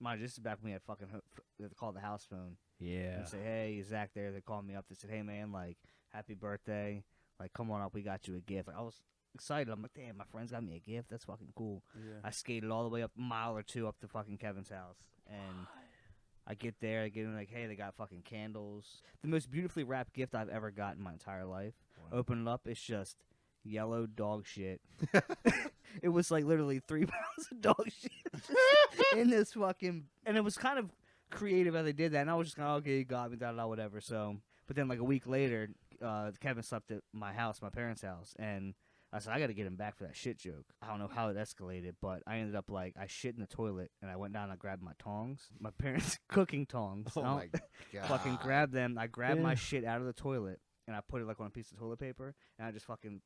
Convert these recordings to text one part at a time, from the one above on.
Mind you, this is back when we had fucking they called the house phone. Yeah. And say, hey, is Zach there? They called me up. They said, hey, man, like, happy birthday. Like, come on up. We got you a gift. Like, I was excited. I'm like, damn, my friends got me a gift. That's fucking cool. Yeah. I skated all the way up a mile or two up to fucking Kevin's house. And I get there. I get in like, hey, they got fucking candles. The most beautifully wrapped gift I've ever gotten in my entire life. Wow. Open it up. It's just yellow dog shit. It was like literally 3 pounds of dog shit in this fucking... And it was kind of creative how they did that. And I was just kind of, okay, you got me, whatever. So, but then like a week later, Kevin slept at my house, my parents' house. And I said, I got to get him back for that shit joke. I don't know how it escalated, but I ended up like, I shit in the toilet. And I went down and I grabbed my tongs. My parents' cooking tongs. Oh, my God. Fucking grabbed them. I grabbed my shit out of the toilet. And I put it like on a piece of toilet paper. And I just fucking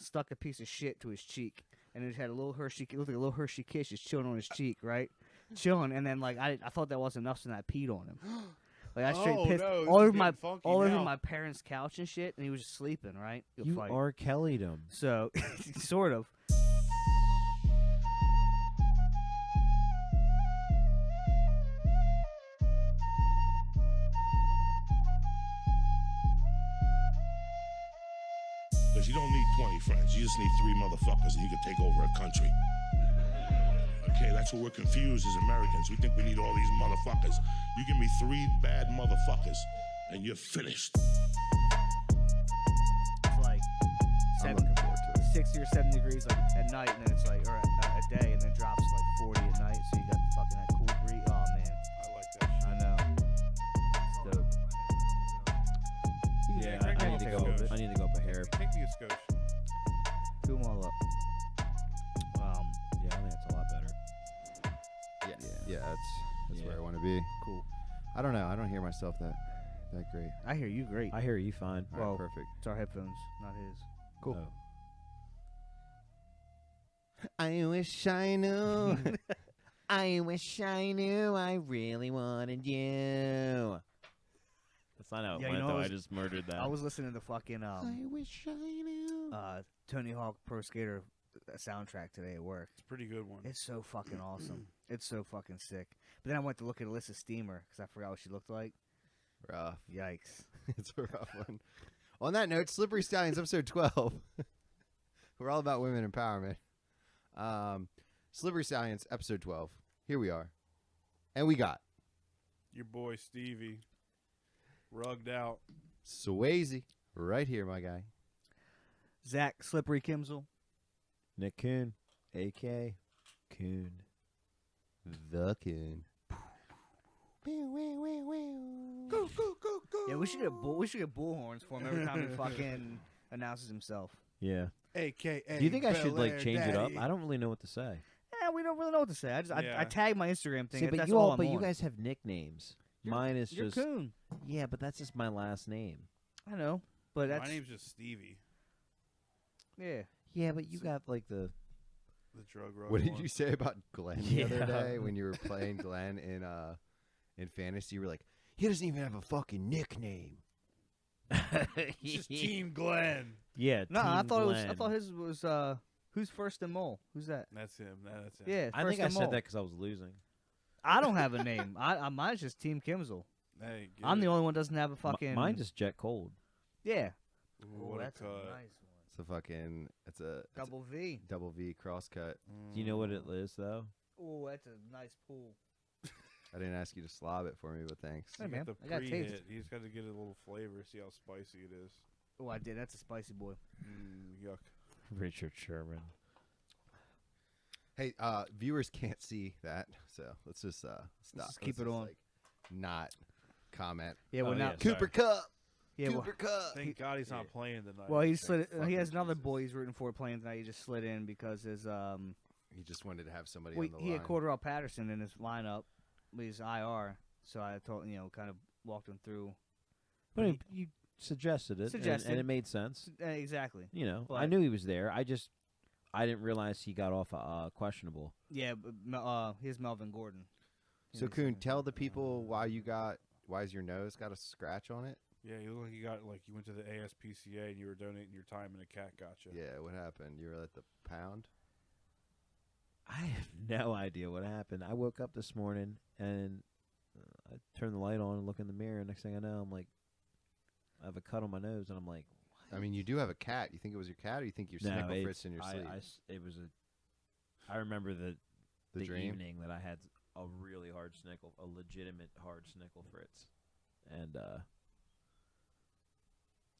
stuck a piece of shit to his cheek. And it had a little Hershey, it looked like a little Hershey kiss just chilling on his cheek, right? Chilling. And then, like, I thought that wasn't enough, so then I peed on him. Like, I straight pissed all over my parents' couch and shit, and he was just sleeping, right? You R. Kelly'd him. So, sort of. Because you don't need 20 friends. You just need 3 motherfuckers and you can take over a country. Okay, that's what we're confused as Americans. We think we need all these motherfuckers. You give me 3 bad motherfuckers and you're finished. It's like I'm looking forward to it. 60 or 70 degrees like at night, and then it's like, or at day, and then it drops to like 40 at night, so you got fucking that cool breeze. Oh, man. I like that shit. I know. It's dope. Yeah, Take I me need to a go. Scotia. I need to go up a hair. Take me a Scotia. Do them all up. Yeah, I think that's a lot better. Yeah, that's Yeah. where I want to be. Cool. I don't know. I don't hear myself that great. I hear you great. I hear you fine. All Well, right, perfect. It's our headphones, not his. Cool. Oh. I wish I knew. I wish I knew I really wanted you. That's not how it Yeah, you went, know, though. I I was- just murdered that. I was listening to fucking I wish I knew. Tony Hawk Pro Skater soundtrack today at work. It's a pretty good one. It's so fucking awesome. It's so fucking sick. But then I went to look at Alyssa Steamer because I forgot what she looked like. Rough. Yikes. It's a rough one. On that note, Slippery Stallions, episode 12. We're all about women empowerment. Slippery Stallions, episode 12. Here we are. And we got Your boy Stevie, rugged out. Swayze right here, my guy. Zach Slippery Kimsel. Nick Kuhn, A.K. Kuhn. The Kuhn. Yeah, we should get bullhorns for him every time he fucking announces himself. Yeah. AKA. Do you think I should Bel like Air change it up? Daddy. I don't really know what to say. Yeah, we don't really know what to say. I Yeah. I tag my Instagram thing. See, but that's you all all, I'm but you on. guys have nicknames. Mine is You're just Kuhn. yeah, but that's just my last name. I know, but that's My name's just Stevie, yeah. Yeah, but you got like the the drug runner. What did you say about Glenn the other Yeah. day when you were playing Glenn in fantasy? You were like, he doesn't even have a fucking nickname. It's just Team Glenn. yeah. No, I Team thought Glenn. I thought his was who's first and mole. Who's that? That's him. That's him. Yeah, I first think I and said mole. that because I was losing. I don't have a name. Mine's just Team Kimsel. Hey, get I'm it. the only one that doesn't have a fucking. Mine just jet cold. Yeah. Ooh, Oh, what that's a cut. a nice It's a fucking, it's a Double V. double V cross cut. Do you know what it is though? Oh, that's a nice pool. I didn't ask you to slob it for me, but thanks. Hey, You man, got I the got taste. pre-hit. He's got to get a little flavor, see how spicy it is. Oh, I did. That's a spicy boy. Yuck. Richard Sherman. Hey, viewers can't see that, so let's just stop. just keep Let's it on. Like, not comment. Yeah, well Oh, now yeah. Cooper Cup. yeah, well, Cooper Cup. Thank God he's not playing tonight. well he slid. Thank He has fucking another Jesus. boy he's rooting for playing tonight. He just slid in because his He just wanted to have somebody well, on the he line. had Cordell Patterson in his lineup, but he's IR. So I told kind of walked him through. But you suggested it, Suggested. and it made sense. Exactly. You know, I But- knew he was there. I didn't realize he got off questionable. Yeah, but here's Melvin Gordon. So, Kuhn, tell the people why is your nose got a scratch on it? Yeah, you look like you went to the ASPCA and you were donating your time and a cat gotcha. Yeah, what happened? You were at the pound? I have no idea what happened. I woke up this morning and I turned the light on and look in the mirror. Next thing I know, I'm like, I have a cut on my nose, and I'm like, I mean, you do have a cat. You think it was your cat, or you think you're snickle fritz in your sleep? It was I remember the dream? evening that I had a really hard snickle, a legitimate hard snickle fritz, and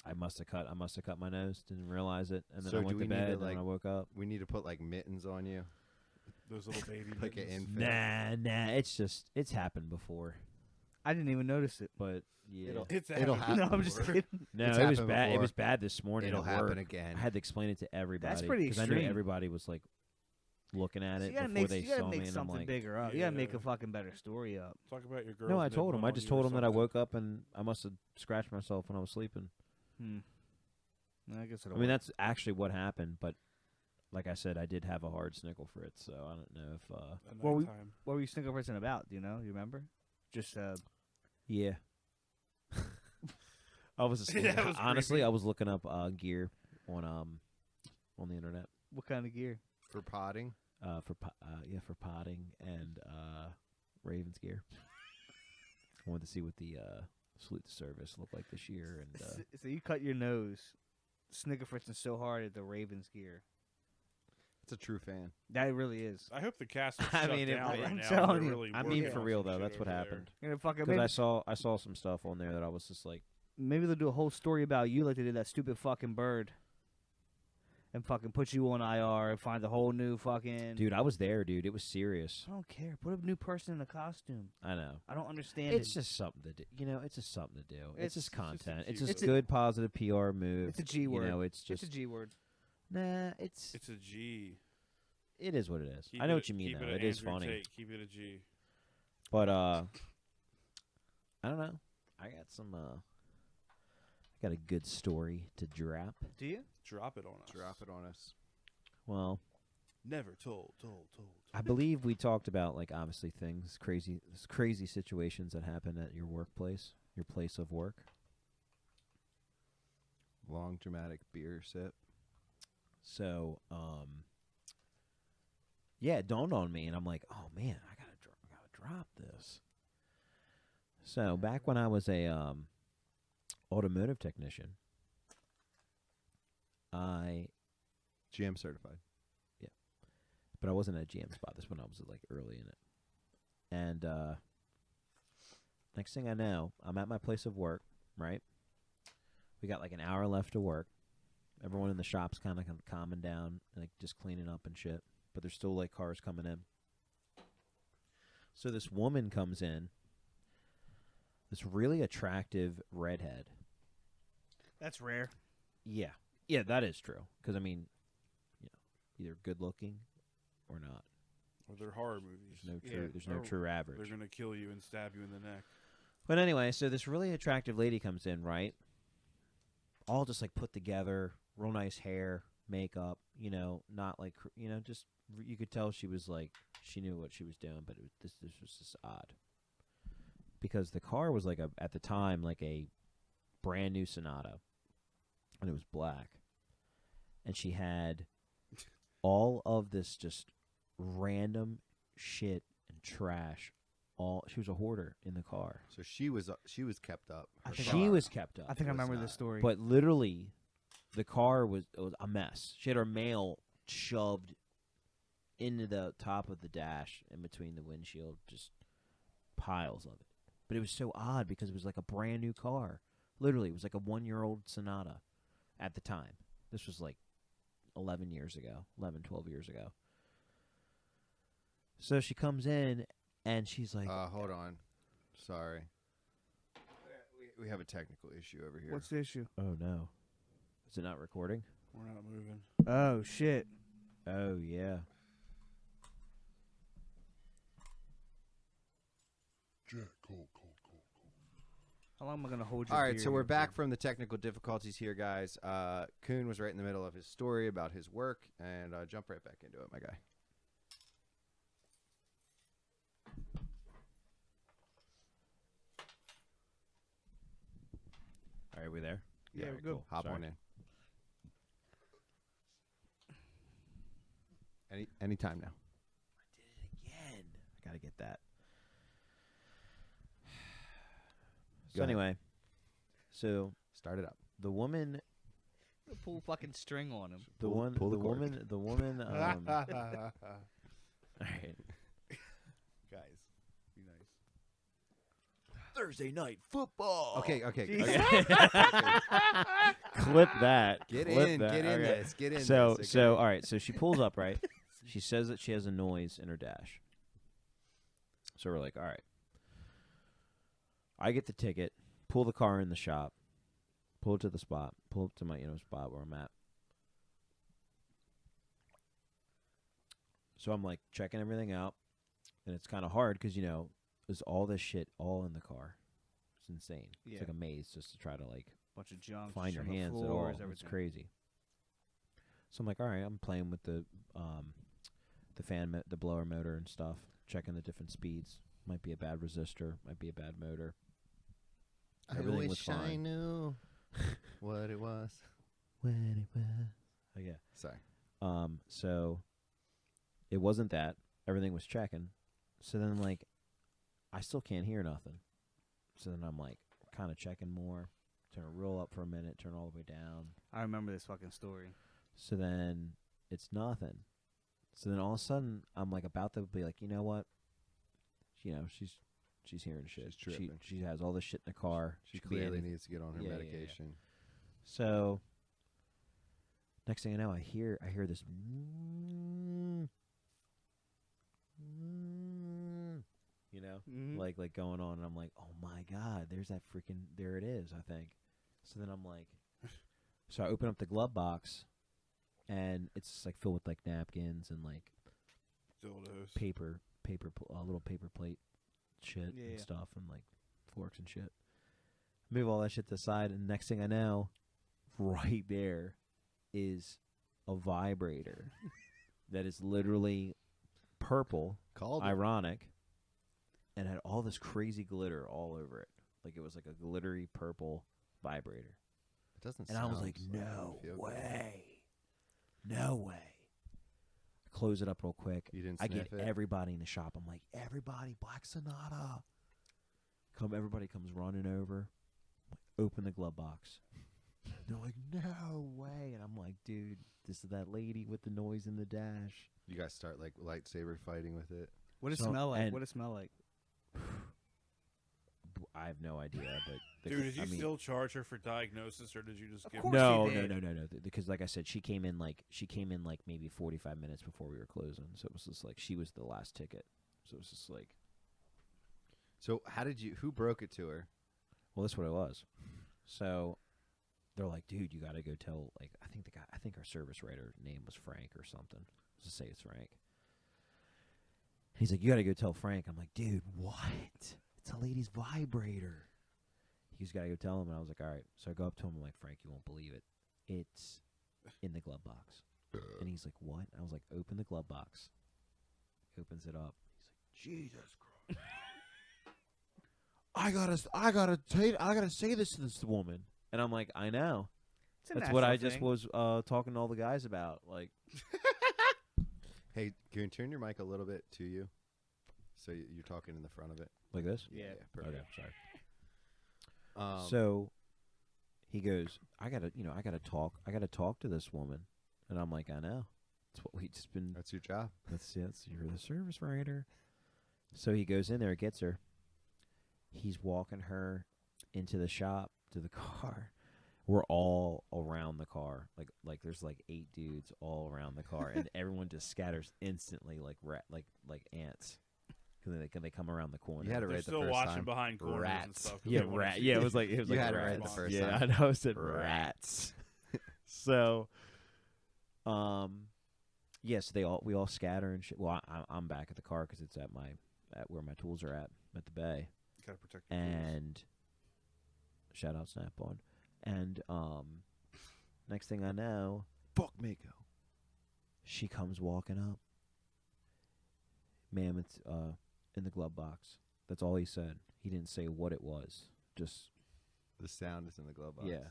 I must have cut my nose. Didn't realize it, and then So I do went we to need to, bed. And like- then I woke up. We need to put like mittens on you, Those little baby like an mittens. infant. Nah. It's happened before, I didn't even notice it. but yeah. It'll happen. No, I'm just kidding. No, It's it was happened bad. It before. was bad this morning. It'll at happen work. again. I had to explain it to everybody. pretty I knew extreme. everybody was like looking at So it you gotta before make, they you gotta saw make me, and I'm something like, bigger up. You gotta make a Yeah. fucking better story up. Talk about your girl. no, I told him. I just told him that I woke up and I must have scratched myself when I was sleeping. I guess I mean, that's actually what happened. But like I said, I did have a hard snickle fritz, so I don't know if. Well, what were you snickle fritzing about? Do you know? You remember? Just Yeah. I was asleep. That was Honestly, creepy. I was looking up gear on the internet what kind of gear? For potting. for potting and Ravens gear. I wanted to see what the salute to service looked like this year, and So you cut your nose, snickle fritzing so hard at the Ravens gear. It's a true fan. That really is. I hope the cast is I shut mean, it down really- right I'm now. telling They're you. really I working mean, for on real some though, shit that's what over there. happened. You're gonna fucking Because maybe, I saw some stuff on there that I was just like, maybe they'll do a whole story about you like they did that stupid fucking bird. And fucking put you on IR and find a whole new fucking. dude, I was there, dude. It was serious. I don't care. Put a new person in a costume. I know. I don't understand It's it. just something to do. You know, it's just something to do. It's just just a content. It's cute just little- good, positive PR move. It's a G word. You know, it's just a G word. nah. It's It's a G. it is what it is. Keep I know it- what you mean keep though. a It is Andrew funny, Tate. Keep it a G. but I don't know. I got some. I got a good story to drop. Do you? Drop it on us. Drop it on us. Well, Never told. I believe we talked about like obviously things crazy situations that happen at your workplace, your place of work. Long dramatic beer sip. So, yeah, it dawned on me, and I'm like, oh man, I gotta drop this. So back when I was a automotive technician, GM certified. but I wasn't at a GM spot. This one I was like early in it, and next thing I know, I'm at my place of work. Right, we got like an hour left to work. Everyone in the shop's kind of calming down, like just cleaning up and shit. But there's still like cars coming in. So this woman comes in, this really attractive redhead. That's rare. Yeah, yeah, that is true. Because I mean, you know, either good looking or not. Or they're horror movies. There's no Yeah. true. There's no Or true average. They're gonna kill you and stab you in the neck. But anyway, so this really attractive lady comes in, right? All just like put together, real nice hair, makeup, you know, not like, you know, just you could tell she was like, she knew what she was doing, but this was just odd. Because the car was like at the time, like a brand new Sonata, and it was black. And she had all of this just random shit and trash. She was a hoarder in the car. So she was kept up. I Her think She car. was kept up. I think I was remember not. this story. But literally, the car was a mess. She had her mail shoved into the top of the dash in between the windshield, just piles of it. But it was so odd because it was like a brand new car. Literally, it was like a 1-year-old Sonata at the time. This was like 11 years ago, 11, 12 years ago. So she comes in and she's like, Hold on. Sorry. We have a technical issue over here. What's the issue? oh no. Is it not recording? We're not moving. Oh shit! Oh, yeah. How long am I gonna hold you? All right, so we're back from the technical difficulties here, guys. Kuhn was right in the middle of his story about his work, and jump right back into it, my guy. All right, we there? Yeah, All we're right, good. cool. Hop Sorry. on in. Anytime now. to get that. Go So ahead. anyway, so Start it up. the woman, Pull fucking string on him. the Pull- one, pull the the cord. woman, the woman. All right. Guys, be nice. Thursday night football. Okay. Clip that. Get Clip in. that. Get in Okay. this. Get in So this. so all right. So she pulls up, right? She says that she has a noise in her dash. So we're like, all right. I get the ticket, pull the car in the shop, pull it to the spot, pull up to my spot where I'm at. So I'm like checking everything out, and it's kind of hard because there's all this shit all in the car. It's insane. Yeah. It's like a maze just to try to like Bunch of junk. find just your on the hands at all. floors, It's everything. crazy. So I'm like, all right, I'm playing with the fan, the blower motor and stuff, checking the different speeds. Might be a bad resistor, might be a bad motor. Everything was I fine. knew what it was. When it was. Oh yeah. Sorry. So it wasn't that. Everything was checking. So then like I still can't hear nothing. So then I'm like kind of checking more. Turn it real up for a minute, turn all the way down. I remember this fucking story. So then it's nothing. So then all of a sudden I'm like about to be like, you know what? She's hearing shit. She's tripping. She has all this shit in the car. She could be clearly anything. needs to get on her Yeah, yeah, yeah. medication. So next thing I know, I hear this like going on, and I'm like, oh my god, there's that freaking, there it is, I think. So then I'm like, so I open up the glove box, and it's just like filled with like napkins and like Dildos. little paper plate shit Yeah, and yeah. stuff, and like forks and shit. Move all that shit to the side, and next thing I know, right there is a vibrator that is literally purple, Called it. ironic, and had all this crazy glitter all over it. Like it was like a glittery purple vibrator. It doesn't And I was sound like, no feel good. way. No way. I close it up real quick. You didn't I sniff get it? everybody in the shop. I'm like, everybody, Black Sonata. Everybody comes running over. Open the glove box. They're like, no way. And I'm like, dude, this is that lady with the noise in the dash. You guys start like lightsaber fighting with it. What does it So- smell like? and- What does it smell like? I have no idea, but Dude, did you I mean, still charge her for diagnosis, or did you just give course her? you No, did. no. Because like I said, she came in like maybe 45 minutes before we were closing. So it was just like she was the last ticket. So it was just like, So who broke it to her? well, that's what it was. So they're like, dude, you got to go tell, like, I think our service writer name was Frank or something. Let's just say it's Frank. He's like, you got to go tell Frank. I'm like, dude, what? It's a lady's vibrator. He's got to go tell him. And I was like, all right. So I go up to him. I'm like, Frank, you won't believe it. It's in the glove box. And he's like, what? I was like, open the glove box. He opens it up. He's like, Jesus Christ. I gotta say this to this woman. And I'm like, I know. It's a That's what I natural just thing. was talking to all the guys about. Like, Hey, can you turn your mic a little bit to you? So you're talking in the front of it. like this? Yeah. perfect. Okay, sorry. Um, So he goes, I gotta talk to this woman. And I'm like, I know. That's what we just been. that's your job. That's you're the service writer. So he goes in there, gets her. He's walking her into the shop to the car. We're all around the car, like there's like 8 dudes all around the car, and everyone just scatters instantly like like ants because they come around the corner. You had it They're right the still first watching time. behind corners and Rats. stuff. 'cause Yeah, they wanna rat. see Yeah, you. it was like You had it right rats. the first yeah, time. I know. I said Rats. So, yes, we all scatter and shit. Well, I'm back at the car because it's at where my tools are at the bay. Gotta protect your tools. And shout out Snap-on. And next thing I know, Fuck Mako. she comes walking up. Ma'am, it's in the glove box. That's all he said. He didn't say what it was. Just The sound is in the glove box. yeah.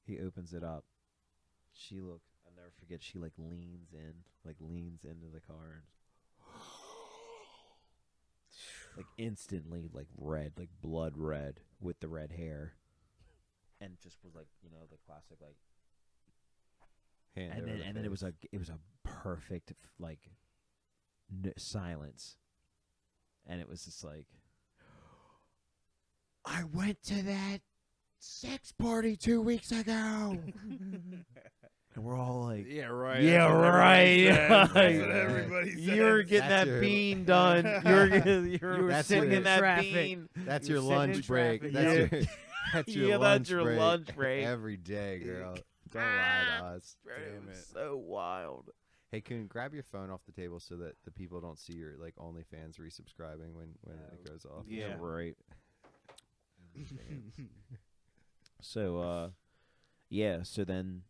He opens it up. She I'll never forget, she leans into the car and like instantly, like red, like blood red with the red hair, and just was like, you know, the classic like. And then it was a perfect like silence, and it was just like, I went to that sex party 2 weeks ago. And we're all like, Yeah, right. yeah, That's what right. everybody says. That's Yeah. what everybody says. You were getting That's that your- bean done. You were That's sitting your- in that traffic. bean. That's You're your sitting in lunch break. traffic. That's Yeah. your that's your Yeah, lunch that's your break lunch break. every day, girl. Don't lie to us. Damn it. So wild. Hey, Kuhn, grab your phone off the table so that the people don't see your like OnlyFans resubscribing when it goes off. Yeah. Right. So, yeah. So then,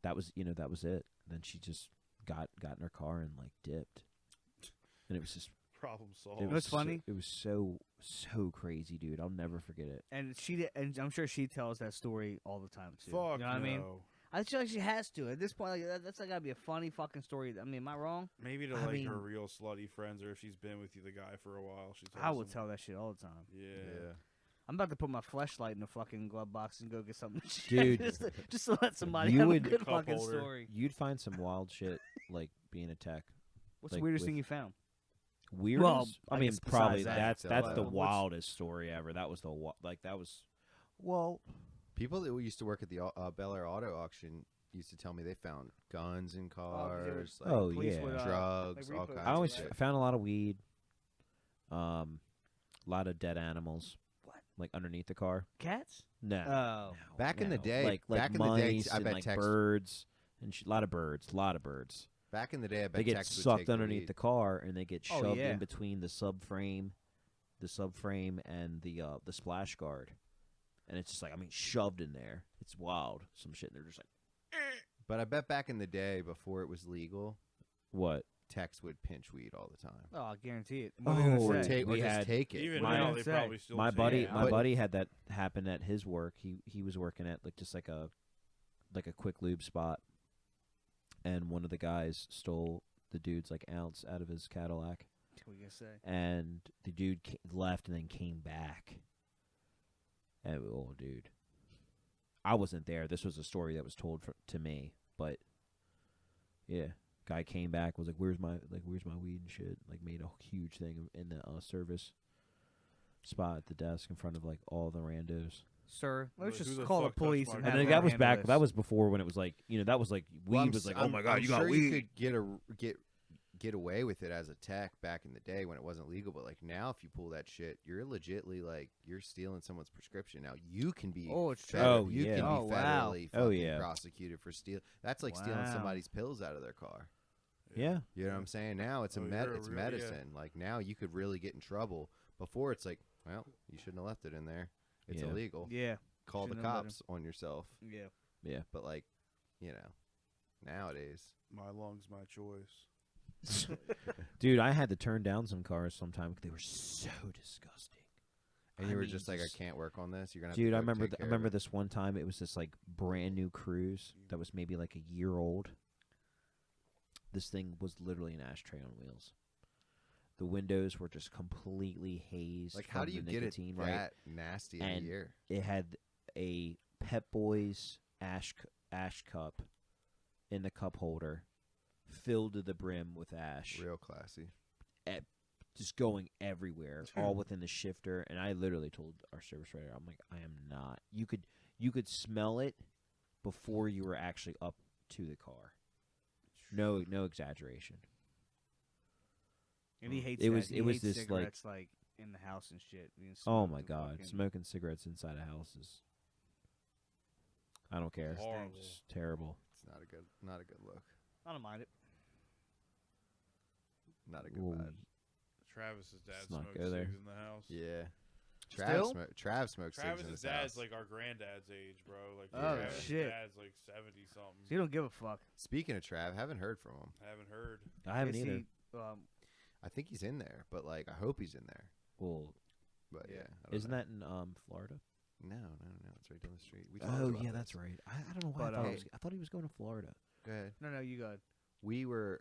that was it. Then she just got in her car and like dipped, and it was just Problem solved. it know was what's funny? It was so crazy, dude. I'll never forget it. And and I'm sure she tells that story all the time too. Fuck you know what I mean? no. I feel like she has to. At this point, like, that's like gotta be a funny fucking story. I mean, am I wrong? Maybe to I like mean- her real slutty friends, or if she's been with you, the guy, for a while. She tells I would them. tell that shit all the time. Yeah. I'm about to put my fleshlight in the fucking glove box and go get something. Dude. just to let somebody You have would- a good Cup fucking holder. story. You'd find some wild shit like being a tech. What's like the weirdest with- thing you found? Weirdest? Well, I I mean, guess probably besides that, that's but the what's- wildest story ever. That was that was. Well, People that used to work at the Bel Air Auto Auction used to tell me they found guns in cars, like Oh, police yeah. would, drugs, like all repo kinds I of always shit. found a lot of weed. A lot of dead animals. What? Like underneath the car. Cats? No. Oh. no, Back in the no. day- like back in the day, mice I and bet like Tex- birds and a lot of birds. Back in the day, I bet They get Tex would sucked take the underneath lead. the car and they get Oh, shoved yeah. in between the subframe and the splash guard, and it's just like, I mean, shoved in there. It's wild. Some shit. And they're just like, But I bet back in the day, before it was legal, what? Tex would pinch weed all the time. Oh, I guarantee it. What are they Oh, gonna Or say? take, or we just had- take it. Even What are now, they they gonna probably say? still My take buddy, it. my But- buddy had that happen at his work. He was working at like just like a quick lube spot, and one of the guys stole the dude's like ounce out of his Cadillac, What are you gonna say? and the dude left and then came back. And oh, dude, I wasn't there. This was a story that was told to me, but yeah, guy came back, was like, "Where's my weed and shit?" Like made a huge thing in the service spot at the desk in front of like all the randos. Sir, let's Who just the call the fuck touched police my and gun? have And then them that was handle back. this. That was before when it was like, that was like weed Well, was like, oh my god, I'm you got sure weed. You could get away with it as a tech back in the day when it wasn't legal. But like now, if you pull that shit, you're legitly like you're stealing someone's prescription. Now you can be Oh, it's true. Oh, you yeah. can Oh, be wow. federally Oh, fucking yeah. prosecuted for steal. That's like stealing Wow. somebody's pills out of their car. Yeah, You know what I'm saying? Now it's Oh, it's yeah. medicine. Like now you could really get in trouble. Before it's like, well, you shouldn't have left it in there. It's Yeah. illegal. Yeah, Call the shouldn't have let cops on yourself. yeah. yeah. But like, nowadays, My lungs, my choice. Dude, I had to turn down some cars sometimes. They were so disgusting. and I you were mean, just like, I just- can't work on this. You're gonna have Dude, to I go remember take I care of remember it." this one time. It was this like brand new cruise that was maybe like a year old. This thing was literally an ashtray on wheels. The windows were just completely hazed. Like, how from do you the get it nicotine, right? that nasty in a And year? It had a Pep Boys ash cup in the cup holder, filled to the brim with ash, Real classy. just going everywhere, all within the shifter. And I literally told our service writer, I'm like, I am not. You could smell it before you were actually up to the car. No exaggeration. And he hates It that. was- He it was hates this, like- cigarettes, like in the house and shit. being Oh smoked my and god, fucking- smoking cigarettes inside a house is. I don't care. Horrible. It's terrible. It's not a good look. I don't mind it. Not a good Ooh, vibe. Travis's dad Let's not smokes go there. cigs in the house. Yeah. Still? Trav smokes cigs in Travis's his dad's house. like our granddad's age, bro. Like, Oh, Travis's shit. dad's like 70 something. So you don't give a fuck. Speaking of Trav, haven't heard from him. Haven't heard. I haven't Is either. he, I think he's in there, but like I hope he's in there. Well, But Yeah. yeah, I don't isn't know. that in Florida? No, it's right down the street. We talked Oh about yeah, this. that's right. I don't know why But, I thought he was going to Florida. Go ahead. no, you got.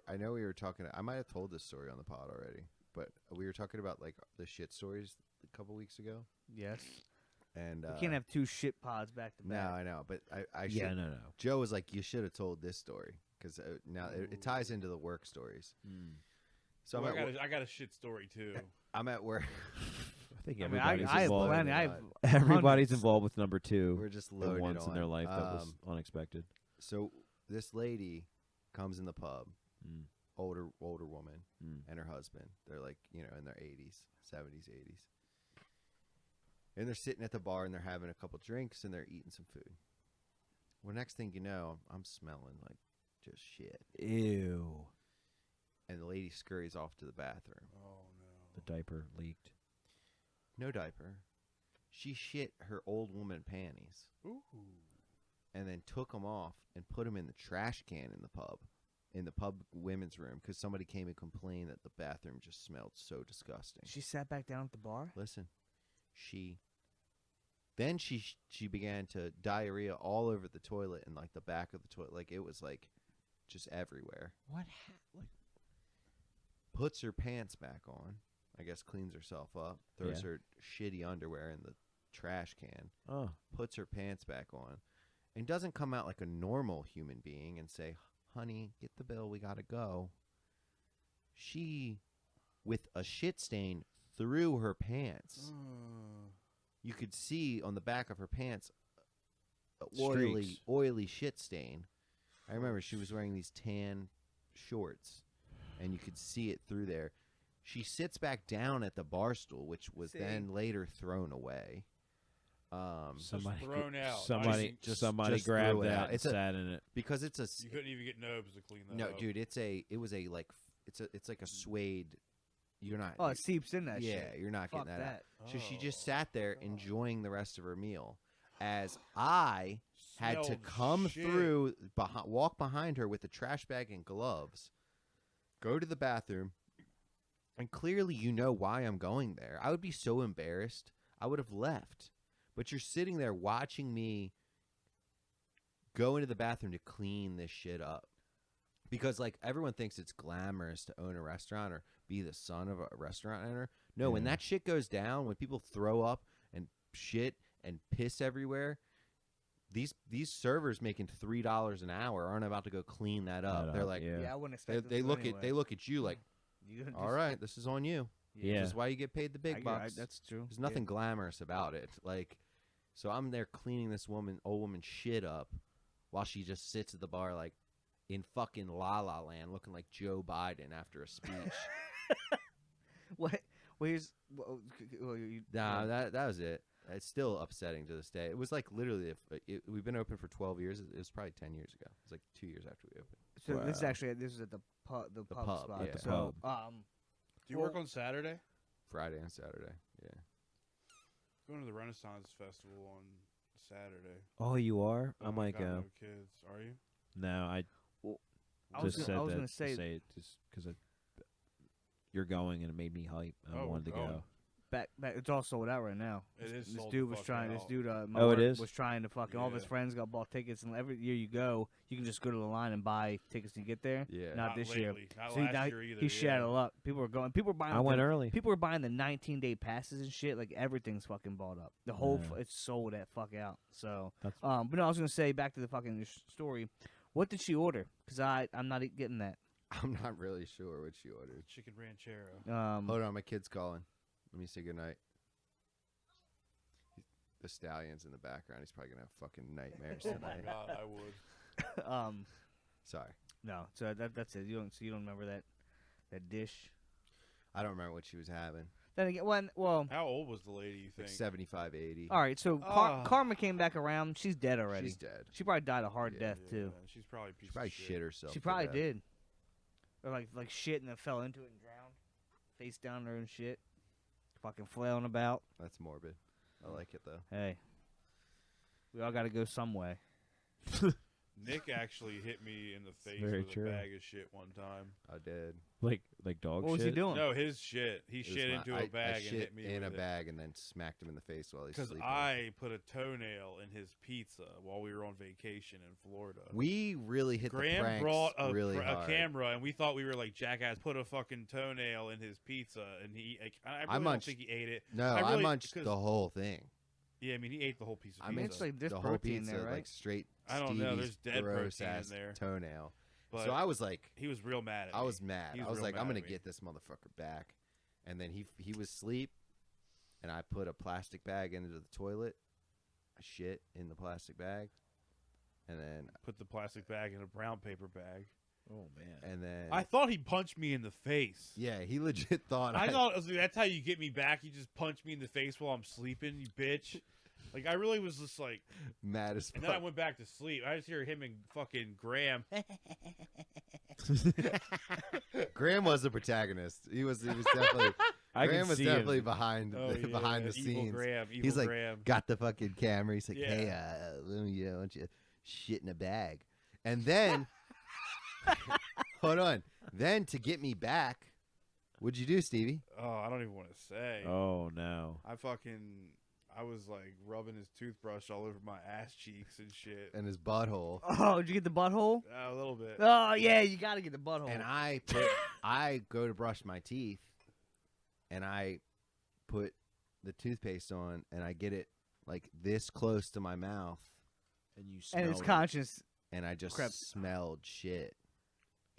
I know we were talking. I might have told this story on the pod already. but we were talking about like the shit stories a couple weeks ago, Yes. and You can't have two shit pods back to No, back. I know, but I Yeah, should. no. Joe was like, you should have told this story because now it ties into the work stories. So Well, I'm, I got a shit story too. I'm at work. I think I mean, everybody's I have involved. plenty. I have Everybody's hundreds. involved with number 2 We're just for loaded once in their on. life. That was unexpected. So this lady comes in the pub, Mm. older woman, Mm. and her husband. They're like, in their 80s, 70s, 80s. And they're sitting at the bar and they're having a couple drinks and they're eating some food. Well, next thing you know, I'm smelling like just shit. Ew. And the lady scurries off to the bathroom. Oh no. The diaper leaked. No diaper. She shit her old woman panties Ooh. and then took them off and put them in the trash can in the pub women's room, because somebody came and complained that the bathroom just smelled so disgusting. She sat back down at the bar. Listen, she began to diarrhea all over the toilet and like the back of the toilet, like it was like just everywhere. What? Puts her pants back on, I guess cleans herself up, throws Yeah. her shitty underwear in the trash can, Oh. puts her pants back on, and doesn't come out like a normal human being and say, honey, get the bill, we gotta go. She, with a shit stain through her pants, you could see on the back of her pants a Streaks. oily shit stain. I remember she was wearing these tan shorts, and you could see it through there. She sits back down at the bar stool, which was then later thrown away. Somebody thrown out. Somebody Just somebody threw grabbed it that out. and It's a- sat in it. Because it's a You couldn't even get Nobes to clean that no, up. dude. It's like a suede. You're not. Oh, it seeps in that yeah, shit. you're not Fuck getting that, that. out. So she just sat there enjoying the rest of her meal, as I had to Smelled come shit. through, walk behind her with a trash bag and gloves, go to the bathroom, and clearly you know why I'm going there. I would be so embarrassed. I would have left. But you're sitting there watching me go into the bathroom to clean this shit up. Because, like, everyone thinks it's glamorous to own a restaurant or be the son of a restaurant owner. No, when Yeah. that shit goes down, when people throw up and shit and piss everywhere, these servers making $3 an hour aren't about to go clean that up. They're like, Yeah, I wouldn't expect. they look at you like, You gotta all just- right, this is on you. Yeah. This is why you get paid the I big get- bucks. that's true. There's nothing glamorous about it. Like, so I'm there cleaning this old woman shit up while she just sits at the bar like in fucking La La Land, looking like Joe Biden after a speech. What? Where's? Nah, that was it. It's still upsetting to this day. It was like literally, we've been open for 12 years. It was probably 10 years ago. It was like 2 years after we opened. So this is Wow. actually this is at the pub. The pub pub, spot. yeah. At the So Do you work on Saturday? Friday and Saturday. Yeah. Going to the Renaissance Festival on Saturday. Oh, you are? I Oh, might got go. No kids, are you? No, I I was just gonna- said I was that gonna say- to say it just because you're going and it made me hype. I Oh, wanted to we're go. going. back. It's all sold out right now. It is This sold dude the was fuck trying. This out. dude, my Oh, it work is? was trying to fucking. All of his Yeah. friends got bought tickets, and every year you go, you can just go to the line and buy tickets to get there. Yeah. Not Not this year. lately. Not So last now year either. he shed a lot. People were going. People were buying. I went early. People were buying the 19-day passes and shit. Like everything's fucking bought up. The whole Yeah. it's sold that fuck out. So, That's- but no, I was gonna say back to the fucking story. What did she order? Because I'm not getting that. I'm not really sure what she ordered. Chicken ranchero. Hold on, my kid's calling. Let me say goodnight. The Stallions in the background. He's probably gonna have fucking nightmares Oh my tonight. god, I would. Sorry, no. So that's it. You don't remember that dish. I don't remember what she was having. Then again, How old was the lady? You Like think? 75, 80. all right. So Ah. Karma came back around. She's dead already. She's dead. She probably died a hard Yeah. death Yeah, too. She's probably a piece She probably of shit herself. She to probably death. did. Or like shit and then fell into it and drowned. Face down there and shit. Fucking flailing about. That's morbid. I like it though. Hey. We all gotta go some way. Nick actually hit me in the face very with true. a bag of shit one time. I did. Like dog What shit. was he doing? No, his shit. He It was shit my- into I a bag and shit hit me in a with it. bag and then smacked him in the face while he's Because sleeping. I put a toenail in his pizza while we were on vacation in Florida. We really hit the Graham pranks brought a, really a hard. camera, and we thought we were like Jackass. Put a fucking toenail in his pizza, and he. Like, I really don't munched- think he ate it. No, I I really- munched 'cause- the whole thing. Yeah, I mean, he ate the whole piece of I pizza. mean, it's like there's the whole protein pizza, there, right? like straight. I don't know, Stevie's there's dead gross protein in ass there. toenail. but So I was like, he was real mad at me. I was mad. He was I was real like, mad I'm gonna at me. get this motherfucker back. And then he was asleep, and I put a plastic bag into the toilet. I shit in the plastic bag, and then Put the plastic bag in a brown paper bag. Oh man. and then I thought he punched me in the face. yeah, he legit thought I thought it was like, that's how you get me back. You just punch me in the face while I'm sleeping, you bitch. Like, I really was just like, mad as and then I fuck. went back to sleep. I just hear him and fucking Graham. Graham was the protagonist. He was definitely. I Graham can was see definitely him. behind Oh, yeah, behind the evil scenes. Graham, evil He's like, Graham. got the fucking camera. He's like, Yeah. hey, let me, why don't you shit in a bag? And then, hold on. Then to get me back, what'd you do, Stevie? Oh, I don't even want to say. Oh no. I was like rubbing his toothbrush all over my ass cheeks and shit. And his butthole. Oh, did you get the butthole? A little bit. Oh yeah, you gotta get the butthole. And I go to brush my teeth, and I put the toothpaste on, and I get it like this close to my mouth, And you smell and it's it. conscious. and I just Crept. smelled shit.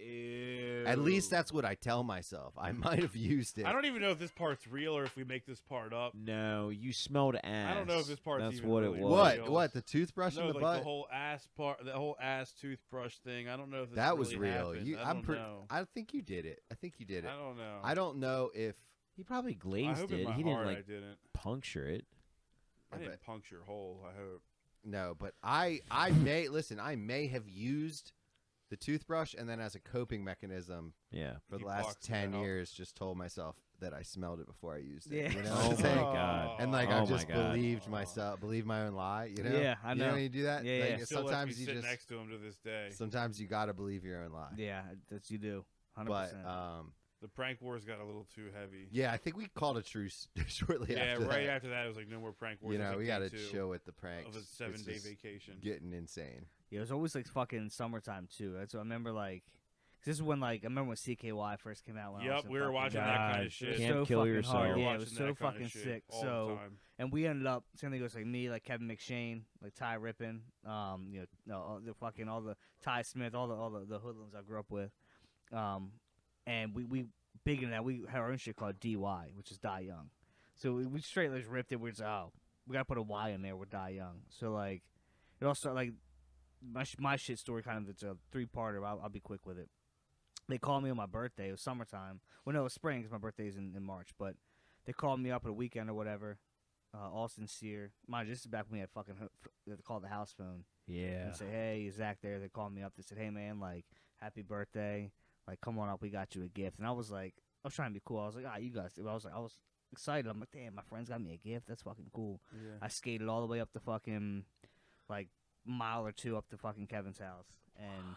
Ew. At least that's what I tell myself. I might have used it. I don't even know if this part's real or if we make this part up. No, you smelled ass. I don't know if this part's That's even what really it was. What? real. What? The toothbrush No, in the like butt? the whole ass part, the whole ass toothbrush thing. I don't know if this That was really real. happened. You, I I'm don't pretty. know. I think you did it. I think you did it. I don't know. I don't know if. He probably I glazed hope it. in my He heart didn't I like didn't. puncture it. I I didn't bet- puncture a hole. I hope. No, but I may listen. I may have used the toothbrush, and then as a coping mechanism Yeah. for the You last boxed it 10 out. years, just told myself that I smelled it before I used it. Yeah. You know Oh what I'm saying? my god. And like Oh I my just God. believed myself, believed my own lie. You know? Yeah, I You know know. when you do that? Yeah, Like, yeah. Still lets me sometimes you sit just. next to him to this day. Sometimes you gotta believe your own lie. Yeah, that's you do. 100%. But The prank wars got a little too heavy. yeah, I think we called a truce shortly Yeah, after right that. after that, it was like no more prank wars. You It was know, like we day got to 2 chill with the pranks. of a It's 7-day just vacation. Getting insane. yeah, it was always like fucking summertime too. That's what I remember. Like, 'cause this is when I remember when CKY first came out. When I was Yep, in we were fucking- watching that kind God, of shit. It was Can't so kill fucking yourself. hard. We were Yeah, it watching was that so kinda fucking shit sick. all the So, time. and we ended up. Something goes like me, like Kevin McShane, like Ty Rippin, the fucking all the Ty Smith, all the hoodlums I grew up with, and we big in that we had our own shit called DY, which is Die Young. So we straight just ripped it. We're just we gotta put a Y in there with Die Young. So like it also like my shit story kind of it's a 3-parter. I'll be quick with it. They called me on my birthday. It was summertime. Well, no, it was spring because my birthday is in March. But they called me up at a weekend or whatever. All sincere. Mind you, this is back when we had fucking they called the house phone. Yeah. And say, hey, is Zach there? They called me up. They said, hey, man, like, happy birthday. Like, come on up. We got you a gift. And I was like, I was trying to be cool. I was like, you guys. I was excited. I'm like, damn, my friend's got me a gift. That's fucking cool. Yeah. I skated all the way up the fucking, like, mile or two up to fucking Kevin's house. And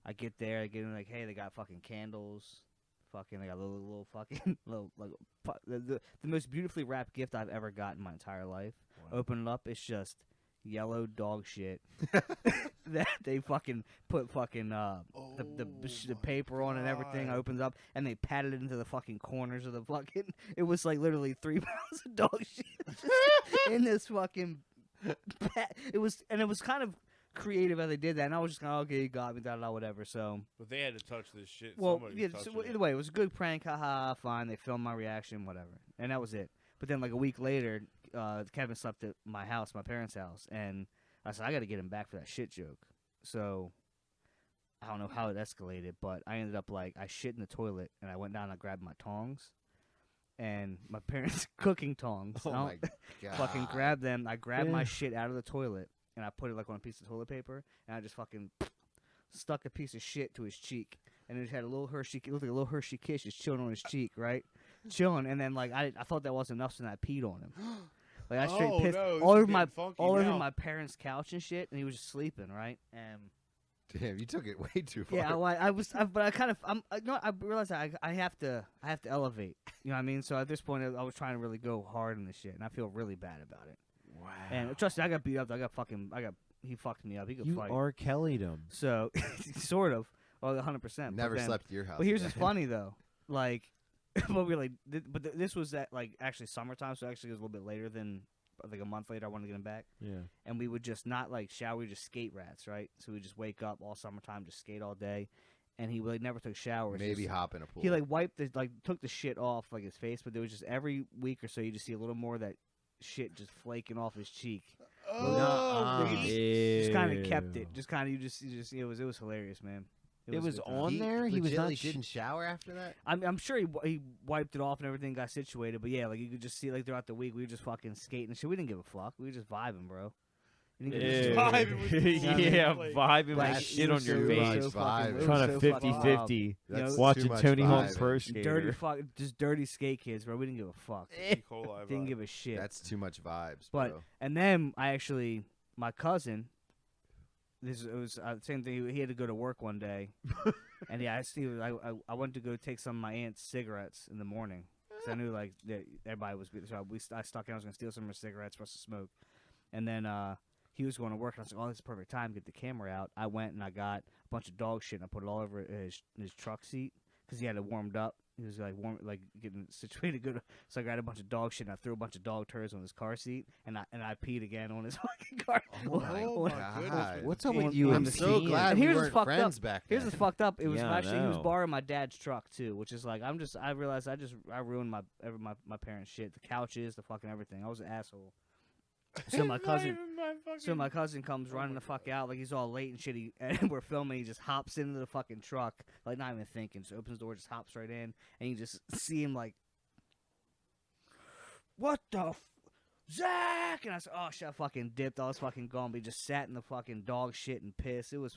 I get there. I get in, like, hey, they got fucking candles. Fucking, they got little fucking, the most beautifully wrapped gift I've ever gotten in my entire life. Wow. Open it up. It's just yellow dog shit that they fucking put fucking the paper on and everything. God. Opens up and they patted it into the fucking corners of the fucking. It was like literally 3 pounds of dog shit just in this fucking. It was kind of creative how they did that, and I was just kind of okay, you got me, whatever. So But they had to touch this shit. well, Somebody yeah. was So, touching either way, it was a good prank. Haha, fine. They filmed my reaction, whatever, and that was it. But then, like a week later, Kevin slept at my house, my parents' house, and I said I got to get him back for that shit joke. So I don't know how it escalated, but I ended up like I shit in the toilet, and I went down and I grabbed my tongs, and my parents' cooking tongs. Oh I don't- my god! fucking grabbed them. I grabbed my Yeah. shit out of the toilet, and I put it like on a piece of toilet paper, and I just fucking stuck a piece of shit to his cheek, and it had a little Hershey. It looked like a little Hershey kiss just chilling on his cheek, right? Chilling, and then like I thought that wasn't enough, so then I peed on him. Like I straight Oh, pissed no, this all is over my getting funky all over now. my parents' couch and shit, and he was just sleeping, right? And Damn, you took it way too far. Yeah, well, but I kind of, I realized I have to elevate. You know what I mean? So at this point, I was trying to really go hard in this shit, and I feel really bad about it. Wow. And trust me, I got beat up. He fucked me up. He could You fight. R. Kelly'd him. So, sort of. Well, 100%. Never but then, slept at your house. But here's again. what's funny though, like, but we like, this was at like actually summertime, so actually it was a little bit later than like a month later. I wanted to get him back, Yeah. and we would just not like shower, we just skate rats, right? So we just wake up all summertime, just skate all day, and he like never took showers. Maybe just, hop in a pool. he like wiped the took the shit off like his face, but there was just every week or so you just see a little more of that shit just flaking off his cheek. Nuh-uh. Just kind of kept it. Just kind of you just it was hilarious, man. It was good on times. there. He was not. legitimately didn't shower after that. I'm sure he wiped it off and everything got situated, but yeah, like you could just see like throughout the week we were just fucking skating and shit. We didn't give a fuck. We were just vibing, bro. You didn't give a shit. Vibing with the yeah, bullshit, vibing Like, with That's shit on so your too face. much so fucking- vibe. it was Trying so to fucking 50-50. That's Watching too much Tony Hawk's vibing. Pro Skater. just dirty skate kids, bro. We didn't give a fuck. E. coli Didn't vibe. give a shit. That's too much vibes, But bro. and then my cousin, it was same thing. He had to go to work one day, and yeah, I went to go take some of my aunt's cigarettes in the morning because I knew like that everybody was. So I stuck in. I was gonna steal some of her cigarettes for us to smoke, and then he was going to work, and I was like, "Oh, this is the perfect time. Get the camera out." I went and I got a bunch of dog shit, and I put it all over his truck seat because he had it warmed up. He was like getting situated good. So I got a bunch of dog shit and I threw a bunch of dog turds on his car seat and I peed again on his fucking car. Oh my on- God. What's up on- with you on and the I'm so seat. glad And we here's what's weren't fucked friends up. back Here's then. what's fucked up. It was Yeah, I actually he was know. borrowing my dad's truck too, which is like I realized I ruined my parents' shit, the couches, the fucking everything. I was an asshole. So my It's not cousin. even my fucking- So my cousin comes running my the fuck out like he's all late and shit. And we're filming. He just hops into the fucking truck, like not even thinking. Just opens the door, just hops right in, and you just see him like, "What the, Zach?" And I said, "Oh shit!" I fucking dipped. I was fucking gone. But he just sat in the fucking dog shit and piss. It was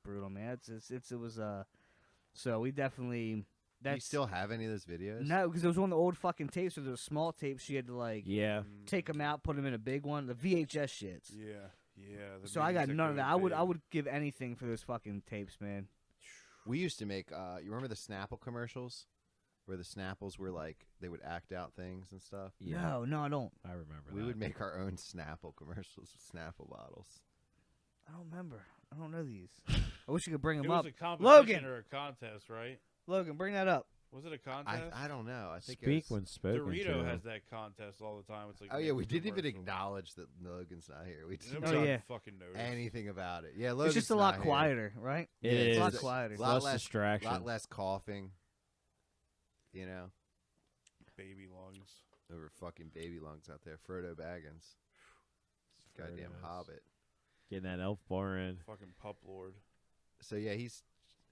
brutal, man. It was So we definitely. Do you still have any of those videos? No, because it was one of the old fucking tapes. So there was small tapes. She had to like Yeah. take them out, put them in a big one. The VHS shits. Yeah. the So I got music none of that. I big. would give anything for those fucking tapes, man. We used to make. You remember the Snapple commercials, where the Snapples were like they would act out things and stuff. Yeah. No, I don't. I remember We that. would make our own Snapple commercials with Snapple bottles. I don't remember. I don't know these. I wish you could bring It them was up. a competition Logan! or a contest, right? Logan, bring that up. Was it a contest? I don't know. I think Speak it was, when spoken Dorito to. has that contest all the time. It's like Oh yeah, we making didn't even commercials. acknowledge that Logan's not here. We didn't Nobody Oh, talk yeah. fucking noticed. anything about it. Yeah, Logan's It's just a not lot here. quieter, right? It Yeah, is. It's a lot It's quieter. lot less less distraction. lot less coughing. You know, Baby lungs. over fucking baby lungs out there. Frodo Baggins, goddamn Frodo's. hobbit. Getting that elf bar in. Fucking pup lord. So yeah, he's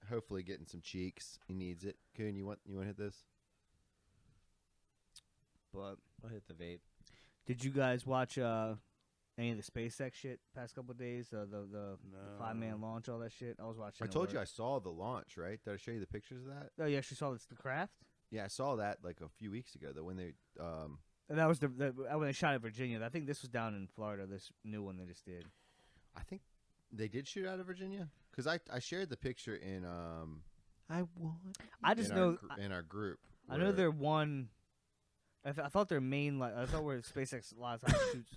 hopefully getting some cheeks. He needs it. Kuhn, you want to hit this? But I'll hit the vape. did you guys watch any of the SpaceX shit past couple of days? The No. 5-man launch, all that shit. I was watching. I it told you I work. saw the launch, right? Did I show you the pictures of that? Oh, you actually saw this, the craft. Yeah, I saw that like a few weeks ago. Though when they And that was the when they shot at Virginia. I think this was down in Florida. This new one they just did. I think they did shoot out of Virginia because I shared the picture in I want. I just in know. in our group. I know where- they're one. I thought their main, like, I thought where SpaceX a lot of times shoots,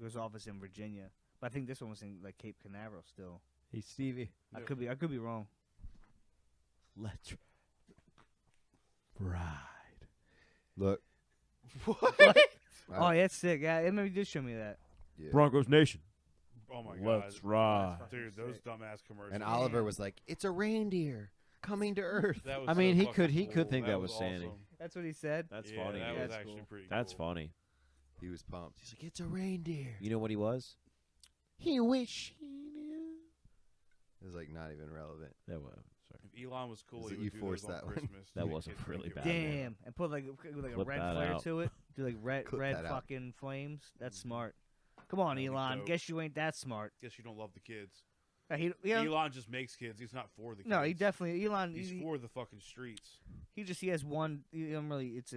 goes office in Virginia, but I think this one was in like Cape Canaveral still. Hey Stevie. I could be wrong. Let's ride. look. Oh, yeah, it's sick. Yeah, it maybe did show me that. Yeah. Broncos Nation. Oh my god. Let's ride. Dude, those dumbass commercials. And Oliver was like, "It's a reindeer coming to Earth." That was I mean, so he fucking could cool. think that was Sandy. awesome. That's what he said. That's Yeah, funny. That dude. was That's actually cool. pretty That's cool. funny. He was pumped. He's like, "It's a reindeer." You know what he was? He wish he knew. It was like not even relevant. That was sorry. If Elon was cool, Is he it would you do forced those on that one? Christmas. That Make wasn't kids really think bad. it was- Damn, and put like a Clip red that flare out. to it. Do like red Clip red that out. fucking flames. That's smart. Come on, That'd be Elon. dope. Guess you ain't that smart. Guess you don't love the kids. He Elon just makes kids. He's not for the kids. no, he definitely Elon. He's for the fucking streets. He has one. He don't really. It's.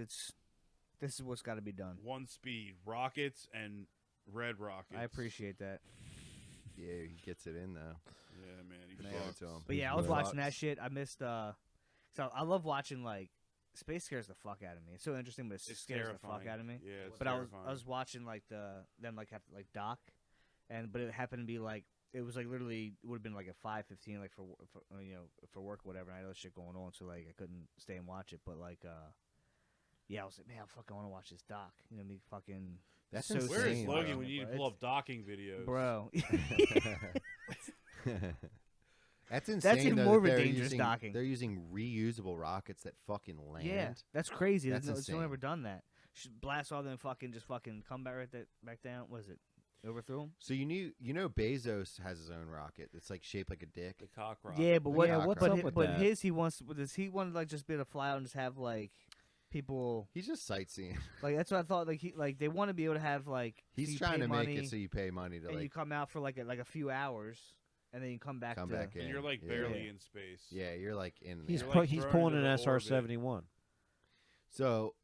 This is what's got to be done. One speed, rockets and red rockets. I appreciate that. Yeah, he gets it in though. Yeah, man. He Man. Give it fucks. to him. But yeah, I was He watching fucks. that shit. I missed. So I love watching like space scares the fuck out of me. It's so interesting, but it It's scares terrifying. the fuck out of me. Yeah, it's But terrifying. I was watching like them like have to like dock, but it happened to be like it was like literally would have been like at 5:15 like for for work or whatever. And I had other shit going on, so like I couldn't stay and watch it. But like yeah, I was like, man, I fucking want to watch this doc. You know, me fucking That's so insane. Where is sick, Logan bro. when you need to Bro, pull it's- up docking videos? bro. That's insane. even though, more that of a they're dangerous using, docking. They're using reusable rockets that fucking land. Yeah, that's crazy. That's no one's insane. ever done that. Should blast all them fucking come back back down. Was it overthrew him? So you know Bezos has his own rocket. It's like shaped like a dick. The cock rock. Yeah, but Yeah, what's but up with but that? his does he want to like just be able to fly out and just have like people He's just sightseeing. like that's what I thought like they want to be able to have like so He's you trying pay to money, make it so you pay money to and you like come out for like a few hours and then you come back come to back in. And you're like Yeah. barely Yeah. in space. Yeah, you're like in. He's there. You're, like, he's thrown pulling into an the orbit. SR-71. So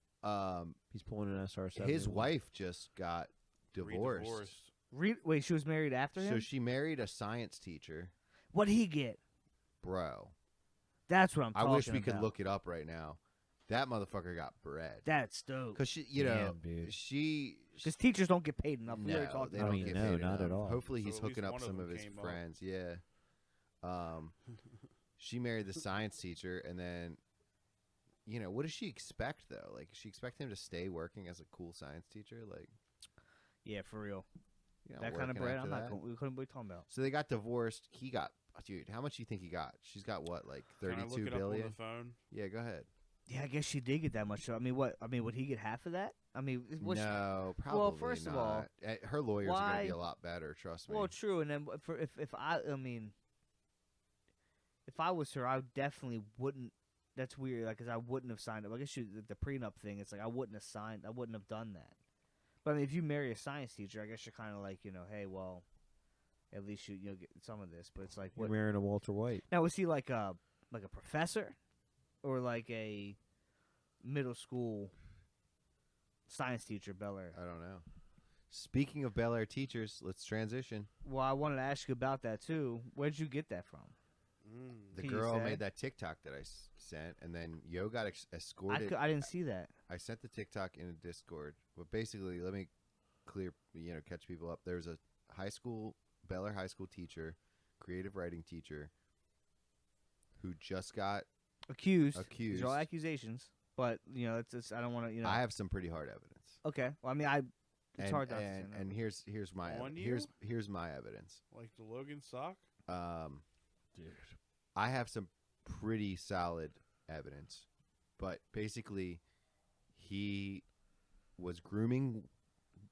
He's pulling an SR-71. his wife just got divorced. Re-divorced. wait, she was married after him. So she married a science teacher, What'd he get? bro. That's what I'm I talking wish we could about. look it up right now. That motherfucker got bread. That's dope. Because she, you know, Damn, dude. she. Because teachers don't get paid enough. We already No, talked they about don't mean, get this. no, paid not at enough. all. Hopefully, So he's at least hooking up one of some them of his came up. friends. Yeah. She married the science teacher, and then, you know, what does she expect though? Like, does she expect him to stay working as a cool science teacher? Like, Yeah, for real. you know, That kind of working bread, after I'm not that? going. We couldn't be talking about. So they got divorced. He got, dude. How much do you think he got? She's got what, like Can I look 32 it up on billion? the phone? Yeah, go ahead. Yeah, I guess she did get that much. So, I mean, what? I mean, would he get half of that? I mean, what's No, probably first not. of all, Her lawyers are gonna be why- a lot better. Trust me. well, true. And then for if I mean, if I was her, I definitely wouldn't. That's weird. Like, 'cause I wouldn't have signed up. I guess the prenup thing. It's like I wouldn't have signed. I wouldn't have done that. But I mean, if you marry a science teacher, I guess you're kind of like, hey, well, at least you get some of this. But it's like, You're what? marrying a Walter White. Now was he like a professor, or like a middle school science teacher, Bel Air? I don't know. Speaking of Bel Air teachers, let's transition. Well, I wanted to ask you about that too. Where'd you get that from? The Can you girl say? made that TikTok that I sent, and then Yo got escorted. I didn't see that. I sent the TikTok in a Discord, but basically, let me catch people up. There's a Bel Air high school teacher, creative writing teacher, who just got. Accused. Accused. These are all accusations, but it's I don't want to. I have some pretty hard evidence. Okay. Well, I mean, it's and, hard not to and, say no. and here's my On here's my evidence. Like the Logan sock? Dude. I have some pretty solid evidence, but basically, he was grooming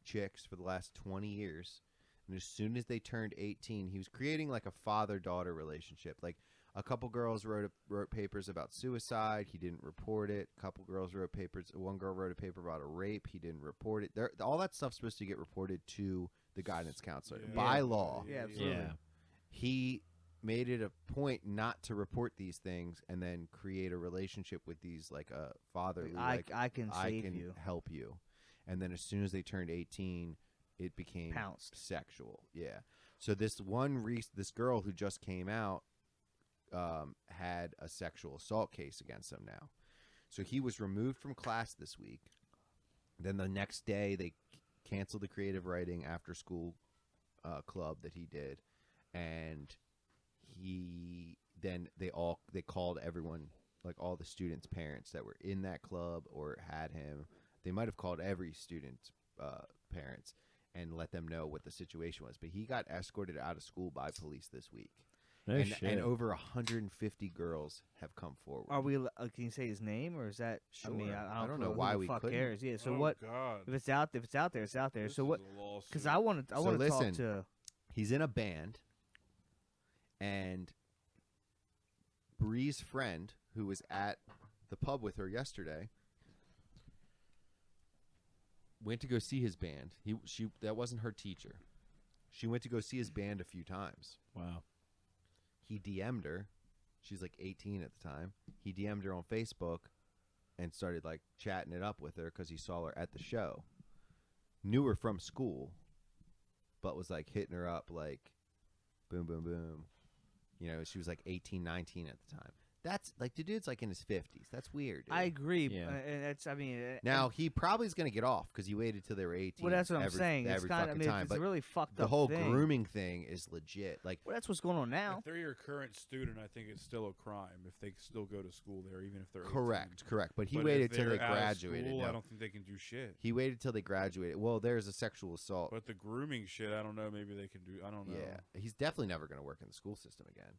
chicks for the last 20 years, and as soon as they turned 18, he was creating like a father-daughter relationship. Like, a couple girls wrote papers about suicide. He didn't report it. A couple girls wrote papers. One girl wrote a paper about a rape. He didn't report it. All that stuff's supposed to get reported to the guidance counselor Yeah. by law. Yeah, absolutely. Yeah. He made it a point not to report these things and then create a relationship with these, like a fatherly, I can I save can you. help you. And then as soon as they turned 18, it became Pounced. sexual. Yeah. So this this girl who just came out had a sexual assault case against him now. So he was removed from class this week. Then the next day they canceled the creative writing after school club that he did, and they called everyone, like all the students' parents that were in that club or had him. They might have called every student's parents and let them know what the situation was. But he got escorted out of school by police this week. No and, shit. and over 150 girls have come forward. Are we? Can you say his name, or is that? I mean, Sure. I I don't know know why who the we fuck couldn't. cares. Yeah. So Oh, what? God. If it's out there, it's out there. This So is what? a lawsuit. Because I want to So talk listen. to. He's in a band, and Bree's friend, who was at the pub with her yesterday, went to go see his band. That wasn't her teacher. She went to go see his band a few times. Wow. He DM'd her. She's like 18 at the time. He DM'd her on Facebook and started like chatting it up with her because he saw her at the show. Knew her from school, but was like hitting her up like, boom, boom, boom. She was like 18, 19 at the time. That's like the dude's like in his 50s. That's weird. Dude. I agree. Yeah. And that's, I mean, Now he probably is going to get off because he waited till they were 18. well, that's what I'm saying. It's every kind of, I fucking mean, time. it's a But really fucked the up whole thing. grooming thing is legit. Like, Well, that's what's going on now. If they're your current student, I think it's still a crime if they still go to school there, even if they're 18. correct. But he But waited if till they they're out of graduated. school, No. I don't think they can do shit. He waited till they graduated. Well, there's a sexual assault. But the grooming shit, I don't know. Maybe they can do. I don't know. Yeah, he's definitely never going to work in the school system again.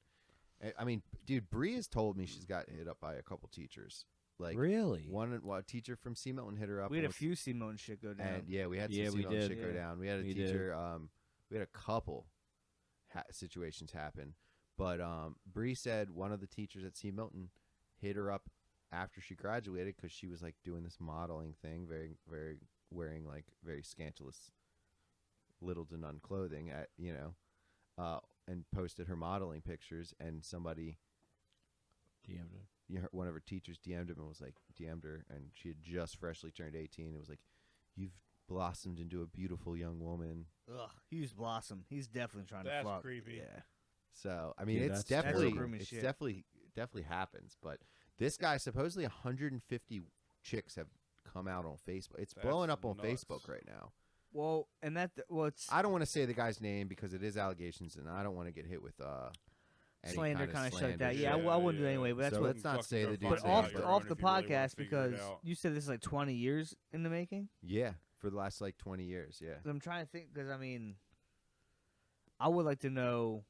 I mean, dude, Bree has told me she's got hit up by a couple teachers. Like, Really? one teacher from C Milton hit her up. We had a and was- few Simone shit go down. And yeah, we had some Yeah, we C Milton did. shit go Yeah. down. We had a We did. teacher. We had a couple situations happen, but Bree said one of the teachers at C Milton hit her up after she graduated because she was like doing this modeling thing, very wearing like very scandalous, little to none clothing and posted her modeling pictures, and somebody, one of her teachers DM'd him and was like, DM'd her, and she had just freshly turned 18. It was like, "You've blossomed into a beautiful young woman." Ugh, he's Blossom. He's definitely trying That's to fuck. creepy. Yeah. So I mean, Yeah, it's that's definitely grooming it's shit. definitely happens. But this guy, supposedly 150 chicks have come out on Facebook. It's That's blowing up on nuts. Facebook right now. Well, and it's I don't want to say the guy's name because it is allegations, and I don't want to get hit with any slander kind of shit like that. shit. Yeah, I wouldn't do it Yeah. anyway. But that's So what. let's not say the dude's But name, off but- the if you really wanna podcast, figure it because out. you said this is like 20 years in the making. Yeah, for the last like 20 years. Yeah. I'm trying to think because I mean, I would like to know.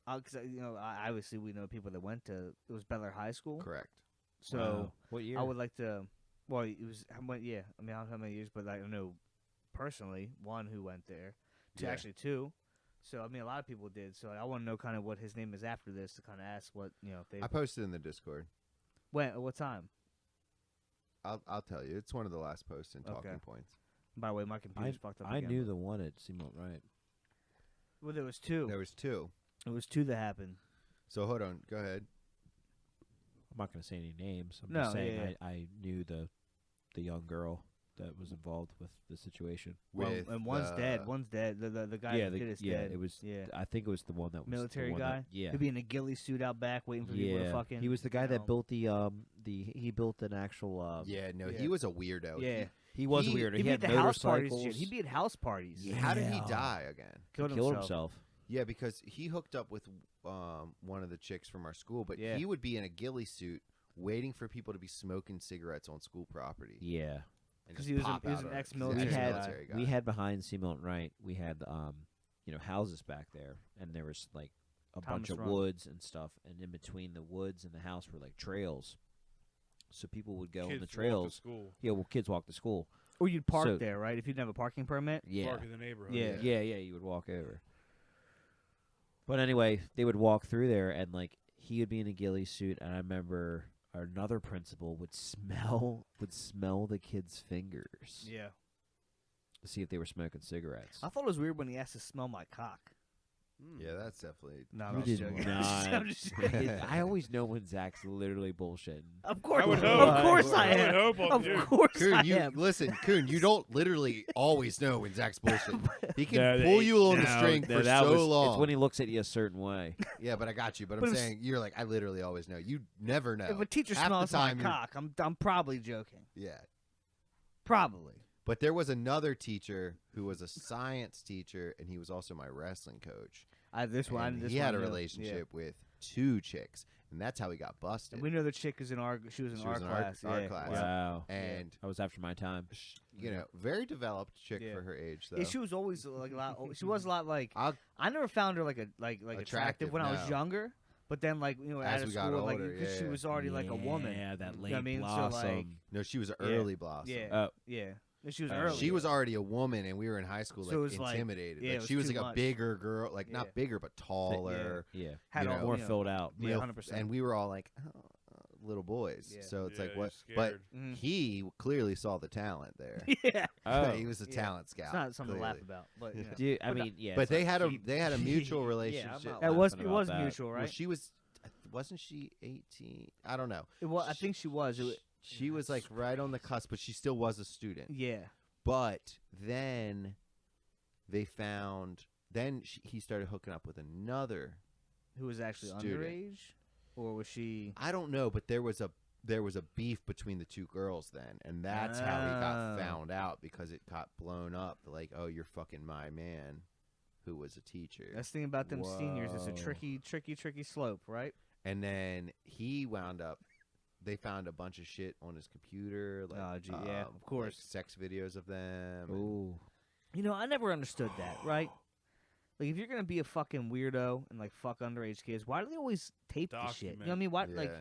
Because I obviously we know people that went to it was Bel Air High School. Correct. So Wow. What year? I would like to. Well, it was yeah. I mean, I don't know how many years, but I know personally one who went there. Yeah. Actually two. So I mean, a lot of people did. So I want to know kind of what his name is after this to kind of ask what if they I posted in the Discord. when at what time. I'll tell you. It's one of the last posts in Talking Okay. Points. By the way, my computer's fucked up. I again, knew but- the one at Seamont, right? Well, there was two. There was two. It was two that happened. So hold on. Go ahead. I'm not going to say any names. I'm No, just saying yeah. I knew the young girl that was involved with the situation. Well, With and one's the- dead. One's dead. The guy yeah, that did is yeah, dead. it was. Yeah. I think it was the one that was Military the one guy? That, yeah, He'd be in a ghillie suit out back waiting for people to fucking. he was the guy you that know. built he built an actual. Yeah. No, yeah. he was a weirdo. Yeah. he was he- weird. He'd He be had at the house parties. motorcycles. And shit. He'd be at house parties. Yeah. How did he Yeah. die again? Killed Killed himself. Yeah, because he hooked up with one of the chicks from our school, but Yeah. he would be in a ghillie suit waiting for people to be smoking cigarettes on school property. Yeah, and 'Cause just he was a- pop he was out an on it. ex-military He's an guy. ex-military guy. we had behind Seamont, right? We had houses back there, and there was like a bunch Thomas of Run. woods and stuff, and in between the woods and the house were like trails, so people would go on Kids the walk to trails. school. Yeah, well, kids walk to school. Or you'd park So- there, right? If you didn't have a parking permit. Yeah, Park in the neighborhood. Yeah. yeah, you would walk over. But anyway, they would walk through there, and like he would be in a ghillie suit, and I remember another principal would smell the kids' fingers Yeah. to see if they were smoking cigarettes. I thought it was weird when he asked to smell my cock. Yeah, that's definitely. No, You I'm did just joking. not. I'm just joking. I always know when Zach's literally bullshitting. Of course, I would of hope. course I I would am. hope I'm Of you. course I Kuhn, you am. listen, Kuhn. You don't literally always know when Zach's bullshit. He can No, pull you on the no, string no, for that so was- long. It's when he looks at you a certain way. Yeah, but I got you. But But I'm if- saying you're like I literally always know. You never know. If a teacher Half the smells my time you're- cock, I'm probably joking. Yeah. Probably. But there was another teacher who was a science teacher, and he was also my wrestling coach. This one. And This he one had a I know. relationship with two chicks, and that's how he got Yeah. busted. And we know the chick is in our. She was in She our was in our- class. our yeah. class. Yeah. Wow. And That was after my time. very developed chick Yeah. for her age, though. Yeah, she was always like a lot. She was a lot like. I'll- I never found her like attractive Attractive, when I was no. younger. But then like As out of we got school like older, because she yeah. was already like a woman. Yeah, that You know late what I mean? So, blossom. like, No, she was an Yeah. early blossom. Yeah. Oh. Yeah. She was Oh. early. She was already a woman, and we were in high school, So like it was like- intimidated. yeah, it Like, was she was too like a much. bigger girl, like Yeah. not bigger but taller. Yeah, had you all know, more you know, filled out. Yeah, Real- 100%. And we were all like little boys. Yeah. So it's Yeah, like you're what? But scared. Mhm. he clearly saw the talent there. yeah. Oh, he was a Yeah. talent scout. It's not something to laugh clearly. about, but you know. dude. I But mean, yeah. But it's they like had a she- they had a mutual Yeah, I'm relationship. not It was laughing it was about that. mutual, Well, right? she wasn't she 18? I don't know. I think she was. She was like right on the cusp, but she still was a student. Yeah. But then they found then he started hooking up with another. Who was actually Student. underage, or was she? I don't know, but there was a beef between the two girls then, and that's how he got found out because it got blown up. Like, oh, you're fucking my man, who was a teacher. That's the thing about them seniors. It's a Whoa. tricky slope, right? And then he wound up. They found a bunch of shit on his computer, like Oh, gee, yeah, of like course. sex videos of them. and- Ooh. You know, I never understood that, right? Like, if you're gonna be a fucking weirdo and like fuck underage kids, why do they always tape the shit? You know what I mean? Why, Yeah. like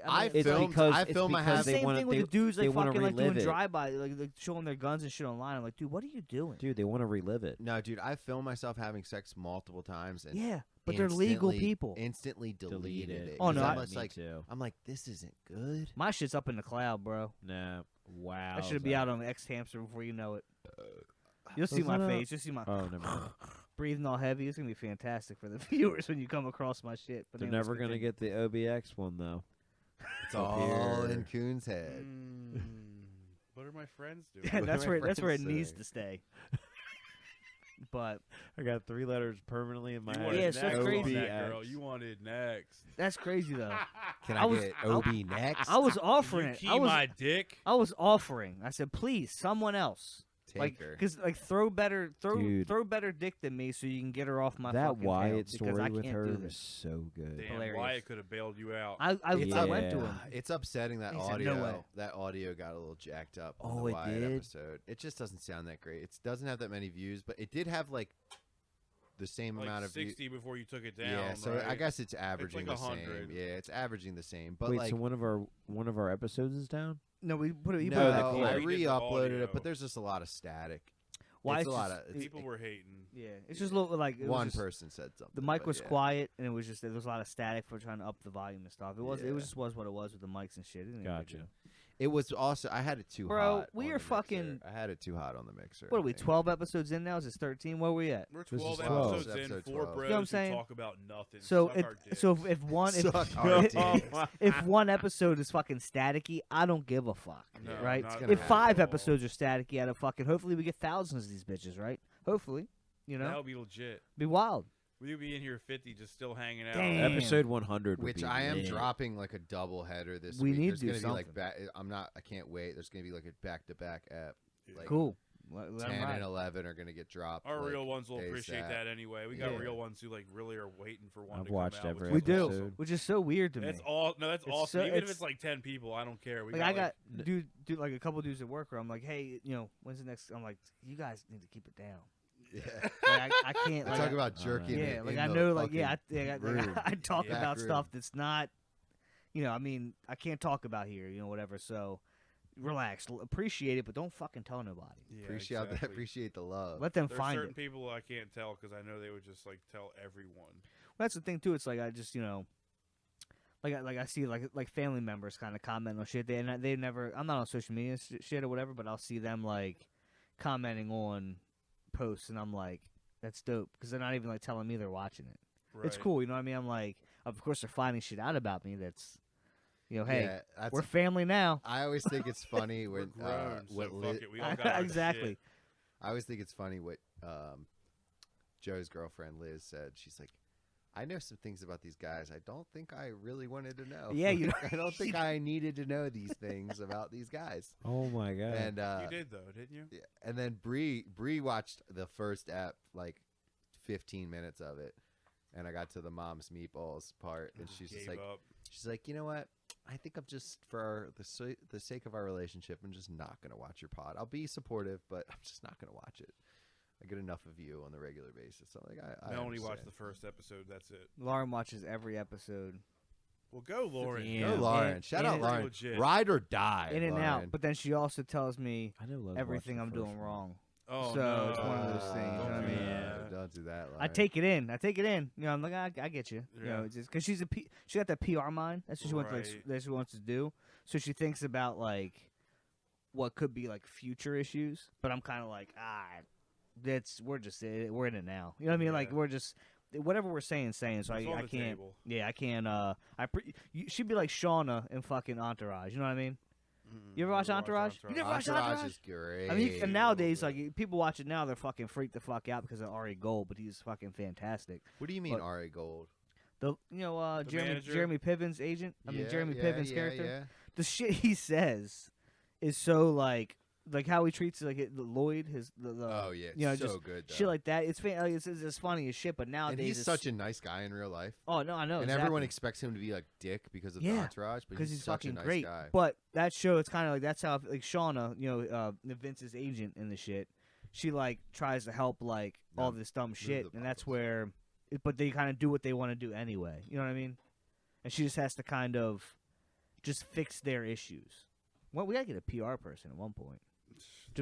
I mean, It's filmed. because- I it's filmed. I because have. they same wanna- thing with they- the dudes they like wanna fucking like doing relive it. drive-by, like showing their guns and shit online. I'm like, dude, what are you doing? Dude, they want to relive it. No, dude, I filmed myself having sex multiple times, and Yeah, but they're legal instantly- people. Instantly deleted it. Oh, no, 'cause I- I'm just me like, too. I'm like, this isn't good. My shit's up in the cloud, bro. Nah. Wow. I should be out on X Hamster before you know it. You'll see Was my that a- face. You'll see my Oh, never mind. breathing all heavy. It's gonna be fantastic for the viewers when you come across my shit. But They're anyways, never gonna continue. get the OBX one though. It's all here. in Kuhn's head. What are my friends doing? Yeah, that's my where it friends needs say. to stay. But I got 3 letters permanently in my You head. wanted Yeah, so next that's on crazy. that girl. You wanted next. that's crazy though. Can I I, was- get OB next? I was offering You it. key I was my dick. offering. I said, please, someone else. Take Like, her. because like throw better dick than me, so you can get her off my That fucking tail, Wyatt because story I with can't her do was this. so good. Damn, Hilarious. Wyatt could have bailed you out. I went to Yeah. him. It's upsetting that He said, "No audio. way." That audio got a little jacked up. On Oh, the it Wyatt did? episode. It just doesn't sound that great. It doesn't have that many views, but it did have like the same like amount of views. 60 before you took it down. Yeah, so right? I guess it's averaging like the same. 100. Yeah, it's averaging the same. But Wait, like, so one of our episodes is down? No, we put it. You no, put it that on cool. I We did the re-uploaded audio. it, but there's just a lot of static. Why it's a it's lot just- of. It's, People were hating. Yeah, it's just a little like it was one just- person said something. The mic but was yeah. quiet, and it was just there was a lot of static for trying to up the volume and stuff. It was Yeah. just was what it was with the mics and shit. It didn't Gotcha. really- It was also. I had it too Bro, hot. we on are the mixer. fucking- I had it too hot on the mixer. What I are we? think. 12 episodes in now? Is it 13? Where are we at? We're This is 12 12. episodes in, Episode 4 12. bros You know what I'm who saying? talk about nothing. So Suck if our dick. if one Suck our if, dicks. if one episode is fucking staticky, I don't give a fuck. No, right? not gonna If at 5 all. episodes are staticky, out of fucking hopefully we get thousands of these bitches, right? Hopefully, you know, That would be legit. be wild. We'd be in here 50 just still hanging out. Damn. Episode 100 would Which be I am lit. dropping like a double header this We week. need There's to do gonna be like something. I can't wait. There's gonna be like a back-to-back app. Like Cool. Let 'em 10 ride. and 11 are gonna get dropped. Our like, real ones will appreciate ASAP. that anyway. We got Yeah. real ones who like really are waiting for one I've to watched come out. every We which is do, episode. which is so weird to me. That's all. No, that's It's awesome. so- Even if it's- it's like 10 people, I don't care. We Like got, I got like, dude like a couple dudes at work where I'm like, hey, you know, when's the next? I'm like, you guys need to keep it down. Yeah. Like, I can't. I like, talk about Oh, jerking. no. it yeah, like in I the know, like yeah, fucking room. I talk Yeah. about Back stuff room. that's not, you know, I mean, I can't talk about here, you know, whatever. So, relax, appreciate it, but don't fucking tell nobody. yeah, Appreciate exactly. appreciate the love. Let them There's find certain it. people I can't tell because I know they would just like tell everyone. That's the thing too. It's like I just, you know, like I see like family members kind of comment on shit. They never. I'm not on social media shit or whatever, but I'll see them like commenting on posts, and I'm like, that's dope because they're not even like telling me they're watching it. Right. It's cool, you know what I mean? I'm like, of course they're finding shit out about me. That's, you know, hey, Yeah, that's we're family now. I always think it's funny We're when grown, what so Liz, fuck it. We all got our Exactly. shit. I always think it's funny what Joe's girlfriend Liz said. She's like, I know some things about these guys I don't think I really wanted to know. Yeah, you I don't think I needed to know these things about these guys. Oh my god. And You did though, didn't you? yeah, and then Bree watched the first app, like 15 minutes of it, and I got to the mom's meatballs part, and she's just Gave like, up. she's like, you know what? I think I'm just the sake of our relationship, I'm just not gonna watch your pod. I'll be supportive, but I'm just not gonna watch it. I get enough of you on the regular basis. So like, I Melanie understand. watched the first episode. That's it. Lauren watches every episode Well, go Lauren. Damn. Go Lauren. And- Shout and out it- Lauren. Legit. Ride or die. in and Lauren. out. But then she also tells me I know Logan watched everything the I'm first doing one. wrong. Oh So no. it's one of those things, you know what I Don't mean? do Yeah, that. don't do that. I Lauren. take it in. I take it in. You know, I'm like, I get you. You know, Yeah. it's just because she got that PR mind. That's what she wants. Right. That's what she wants to do. So she thinks about like what could be like future issues. But I'm kind of like, we're in it now. You know what I mean? Like Yeah. we're just whatever we're saying. So It's on I the can't. table. Yeah, I can't. She'd be like Shauna in fucking Entourage. You know what I mean? You ever watch Entourage? You never watch Entourage? is great. I mean, and nowadays, like people watch it now, they're fucking freaked the fuck out because of Ari Gold, but he's fucking fantastic. What do you mean, but- Ari Gold? The The manager? Jeremy Piven's agent. I mean Jeremy Piven's character. Yeah. The shit he says is so like how he treats like Lloyd, Oh yeah, you know, so just good. Though. shit like that. It's funny as shit, but nowadays and he's it's, such a nice guy in real life. oh no, I know, And exactly. everyone expects him to be like dick because of the Yeah, entourage, but because he's he's such fucking a nice great. guy. But that show, it's kind of like that's how like Shauna, Vince's agent in the shit, she like tries to help like all this dumb shit, the and that's bubbles. where, but they kind of do what they want to do anyway. You know what I mean? And she just has to kind of just fix their issues. Well, we gotta get a PR person at one point.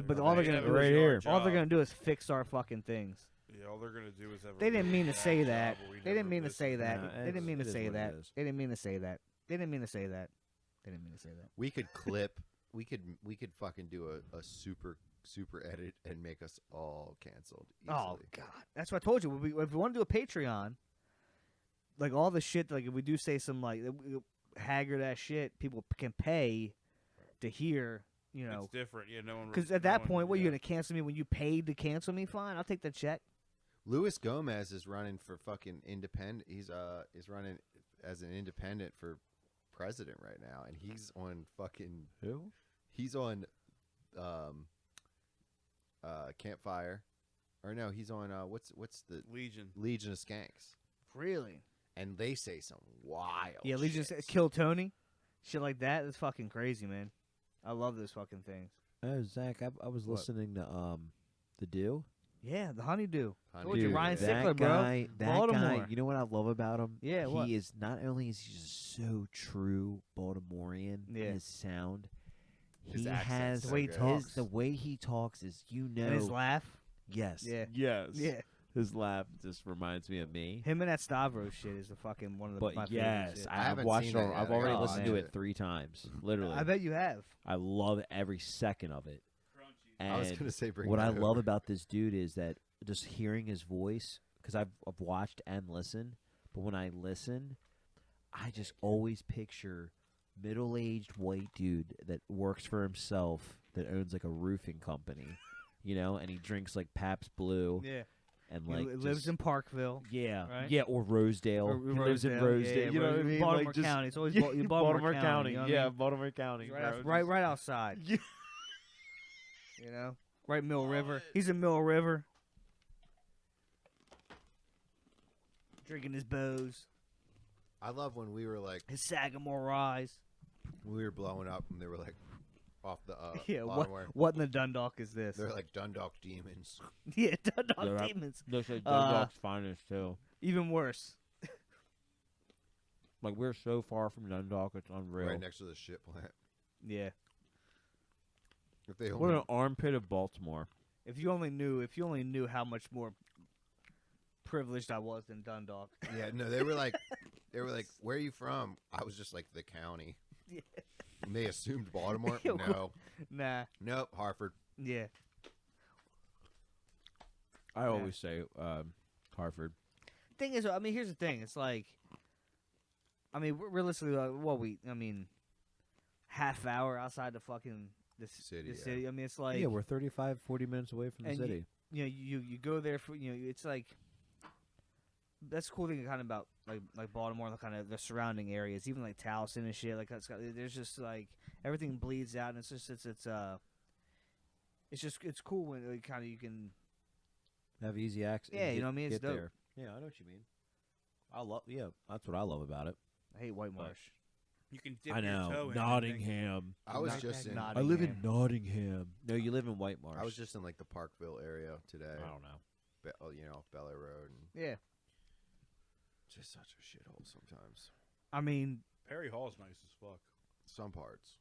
But all they're gonna do right is, here. all they're gonna do is fix our fucking things. Yeah, all they're gonna do is have. They didn't mean to say job that. where we They didn't never mean to listen say that. No, They didn't mean to it is say what it that. is. They didn't mean to say that. They didn't mean to say that. They didn't mean to say that. we could clip. we could fucking do a super edit and make us all canceled. Easily. Oh God, that's what I told you. If we want to do a Patreon, like all the shit, like if we do say some like haggard ass shit, people can pay to hear. You know, It's different. Yeah, no one. because at that point, what, you gonna cancel me when you paid to cancel me? Fine, I'll take the check. Luis Gomez is running for fucking independent. He's is running as an independent for president right now, and he's on fucking. Who? He's on, Campfire, or no, he's on what's the Legion of Skanks, Really? and they say some wild. Yeah, Legion shit. kill Tony, shit like that. That's fucking crazy, man. I love those fucking things. Oh, Zach, I was What? listening to The Dew. Yeah, the Honeydew. Honeydew, Told you, Ryan yeah. Sickler, that bro. guy, that Baltimore. guy. You know what I love about him? Yeah, he what? is not only is he just so true Baltimorean in Yeah. his sound. His He accent's has so The way he good. talks. the way he talks is And his laugh. yes, Yeah. yes, Yeah. His laugh just reminds me of me. Him and that Stavros shit is the fucking one of my But favorites. yes, Yeah. I I've haven't watched seen it. that yet. I've I already gotta listened to watch it 3 times. Literally, I bet you have. I love every second of it. And I was gonna say bring what I that love over. about this dude is that just hearing his voice, because I've watched and listened, but when I listen, I just always picture middle-aged white dude that works for himself that owns like a roofing company, and he drinks like Pabst Blue Yeah. and He like lives just- in Parkville. yeah, right? yeah, or Rosedale. Or He lives in Rosedale, Rosedale. yeah, you know what I mean? Baltimore Like, just- County. It's always Yeah, Baltimore County. You know what I yeah, mean? Baltimore County. He's bro, right outside. Yeah. You know, right Mill River. He's in Mill River, drinking his bows, I love when we were like his Sagamore Rise. we were blowing up, and they were like off the Yeah, Baltimore. what in the Dundalk is this? They're like Dundalk demons. Yeah, Dundalk They're up- demons. Looks like Dundalk's finest too. Even worse. Like we're so far from Dundalk, it's unreal. Right next to the shit plant. Yeah. If they What only, an armpit of Baltimore. If you only knew how much more privileged I was than Dundalk. yeah, no, they were like, where are you from? I was just like the county. Yeah. And they assumed Baltimore. Yeah, No, Nah. nope, Hartford. Yeah. I always say Hartford. Thing is, I mean, here's the thing. It's like, I mean, realistically, half hour outside the fucking City, the yeah. city. I mean, it's like, Yeah, we're 35, 40 minutes away from the And city. you go there for it's like that's the cool thing kind of about like Baltimore, kind of the surrounding areas, even like Towson and shit. Like there's just like everything bleeds out, and it's cool when like, kind of you can. Have easy access. Yeah, you know what I mean? It's Get dope. there. Yeah, I know what you mean. That's what I love about it. I hate White Marsh. You can dip I your know. toe in Nottingham. I was Not- just in. not- I live in Nottingham. Nottingham. No, you live in White Marsh. I was just in like the Parkville area today. I don't know. Bel Air Road, and Yeah, just such a shithole sometimes. I mean, Perry Hall's nice as fuck. Some parts,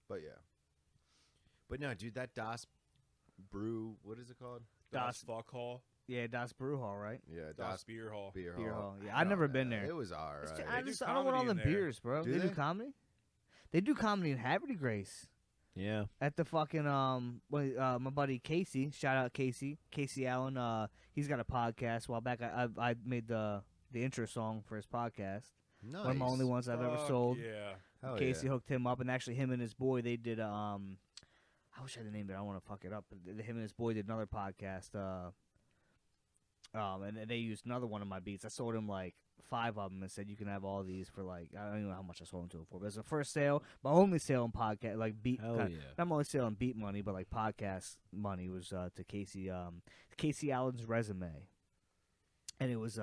but yeah. But no, dude, that Das Brew, what is it called? Das Fuck Hall. yeah, Das Brew Hall, right? Yeah, Das Beer Hall. Beer Beer Hall. Hall. Yeah, I've never been there. It was alright. I do don't want all comedy the in there. beers, bro. Do they do they? comedy. They do comedy in Haverty Grace. Yeah. At the fucking my buddy Casey, shout out Casey Allen. He's got a podcast. A while back, I made the intro song for his podcast. Nice. One of my only ones I've ever Fuck sold. Yeah. Hell Casey yeah. hooked him up, and actually him and his boy, they did I wish I had the name, but I don't want to fuck it up. But him and his boy did another podcast, and they used another one of my beats. I sold him like 5 of them and said you can have all these for like, I don't even know how much I sold them to him for. But it's the first sale, my only sale in podcast, like beat. Hell yeah. Not my only sale in beat money, but like podcast money was to Casey Allen's Resume, and it was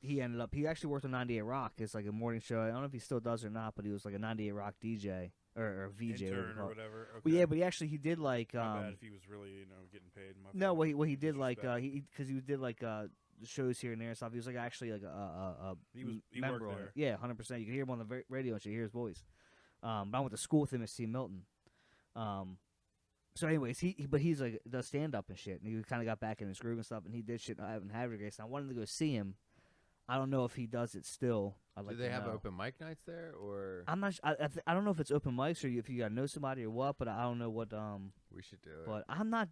he ended up, he actually worked on 98 Rock. It's like a morning show. I don't know if he still does or not, but he was like a 98 Rock DJ or VJ Intern or whatever. Okay. Well, yeah, but he did like My bad if he was really getting paid. My no, fault. what he did like Disrespect. because he did like shows here and there and stuff. He was like actually like a He member worked on it. there. Yeah, 100%. You can hear him on the radio and you hear his voice. But I went to school with him at C. Milton. So anyways, he's like does stand up and shit, and he kind of got back in his groove and stuff, and he did shit. I haven't had it, so I wanted to go see him. I don't know if he does it still. I'd like Do they to have know. open mic nights there, or I'm not. I don't know if it's open mics or if you gotta know somebody or what, but I don't know what. we should do it? But I'm not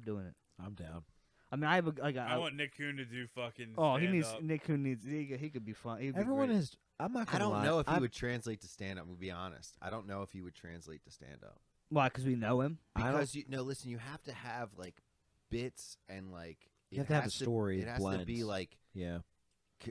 doing it. I'm down. I mean, I have I want Nick Kuhn to do fucking. Oh, he stand needs up. Nick. Who needs? He could be fun. He'd be Everyone great. is. I'm not I gonna don't lie. know if he I'm- would translate to stand up. We'll be honest. I don't know if he would translate to stand up Why? Because we know him. I don't- because listen, you have to have like bits and like You have to have a has story, It has to be blends. like Yeah.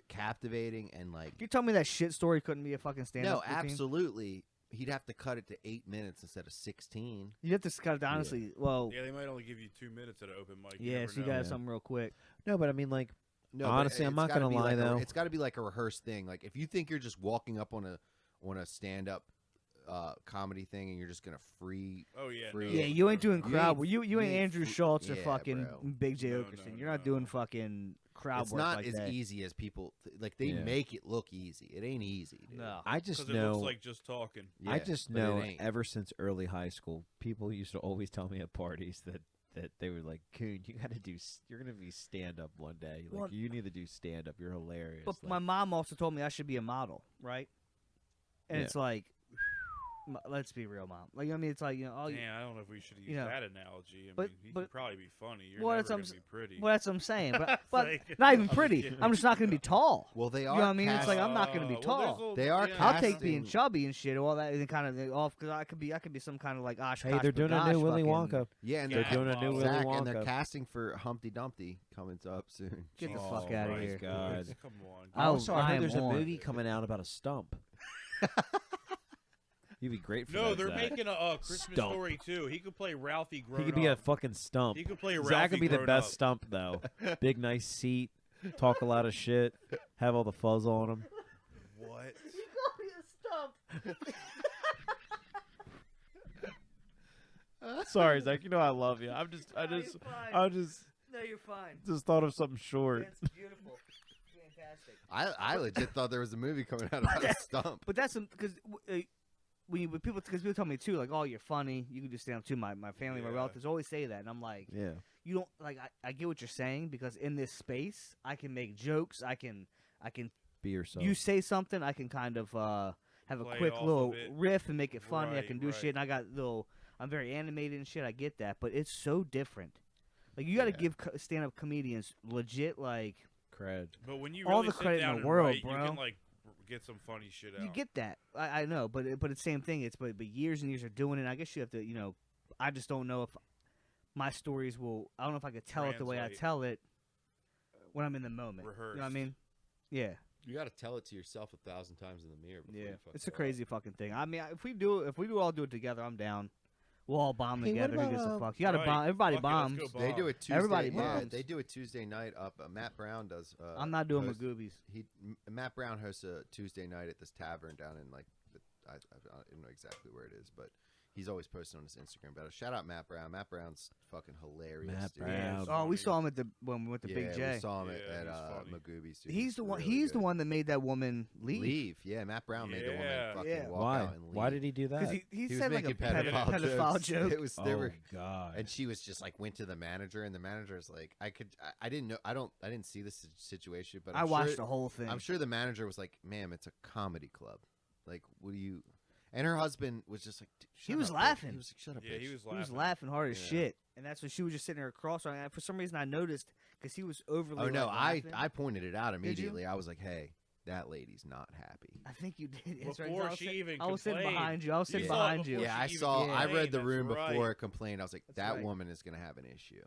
captivating and like You tell me that shit story couldn't be a fucking stand-up no, routine? absolutely. He'd have to cut it to 8 minutes instead of 16. You have to cut it honestly. Well, Yeah, they might only give you 2 minutes at an open mic. yeah. never So you know. gotta have Yeah. something real quick. No, but I mean, like, No, but honestly, I'm it's not gotta gonna be lie like though. it's got to be like a rehearsed thing. Like if you think you're just walking up on a stand up comedy thing and you're just gonna free. Oh yeah. Free- no, Yeah, you ain't doing You crowd. ain't- Well, you you ain't ain't Andrew fr- Schultz or yeah, fucking bro. Big J No, Okerson. no, You're not no. doing fucking crowd It's work not like as that. easy as people like. They Yeah. make it look easy. It ain't easy. Dude. No. I just 'Cause it know. looks like just talking. I Yeah, just but it know ain't. ever since early high school, people used to always tell me at parties that they were like, "Kuhn, you got to do. You're gonna be stand up one day. Like Well- you need to do stand up. You're hilarious." But Like, my mom also told me I should be a model, right? And Yeah. it's like, let's be real, mom. Like I mean, it's like oh, Man, I don't know if we should use you know, that analogy. I but- mean, he but- could probably be funny. You're well, never that's what I'm gonna be pretty. well, that's what I'm saying. But Like- not even I'm just pretty. kidding. I'm just not gonna be tall. Well, they You are. know what I mean? It's like I'm not Oh, gonna be well, tall. there's a little- They are yeah. I'll take being casting- chubby and shit, all that, and kind of off because I could be some kind of like Oshkosh. hey, they're doing a Bagosh new Willy fucking- Wonka. Yeah, and They're they're doing a new Willy Zach, and they're Wonka. casting for Humpty Dumpty coming up soon. Get the Oh, fuck out of my here. God. Come on. I also I heard am there's a on. movie coming out about a stump. You'd be great for No, that. they're Zach. making a Christmas Stump. Story too. He could play Ralphie grown He could be a up. fucking stump. He could play Ralphie Zach could be the grown best up. stump though. Big nice seat, talk a lot of shit, have all the fuzz on him. What? Sorry, Zach. You know I love you. I just No, you're fine. thought of something short. It's beautiful. Fantastic. I legit thought there was a movie coming out about a stump. But that's because when people tell me too, like, oh, you're funny. You can do stand up too. My family, my Yeah. relatives always say that, and I'm like, Yeah. you don't like. I get what you're saying because in this space, I can make jokes. I can. Be yourself. You say something, I can kind of have a Play quick off little of it. riff and make it funny. I Right, can do right. shit, and I got little. I'm very animated and shit. I get that, but it's so different. Like you got to Yeah. give stand-up comedians legit like. cred. But when you All really the sit credit in down the and world, write, you bro. can like get some funny shit out. You get that. I know, but it's the same thing. It's but years and years of doing it. I guess you have to, I just don't know if my stories will. I don't know if I could tell it the way I Translate. tell it when I'm in the moment. You know what I Rehearsed. mean? Yeah, You got to tell it to yourself 1,000 times in the mirror. Before yeah. you fuck It's it a up. crazy fucking thing. I mean, if we all do it together, I'm down. We'll all bomb Hey, what together. Who gives a about, fuck? You got to Right. bomb. Everybody Fuck it, let's bombs. go They bomb. do it Tuesday. Everybody yeah, bombs. they do it Tuesday night up. Matt Brown does. I'm not doing host- Magoobies. Matt Brown hosts a Tuesday night at this tavern down in like I don't know exactly where it is, but he's always posting on his Instagram about it. Shout out Matt Brown. Matt Brown's fucking hilarious. Matt dude. Brown. Oh, we funny. saw him when we went to Yeah, Big J. we saw him at, Yeah, at he's funny. Magoobies. Dude. He's the one. really He's the good. one that made that woman leave. Yeah, Matt Brown made the Yeah. woman fucking Yeah. walk Why? out and leave. Why did he do that? Because he He was said like a making pedophile joke. It was there oh were, God. and she was just like went to the manager, and the manager's like, I didn't know, I didn't see this situation, but I I'm watched sure, the whole thing. I'm sure the manager was like, "Ma'am, it's a comedy club. Like, what do you?" And her husband was just like, He "Shut was up, bitch." laughing. He was like, "Shut up, Yeah, bitch." he was He laughing. was laughing hard as Yeah. shit, and that's when she was just sitting there across. And for some reason, I noticed because he was overly. Oh no, like, laughing. I pointed it out you? immediately. I was like, "Hey, that lady's not happy. I think you did. That's right, Before 'cause she even I was sitting complained. behind you. I was sitting You saw it behind you. before Yeah, I she even saw. I complained, read the that's room right. before it complained. I was like, That's that right. woman is gonna have an issue.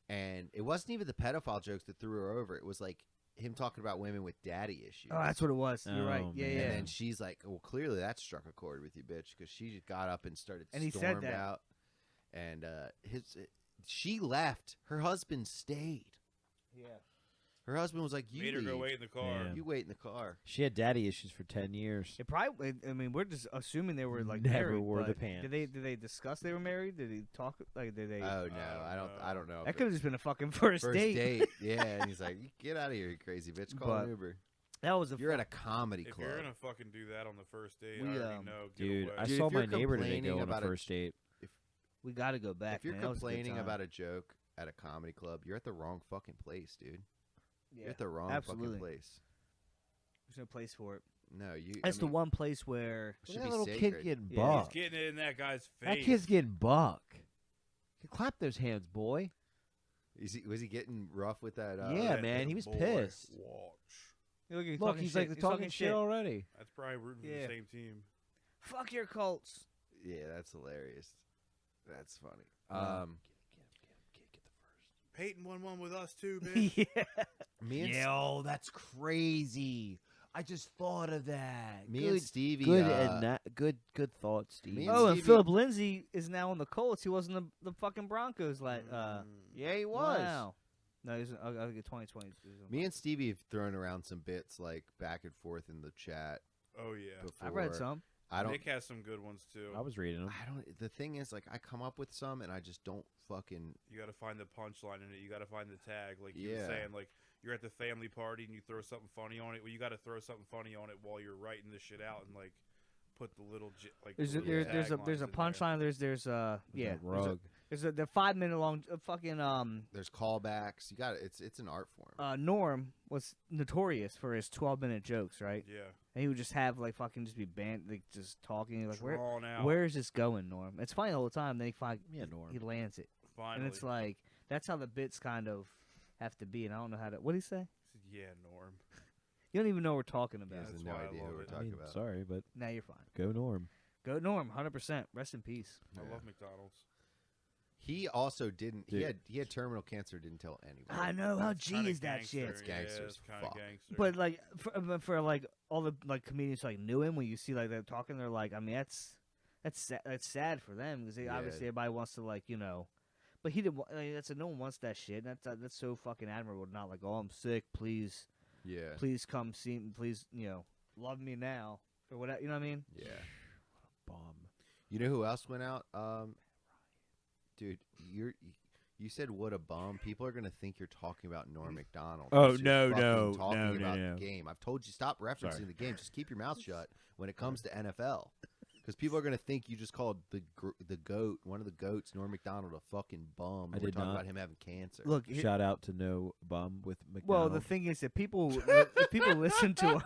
And it wasn't even the pedophile jokes that threw her over. It was like him talking about women with daddy issues. Oh, that's what it was. You're right. Oh, Yeah, man. yeah. And then she's like, "Well, clearly that struck a chord with you, bitch," because she just got up and started And he said stormed that. out. And she left. Her husband stayed. yeah. Her husband was like, "You Made her go leave. wait in the car. Yeah. You wait in the car." She had daddy issues for 10 years. It probably. I mean, we're just assuming they were like Never married. wore the but pants. Did they discuss they were married? Did he talk like? Did they? Oh no, I don't know. that could have just been a fucking first date. Yeah, and he's like, "Get out of here, you crazy bitch! Call But an Uber. That was a. You're at a comedy If club." you're gonna fucking do that on the first date, We, I already um, know. Get Dude, away. I Dude, saw if my you're neighbor today complaining go on a about a- first date. we got to go back. If you're man. That was a good complaining time. about a joke at a comedy club, you're at the wrong fucking place, dude. yeah, You're at the wrong absolutely. fucking place. There's no place for it. No, you. That's I the mean, one place where. it should That be little sacred. kid getting Yeah. buck. He's getting it in that guy's face. That kid's getting buck. Clap those hands, boy. Was he getting rough with that? Yeah, Let man, the he was boy pissed. Watch. Look, he's like talking shit already. That's probably rooting for Yeah. the same team. Fuck your Colts. Yeah, that's hilarious. That's funny. Yeah. Peyton won one with us too, man. yeah. Me and Yo, that's crazy. I just thought of that. me and Stevie. Good thought, Steve. Me and Oh, and Stevie- Philip Lindsay is now on the Colts. He was in the fucking Broncos. Like, Yeah, he was. wow. No, he's I'll get 2020. Me and Stevie have thrown around some bits like back and forth in the chat Oh yeah. before. I read some. I don't. Nick has some good ones too. I was reading them. I don't. The thing is, like, I come up with some, and I just don't fucking. You got to find the punchline in it. You got to find the tag. Like you were Yeah. saying, like you're at the family party and you throw something funny on it. Well, you got to throw something funny on it while you're writing the shit out and like put the little like. There's the a, little there's a taglines there's a in there. punchline. There's yeah. That rug. There's a the 5 minute long fucking There's callbacks. You got it. It's an art form. Norm was notorious for his 12-minute jokes, right? Yeah. And he would just have like fucking just be like just talking like Drawn out. where is this going, Norm? It's funny the whole time. Then Norm. he lands it, Finally. and it's like that's how the bits kind of have to be. And I don't know how to. What did he say? Yeah, Norm. You don't even know what we're talking He about. has that's no why I idea love what we're it. talking about. Sorry, but Now you're fine. go Norm. Go Norm, 100%. Rest in peace. I Yeah. love McDonald's. He also didn't. Dude. He had terminal cancer. Didn't tell anyone. I know how That's G kinda is that gangster, shit. It's gangster Yeah, as it's kinda fuck. gangster. But like for like all the like comedians like knew him when you see like they're talking, they're like, I mean that's sad for them because Yeah. obviously everybody wants to like but he didn't. That's no one wants that shit. And that's so fucking admirable. Not like, oh, I'm sick. Please Yeah. come see me. Please love me now or whatever. You know what I mean? Yeah. Bomb. You know who else went out? Dude, you said what a bum. People are gonna think you're talking about Norm Macdonald. Oh, 'cause no, you're fucking no, talking no, no, about no. the game. I've told you stop referencing Sorry. the game. Just keep your mouth shut when it comes to NFL. Because people are gonna think you just called the goat, one of the goats, Norm Macdonald, a fucking bum. I We're did talking not. about him having cancer. Look, Shout out to No Bum with well, McDonald. the thing is that if people listen to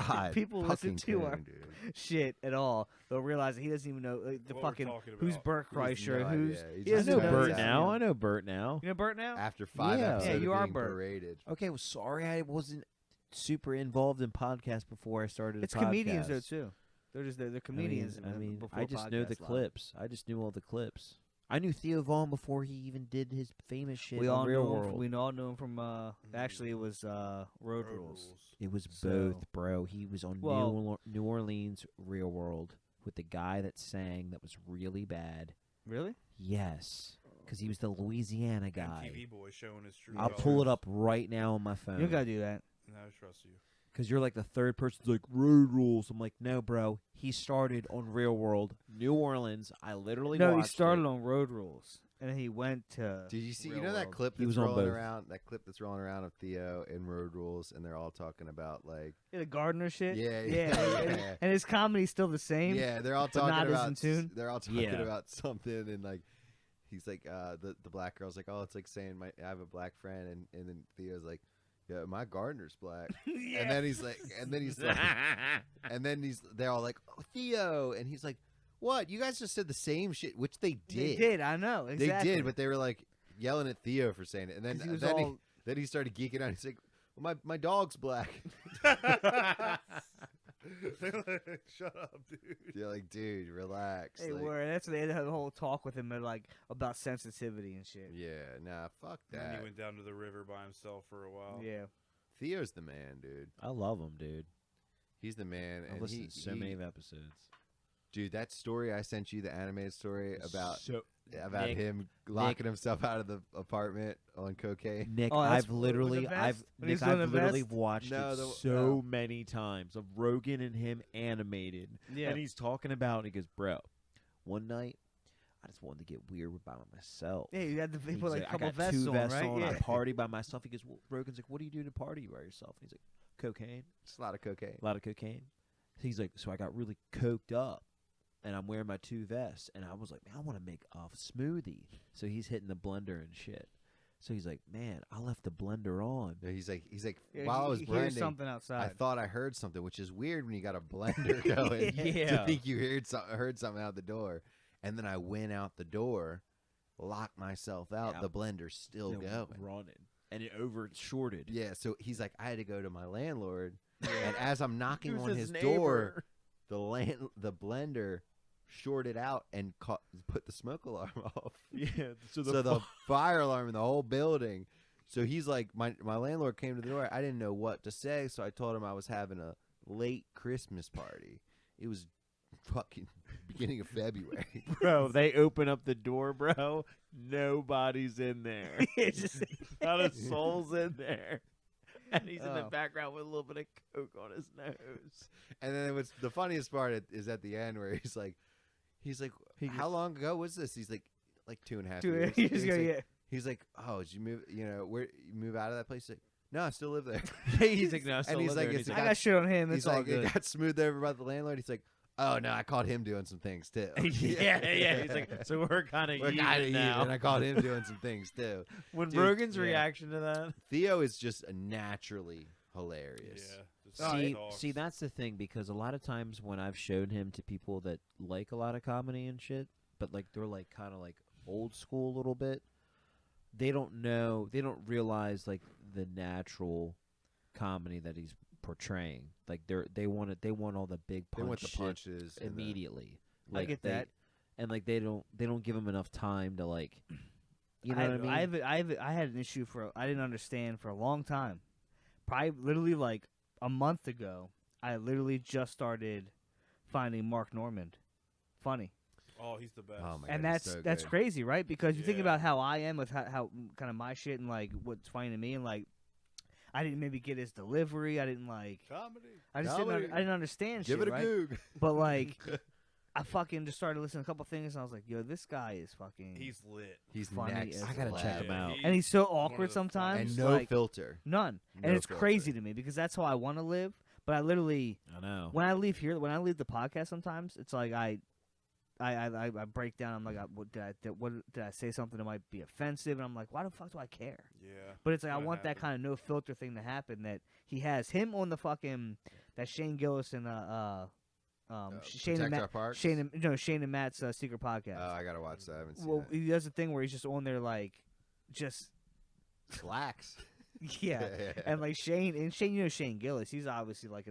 God, people listen fucking to our Coon, dude. shit at all, they'll realize that he doesn't even know the What we're fucking talking who's about. Bert He has Kreischer, no who's idea. He he I just doesn't know know knows Bert that. now. I know Bert now. You know Bert now? After 5 Yeah. episodes Yeah, you of are being Bert. berated. Okay, well, sorry I wasn't super involved in podcasts before I started. It's a comedians though podcast. too. They're just they're comedians. I mean, before I just know the podcasts live. clips. I just knew all the clips. I knew Theo Vaughn before he even did his famous shit We on all Real knew him. World. We all knew him from. Actually, it was Road Road Rules. It was So- both, bro. He was on Well- New Orleans Real World with the guy that sang that was really bad. Really? Yes, because he was the Louisiana guy. MTV boy showing his true I'll colors. pull it up right now on my phone. You gotta do that. No, I trust you. Because you're like the third person that's like, Road Rules. I'm like, no, bro. He started on Real World, New Orleans. I literally No, he watched started it. on Road Rules, and then he went to. Did you see? Real You know that World. clip He that's was on rolling both. around? That clip that's rolling around of Theo in Road Rules, and they're all talking about like, Yeah, the Gardner shit. Yeah, and, yeah. and his comedy's still the same. yeah, they're all but talking not as about. in tune? They're all talking Yeah. about something, and like, he's like, the black girl's like, oh, it's like saying I have a black friend, and then Theo's like, yeah, my gardener's black, and then he's like, they're all like, oh, Theo, and he's like, what? You guys just said the same shit, which they did. They did. I know. Exactly. They did, but they were like yelling at Theo for saying it, and then 'Cause he was then, all- then he started geeking out. He's like, My dog's black. Shut up, dude. You're like, dude, relax. Hey, like, word. That's what they had a whole talk with him like about sensitivity and shit. yeah, nah, fuck And then that. he went down to the river by himself for a while. Yeah. Theo's the man, dude. I love him, dude. He's the man. I've And listened to so many episodes. Dude, that story I sent you, the animated story about Nick- him locking himself out of the apartment on cocaine. Nick, Oh, that's I've literally, with the vest? When he's Nick, doing I've the literally vest? watched No, it the- so many times of Rogan and him animated, Yeah. and he's talking about. He goes, "Bro, one night I just wanted to get weird by myself." Yeah, you had to He's put like a I couple got vests two on, vests right? on. Yeah. I party by myself. He goes, well, Rogan's like, "What do you do to party by yourself?" And he's like, "Cocaine, Just a lot of cocaine. a lot of cocaine." He's like, "So I got really coked up." And I'm wearing my two vests, and I was like, "Man, I want to make a smoothie." So he's hitting the blender and shit. So he's like, "Man, I left the blender on." Yeah, he's like, Yeah, while I was he hears blending, something I outside. thought I heard something, which is weird when you got a blender going. Yeah. To think you heard something out the door, and then I went out the door, locked myself out. Yeah. The blender's still going. running, and it over shorted. Yeah, so he's like, I had to go to my landlord, and as I'm knocking Who's on his his door, neighbor? the blender shorted out and put the smoke alarm off. Yeah. So So the fire alarm in the whole building. So he's like, my landlord came to the door. I didn't know what to say, so I told him I was having a late Christmas party. It was fucking beginning of February. bro, they open up the door, bro. Nobody's in there. It's just- Not a soul's in there. And he's in the Oh. background with a little bit of coke on his nose. And then what's the funniest part is at the end where he's like, how long ago was this? He's like 2.5 years. you And just he's go, like, yeah. He's like, oh, did you move? Where you move out of that place? He's like, no, I still live there. He's like, no, I still and he's live like, there. And it's he's I like, got shit on him. He's It's all like, good. it got smoothed over by the landlord. He's like, oh no, I caught him doing some things too. yeah. He's like, so we're kind of We're even kind of now. even. I caught him doing some things too. When Dude, Rogan's yeah. reaction to that. Theo is just naturally hilarious. Yeah. See, that's the thing, because a lot of times when I've shown him to people that like a lot of comedy and shit, but like they're like kind of like old school a little bit, they don't realize like the natural comedy that he's portraying. Like they want all the big They punch want the shit punches and the- immediately. I Like get they- that. and like they don't give him enough time to like, you know what I mean? I had an issue I didn't understand for a long time. Probably literally like a month ago, I literally just started finding Mark Normand funny. Oh, he's the best. Oh my And God, he's that's so good. crazy, right? Because you think Yeah. about how I am with how kind of my shit and like what's funny to me, and like I didn't maybe get his delivery. I didn't like. Comedy. I just Comedy. I didn't understand Give shit, it a right? goog. But like, I fucking just started listening to a couple things, and I was like, yo, this guy is fucking. He's lit. He's funny next. as I gotta check him Yeah, out. and he's so one of awkward the sometimes. funniest. And no like, filter. None. No And it's filter. crazy to me because that's how I want to live. But I literally, I know. when I leave the podcast, sometimes it's like I break down. I'm like, what did I say something that might be offensive? And I'm like, why the fuck do I care? Yeah. But it's like I Gonna want that happen. kind of no filter thing to happen. That he has him on the fucking that Shane Gillis and Shane and Protect Our Matt, Parks? Shane and Matt's secret podcast. Oh, I gotta watch that. I haven't seen Well, that. he does a thing where he's just on there like, just Slacks. yeah. And like Shane, you know Shane Gillis, he's obviously like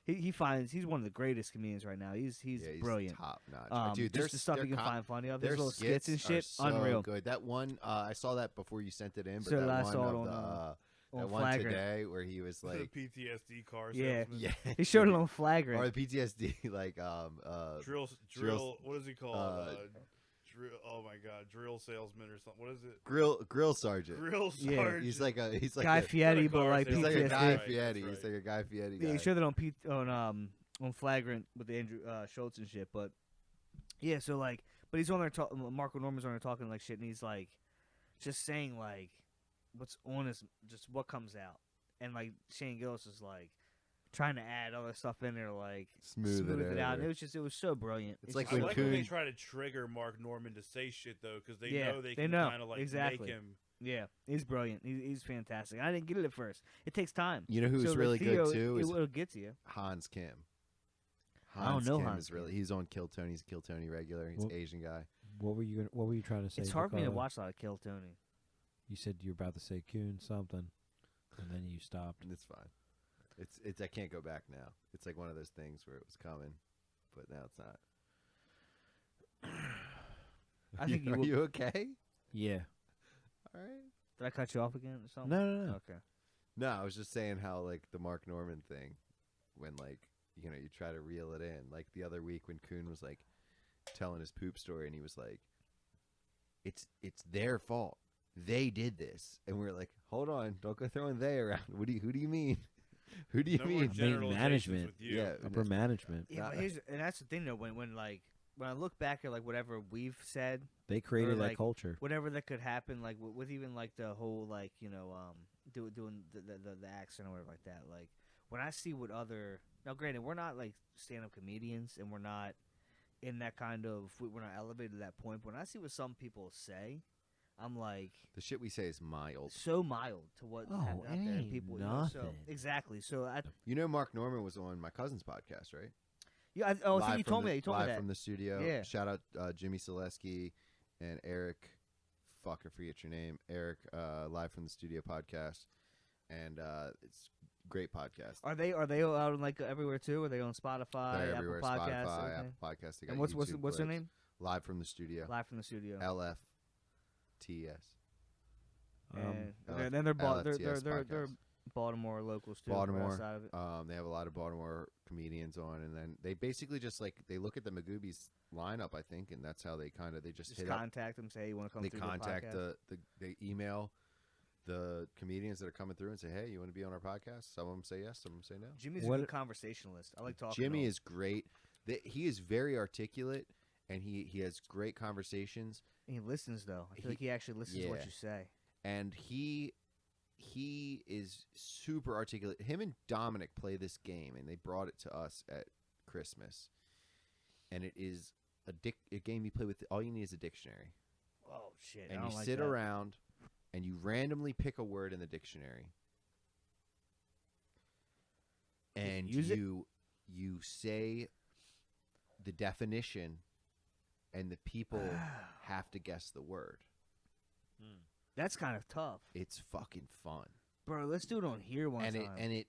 he finds he's one of the greatest comedians right now. He's Yeah, brilliant. top notch. Dude, just the stuff you can find funny of his their little skits and are shit, so unreal. good. That one, I saw that before you sent it in, but So that I one saw it of on, the, on that one Flagrant. today where he was like, the PTSD car Yeah. salesman. yeah, He showed it on Flagrant. or the PTSD, like Drill. What is he called? Drill. Oh my God, drill salesman or something. What is it? grill sergeant. Grill Yeah. sergeant. He's like Guy a, Fieri, but car like he's like a PTSD. Guy Right, Fieri. that's He's right. like a Guy Fieri guy. Yeah, he showed it on Flagrant with Andrew Schultz and shit. But yeah, so like, but he's on there. Marco Norman's on there talking like shit, and he's like, just saying like, what's on his, just what comes out, and like Shane Gillis is like trying to add other stuff in there, like Smooth it out. over. And it was so brilliant. It's like I when like when they Kuhn- try to trigger Mark Norman to say shit though, because they Yeah, know they they can know. kind of like Exactly. make him. Yeah, he's brilliant. He's fantastic. I didn't get it at first. It takes time. You know who's So, like, really Theo, good too? Is it'll get to you. Hans Kim. I don't know Kim Hans is really. Kim. He's on Kill Tony. He's a Kill Tony regular. He's Well- an Asian guy. What were you trying to say? It's hard for me to Ricardo? watch a lot of Kill Tony. You said you were about to say Kuhn something. and then you stopped. It's fine. It's I can't go back now. It's like one of those things where it was coming, but now it's not. I think Are you okay? Yeah. All right. Did I cut you off again or something? No. Okay. No, I was just saying how like the Mark Norman thing, when like you try to reel it in. Like the other week when Kuhn was like telling his poop story, and he was like, "It's their fault. They did this," and we were like, "Hold on, don't go throwing they around. Who do you mean? Who do you No more mean?" generalizations management. with you. Yeah, Upper management. Yeah, but and that's the thing though. When I look back at like whatever we've said, They created that like, culture. whatever that could happen, like with even like the whole like doing the accent or whatever like that. Like when I see what other now, granted, we're not like stand-up comedians, and we're not in that kind of we're not elevated to that point. But when I see what some people say, I'm like, the shit we say is mild. so mild to what Oh, out it there. ain't People, so nothing. exactly. So Mark Norman was on my cousin's podcast, right? yeah. I think you told me that. You told me live that. from the studio. Yeah. Shout out Jimmy Selesky and Eric. Fuck, I forget your name. Eric, live from the studio podcast, and it's great podcast. Are they out on like everywhere too? Are they on Spotify, They're Apple everywhere. Podcasts? Spotify, everything? Apple Podcasts. They got And what's YouTube their clips. name? Live from the studio. Live from the studio. LFTS. And then they're LFTS they're podcast. Baltimore locals too. Baltimore. Side of it. They have a lot of Baltimore comedians on, and then they basically just like they look at the Magoobies lineup, I think, and that's how they just hit up. contact them, say you want to come. They through contact the podcast? they email the comedians that are coming through and say, "Hey, you want to be on our podcast?" Some of them say yes, some of them say no. Jimmy's a good conversationalist. I like talking. Jimmy to him. is great. He is very articulate, and he has great conversations. And he listens though. I feel like he actually listens to what yeah. you say. And he is super articulate. Him and Dominic play this game, and they brought it to us at Christmas. And it is a game you play with. All you need is a dictionary, Oh shit! and I you don't like sit that. around, and you randomly pick a word in the dictionary, and use it? you say the definition, and the people have to guess the word. That's kind of tough, It's fucking fun. bro. Let's do it on here one And time.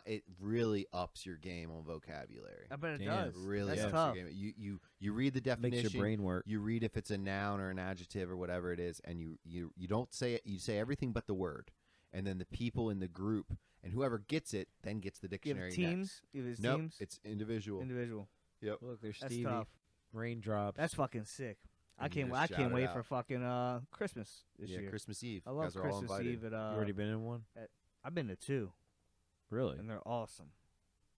it really ups your game on vocabulary. I bet it Damn. does. Really That's ups tough. your game. You read the definition. Makes your brain work. You read if it's a noun or an adjective or whatever it is, and you don't say it. You say everything but the word, and then the people in the group and whoever gets it then gets the You have dictionary. teams. You have Nope, teams. it's individual. Individual. Yep. Look, there's That's Stevie. tough. Raindrops. That's fucking sick. I And you can't. just I shout can't it wait out. for fucking Christmas this Yeah, year. Christmas Eve. I You love guys are all Christmas invited. Eve at. you already been in one? I've been to 2, Really? and they're awesome.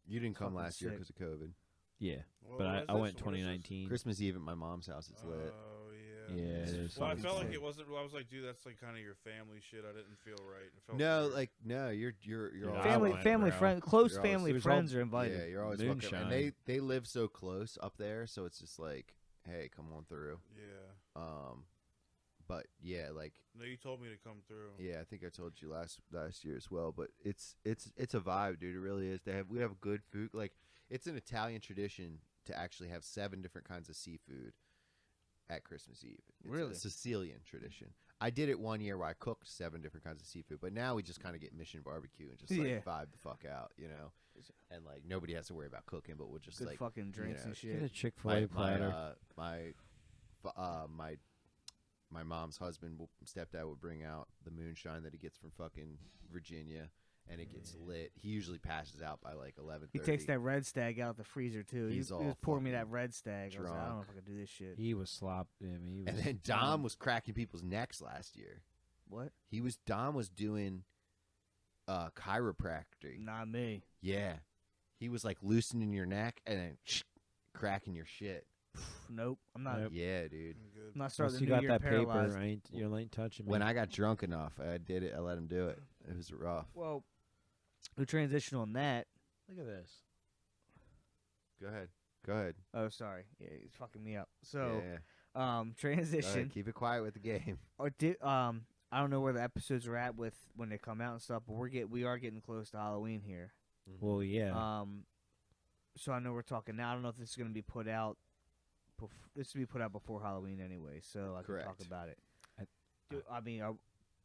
You didn't come fucking last year sick. because of COVID. Yeah. Well, But what is I this? went What is this? 2019. Christmas Eve at my mom's house. It's lit. Oh yeah. Yeah, it is. Well, I fucking felt like sick. it wasn't. I was like, dude, that's like kind of your family shit. I didn't feel right. It felt No, weird. like no, you're Yeah, all I Family, went, family, bro. friend, close You're always- family it was friends all- are invited. Yeah, you're always welcome. Moonshine. And they live so close up there, so it's just like, hey, come on through. Yeah. But yeah, like No, you told me to come through. yeah, I think I told you last year as well. But it's a vibe, dude. It really is. We have good food. Like it's an Italian tradition to actually have 7 different kinds of seafood at Christmas Eve. It's Really? a Sicilian tradition. I did it one year where I cooked 7 different kinds of seafood, but now we just kind of get Mission Barbecue and just like Yeah. vibe the fuck out, you know. And like nobody has to worry about cooking, but we'll just Good like fucking drinks know, and Get a shit. Chick-fil-A platter. My mom's husband, stepdad, would bring out the moonshine that he gets from fucking Virginia, and it gets lit. He usually passes out by like 11:30. He takes that red stag out the freezer too. He's he all was pouring me that fucking red stag. I was like, I don't know drunk. if I can do this shit. He was slop. I mean, he was And then Dom was cracking people's necks last year. What? Dom was doing chiropractic. Not me. Yeah, he was like loosening your neck and then cracking your shit. Nope. I'm not. Nope. Yeah, dude. I'm good. I'm not Once starting the you new got year that paralyzed. paper, you ain't touching me. When I got drunk enough, I did it. I let him do it. It was rough. Well, to transition on that. Look at this. Go ahead. Oh, sorry. Yeah, he's fucking me up. So, yeah. um, Go ahead. transition. Keep it quiet with the game. Or I don't know where the episodes are at with when they come out and stuff, but we are getting close to Halloween here. Well, yeah. So I know we're talking now. I don't know if this is going to be put out. This will be put out before Halloween anyway, so I Correct. can talk about it. I- I mean,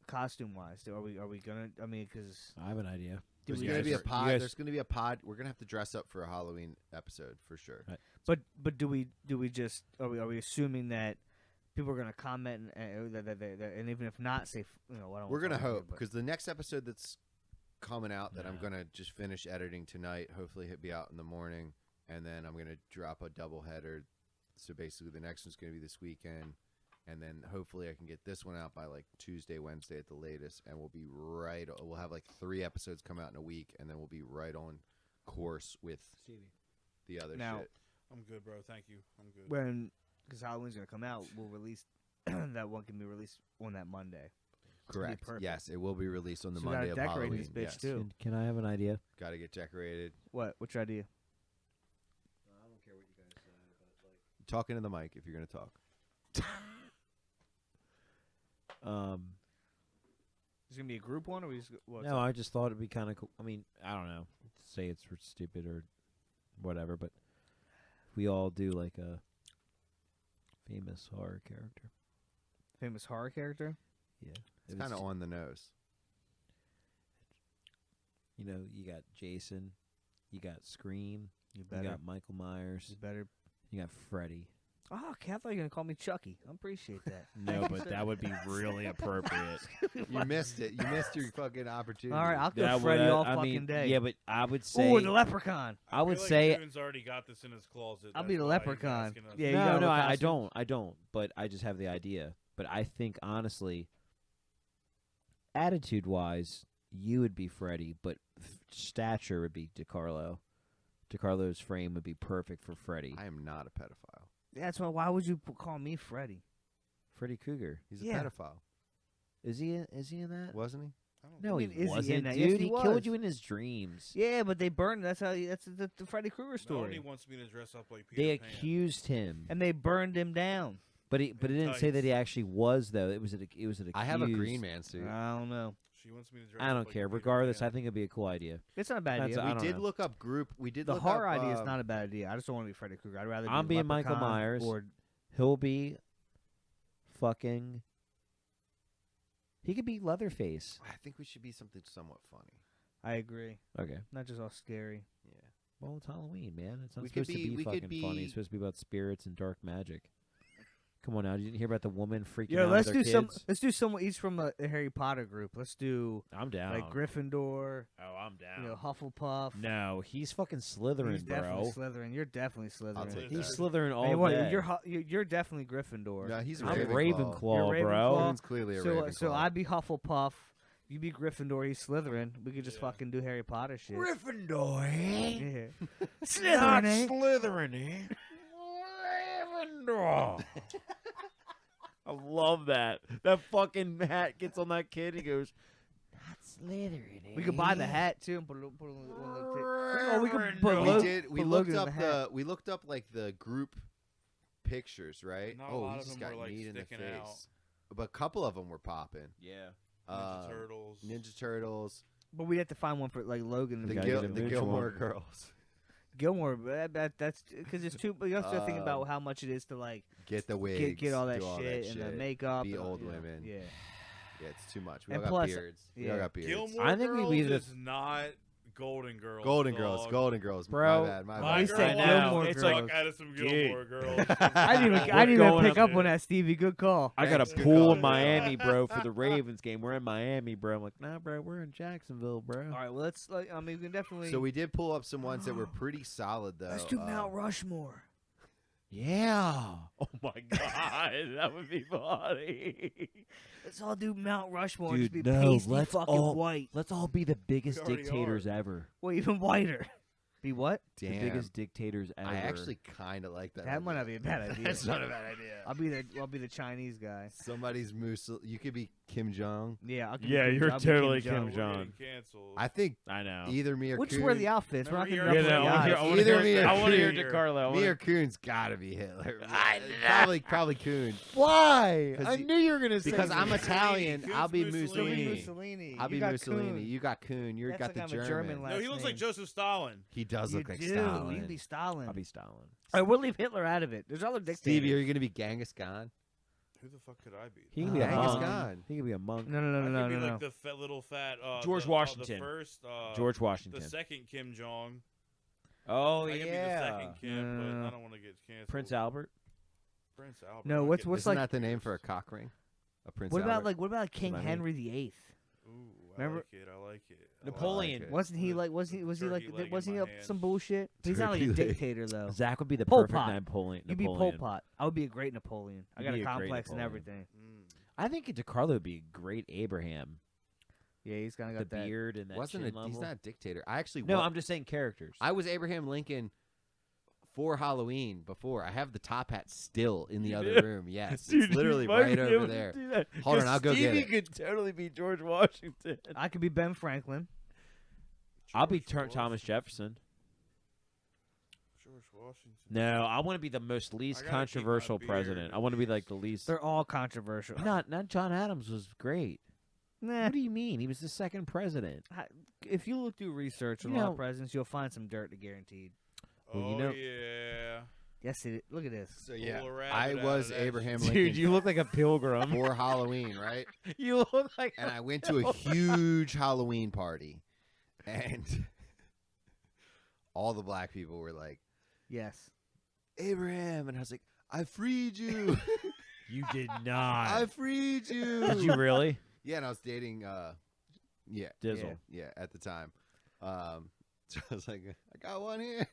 costume wise? Are we gonna? I mean, because I have an idea. There's we going to be a guys- pod. you guys- There's going to be a pod. We're going to have to dress up for a Halloween episode for sure. but do we just are we assuming that people are gonna comment and even if not, say what I don't We're wanna going to fuck with hope it, but- because the next episode that's coming out that I'm Yeah. going to just finish editing tonight. Hopefully, it'll be out in the morning, and then I'm going to drop a double header. So basically, the next one's going to be this weekend, and then hopefully I can get this one out by like Tuesday, Wednesday at the latest, and we'll be right. We'll have like 3 episodes come out in a week, and then we'll be right on course with the other Now- shit. I'm good, bro. Thank you. I'm good. when because Halloween's gonna come out, we'll release that one can be released on that Monday. Correct. perfect. Yes, it will be released on the So we gotta Monday of decorate Halloween. this bitch, yes. too. Can I have an idea? Got to get decorated. What's your idea? Talking to the mic if you're going to talk. Is it gonna be a group one or we just No, I just thought it'd be kind of cool. I mean, I don't know. Say it's stupid or whatever, but we all do like a famous horror character. famous horror character? Yeah. It's kind of on the nose. You know, you got Jason, you got Scream, You you better. got Michael Myers, You better. you got Freddy. Oh, okay, I thought you were gonna call me Chucky. I appreciate that. No, but that would be really appropriate. You missed it. You missed your fucking opportunity. All right, I'll go That Freddy would- all I fucking mean, day. Yeah, but I would say Ooh, the leprechaun. I would feel like say Kuhn's already got this in his closet. I'll That's be the why he's leprechaun. asking us. Yeah, you got no, all the I costumes? don't. But I just have the idea. But I think honestly, attitude-wise, you would be Freddy, but stature would be DiCarlo. DiCarlo's frame would be perfect for Freddy. I am not a pedophile. That's why. Why would you call me Freddy? Freddy Krueger. He's Yeah. a pedophile, Is he in that? wasn't he? I don't No, I he mean, is he in wasn't, that? dude. Yes, he he was. killed you in his dreams. Yeah, but they burned. That's the Freddy Krueger story. Melanie wants me to dress up like Peter They Pan. accused him, And they burned him down. but it didn't say that he actually was though. It was an accused. I have a Green Man suit. I don't know. She wants me to dress I up don't like care. Peter Regardless, Pan. I think it'd be a cool idea. It's not a bad That's idea. I We don't did know. look up group. We did The look horror up, idea is not a bad idea. I just don't want to be Freddy Krueger. I'd rather. I'm be being Michael Leprechaun Myers. Or He'll be fucking. He could be Leatherface. I think we should be something somewhat funny. I agree. Okay. Not just all scary. Yeah. Well, it's Halloween, man. It's not We could supposed to be- be we could fucking funny. be- It's supposed to be about spirits and dark magic. Come on now. You didn't hear about the woman freaking Yeah, out let's with do her some. kids? Let's do someone each from a Harry Potter group. Let's do I'm down. like Gryffindor. Oh, I'm down. Hufflepuff. No, he's fucking Slytherin, He's definitely bro. Slytherin. You're definitely Slytherin. I'll take He's that. Slytherin all Hey, what, day. you're definitely Gryffindor. No, he's I'm Ravenclaw. Ravenclaw, You're bro. Ravenclaw. Kuhn's clearly a So Ravenclaw. I'd be Hufflepuff. You be Gryffindor. He's Slytherin. We could just Yeah. fucking do Harry Potter shit. Gryffindor, eh? Yeah. Not Slytherin, eh? Slytherin, eh? Ravenclaw. I love that. That fucking hat gets on that kid. He goes, not Slytherin, eh? We could buy the hat too and put it on the. Oh, we could put Ravenclaw. we Lo- did. We put looked Logan in up the hat. we looked up like the group pictures, right? Not a oh, lot he of just them got were, like, kneed in the sticking face. out. But a couple of them were popping. Yeah. Ninja Turtles. Ninja Turtles, But we'd have to find one for like Logan. the, and gotta get a the mooch Gilmore one. Girls. Gilmore. That's because it's too. But you have to think about how much it is to like Get the wigs. get all that do shit and the makeup. Be and all- old yeah. women. Yeah. Yeah, it's too much. We And all plus- got beards. We yeah. all got beards. Gilmore I think Girls we'd be the- is not Golden Girls. Golden dog. Girls. Golden Girls. Bro, My bad. My My He bad. girl said wants Gilmore to It's Girls. like, fuck out of some Dude. Gilmore Girls. I didn't even We're going pick up up on there. that, Stevie. Good call. I got a Thanks, good pool call. in Miami, bro, for the Ravens game. We're in Miami, bro. I'm like, nah, bro, we're in Jacksonville, bro. All right. Well, let's. Like, I mean, we can definitely. So we did pull up some ones that were pretty solid, though. let's do Mount Rushmore. Yeah. Oh my God, that would be funny. Let's all do Mount Rushmore. and Dude, just be no, pasty let's fucking all- white. Let's all be the biggest We already dictators ever. Well, even whiter. Be what? Damn. The biggest dictators ever. I actually kind of like that. That might idea. not be a bad idea. That's not a bad idea. I'll be the Chinese guy. Somebody's You could be Kim Jong. Yeah. I'll Yeah, Kim you're I'll be totally Kim Kim We're Jong. John. getting canceled. I think I know. either me or We'll just Kuhn. wear the outfits. We're not Remember gonna your- know Yeah, the no, guys. I wanna hear- Either me or I wanna hear Kuhn. DiCarlo. Me or Kuhn's gotta be Hitler. I know. Probably Kuhn. Why? 'Cause I you- knew you were gonna say Because I'm that. Italian, Kuhn's I'll be Mussolini. Mussolini. I'll You be got Mussolini. Kuhn. You got Kuhn. You That's got like the I'm a German no, he looks like name. Joseph Stalin. He does You look like do. Stalin. You can be Stalin. I'll be Stalin. All right, we'll leave Hitler out of it. There's other dictators. Stevie, are you going to be Genghis Khan? Who the fuck could I be? He could be a Genghis monk. Khan. He could be a monk. No, I could be no. like the little fat George the Washington. first, George Washington. the second Kim Jong. Oh I could be the yeah. second Kim, but I don't want to get canceled. Prince Albert. Prince Albert. No, I'm what's getting- like- Isn't that the name for a cock ring? A Prince What about Albert? what about King what I mean. Henry VIII? Ooh, Remember- I like it. Napoleon. it. Wasn't he like? Was he like? Turkey leg in Wasn't he my up hand. some bullshit? He's not like a Turkey leg. dictator though. Zach would be the Pol perfect Pot. Napoleon. You'd be Pol Napoleon. Pot. I would be a great Napoleon. I You'd got be a a great complex and Napoleon. everything. I think DeCarlo would be a great Abraham. Yeah, he's kind of The got that. beard and that Wasn't chin it? level. He's not a dictator. I actually. No, wa- I'm just saying characters. I was Abraham Lincoln for Halloween before. I have the top hat still in the You other do? room. Yes, Dude, it's you literally might right be over able to there. do that. Hold on, 'Cause I'll go get Stevie it. could totally be George Washington. I could be Ben Franklin. I'll be George Thomas Jefferson. George Washington. No, I want to be the most least I gotta keep my controversial beard president. I want to be like the least. They're all controversial. Not John Adams was great. Nah. What do you mean? He was the second president. If you look through research on You a lot know- of presidents, you'll find some dirt to guaranteed. Well, Oh you know- yeah. Yes, it. Look at this. So yeah, Pull a rabbit I out was of that Abraham shit. Lincoln Dude, you look like a pilgrim. for Halloween, right? You look like. And I went to a huge Halloween party, and all the black people were like, Yes. Abraham, and I was like, I freed you. You did not. I freed you. Did you really? Yeah, and I was dating, yeah, Dizzle. yeah, at the time. So I was like, I got one here.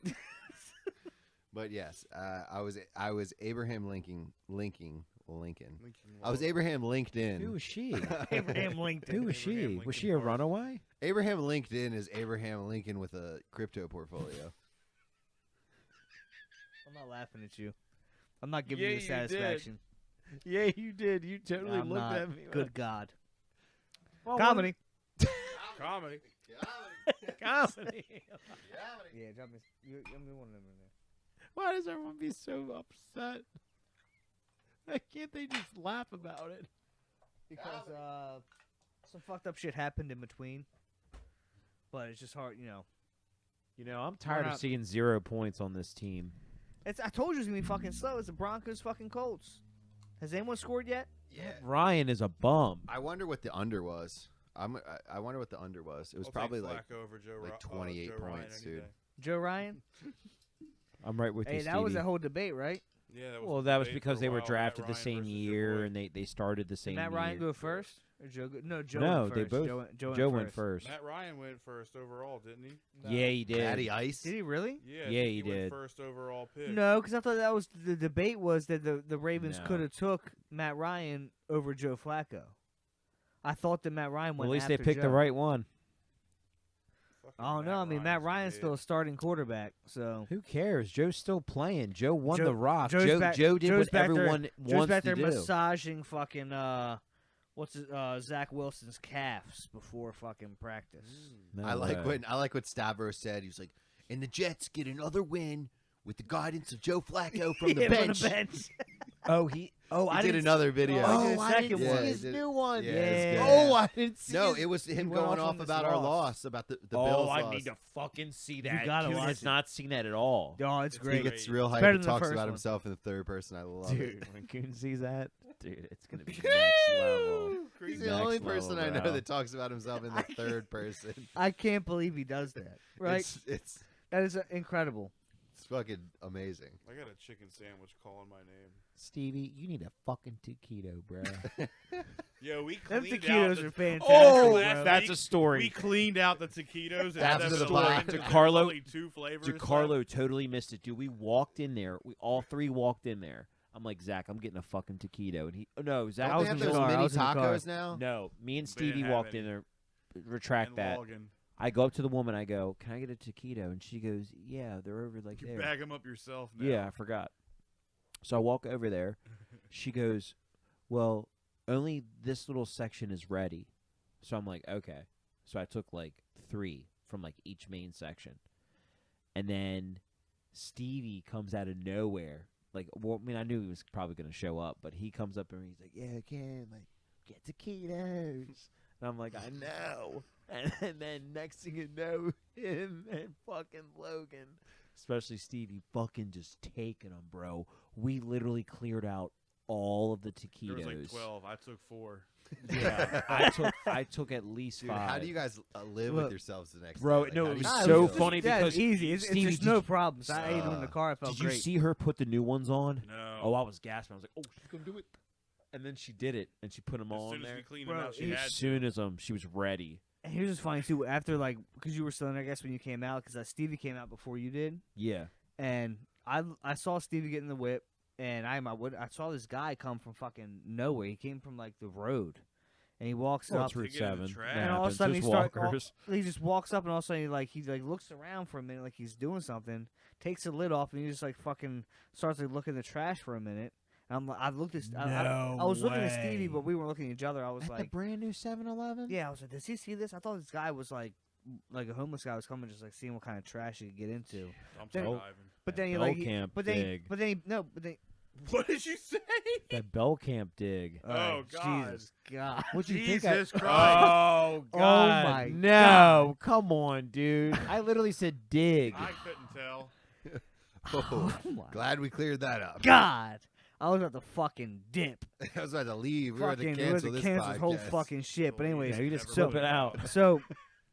But yes, I was Abraham Lincoln. I was Abraham LinkedIn. Who was she? Abraham Lincoln. Who was she? Abraham Was Lincoln she a Park. runaway? Abraham LinkedIn is Abraham Lincoln with a crypto portfolio. I'm not laughing at you. I'm not giving Yeah, you you the did. satisfaction. Yeah, you did. You totally I'm looked not. at me. Good God. Well, Comedy. Comedy. Comedy. Yeah, drop me. Give me one of them in there. Why does everyone be so upset? Why can't they just laugh about it? Because some fucked up shit happened in between. But it's just hard, You know, I'm tired of not- seeing 0 points on this team. I told you it's gonna be fucking slow. It's the Broncos fucking Colts. Has anyone scored yet? Yeah. Ryan is a bum. I wonder what the under was. I wonder what the under was. It was I'll probably take like Flacco over Joe like Ro- 28 Joe Ryan points, any dude. day. Joe Ryan? I'm right with Hey, you, that was Stevie. a whole debate, right? Yeah, that was Well, the that was debate because for they a were while, drafted Matt the Ryan same versus Joe year, Boy. and they started the Did same Matt Ryan year. go first? Or Joe no, Joe No, went they first. both- Joe Joe went went first. Matt Ryan went first overall, didn't he? Yeah, he did. Matty Ice. Did he really? Yeah, I Yeah, think he went did. first overall pick. No, because I thought that was the debate was that the Ravens No. could have took Matt Ryan over Joe Flacco. I thought that Matt Ryan went Well, at least after they picked the Joe. right one. Fucking I don't know. I mean, Matt Ryan's dead. still a starting quarterback, so Who cares? Joe's still playing. Joe won Joe- the rock. Joe's Joe, back- Joe did Joe's what back there- everyone Joe's wants back to there do. massaging fucking Zach Wilson's calves before fucking practice. No I like way. what Stavros said. He was like, and the Jets get another win with the guidance of Joe Flacco from the Yeah, bench. bench. Oh, he I did another video. Oh, Oh, did a I second didn't one. see his Yeah, new one. yeah, it's good. Oh, I didn't see. No, his... it was him went going off on off this about our loss. loss, about the Oh, Bills I loss. need to fucking see that. gotta Kuhn watch has it. not seen that at all. Oh, it's He He great. gets real It's hype better and than the talks first about one. himself in the third person. I love it. Dude, when Kuhn sees that, dude, it's gonna be next level. He's Next the only level, person I know bro. that talks about himself in the third person. I can't believe he does that. Right? It's That is incredible. fucking amazing. I got a chicken sandwich calling my name. Stevie, you need a fucking taquito, bro. Yeah, we Them cleaned out taquitos the, are fantastic. Oh, bro. that's a We story. cleaned out the taquitos and After had the them pod. blend. DeCarlo- Only 2 flavors. DeCarlo totally missed it, dude. We walked in there. We all 3 walked in there. I'm like, Zach, I'm getting a fucking taquito, and he, oh, no, Zach, I Don't was they in have the those car. I mini was in the car. tacos now? no. Me and They Stevie didn't have walked in any. there. Retract and that. Logan. I go up to the woman. I go, "Can I get a taquito?" And she goes, "Yeah, they're over like You there." bag them up yourself now. Yeah, I forgot. So I walk over there. She goes, "Well, only this little section is ready." So I'm like, "Okay." So I took like 3 from like each main section. And then Stevie comes out of nowhere. Like, well, I mean, I knew he was probably going to show up, but he comes up and he's like, "Yeah, I can. Like, get taquitos." And I'm like, "I know." And then next thing you know, him and fucking Logan, especially Stevie, fucking just taking them, bro. We literally cleared out all of the There taquitos. was like 12. I took 4. Yeah, I took at least Dude, 5. how do you guys live Look, with yourselves the next bro, day? Like, no, how it do was you Nah, so feel? just- funny yeah, because it's easy. It's Stevie, just did no you- problems. I ate them in the car. I felt Did you great. see her put the new ones on? No. Oh, I was gasping. I was like, "Oh, she's gonna do it!" And then she did it, and she put them as all soon on as there. we cleaned Bro, them out, she had As soon as she was ready. And here's what's funny too. After like, because you were still in, I guess when you came out, because Stevie came out before you did, Yeah, and I saw Stevie get in the whip, and I saw this guy come from fucking nowhere. He came from like the road, and he walks well, up. it's Route to get in the 7. trash. That And all of a happens. sudden Just he start- walkers. He just walks up, and all of a sudden he looks around for a minute, like he's doing something. Takes the lid off, and he just like fucking starts like looking in the trash for a minute. And I looked at I was looking at Stevie, but we weren't looking at each other. I was At the like, brand new 7-Eleven. yeah, I was like, does he see this? I thought this guy was like a homeless guy was coming, just like seeing what kind of trash he could get into. I'm Then- diving. But then he Belcamp but then Dig. but then he, no, but then What did you say? That Belcamp Dig. Oh, God. Jesus God. What you Jesus think? Christ. Oh Oh God! my no! Come on, dude. I literally said dig. I couldn't tell. Oh, my glad we cleared that up. God. I was about to fucking dip. I was about to leave. We were Fucking, to cancel this cancel this whole podcast. fucking shit. But anyways, Yeah, you just Never flip it out. so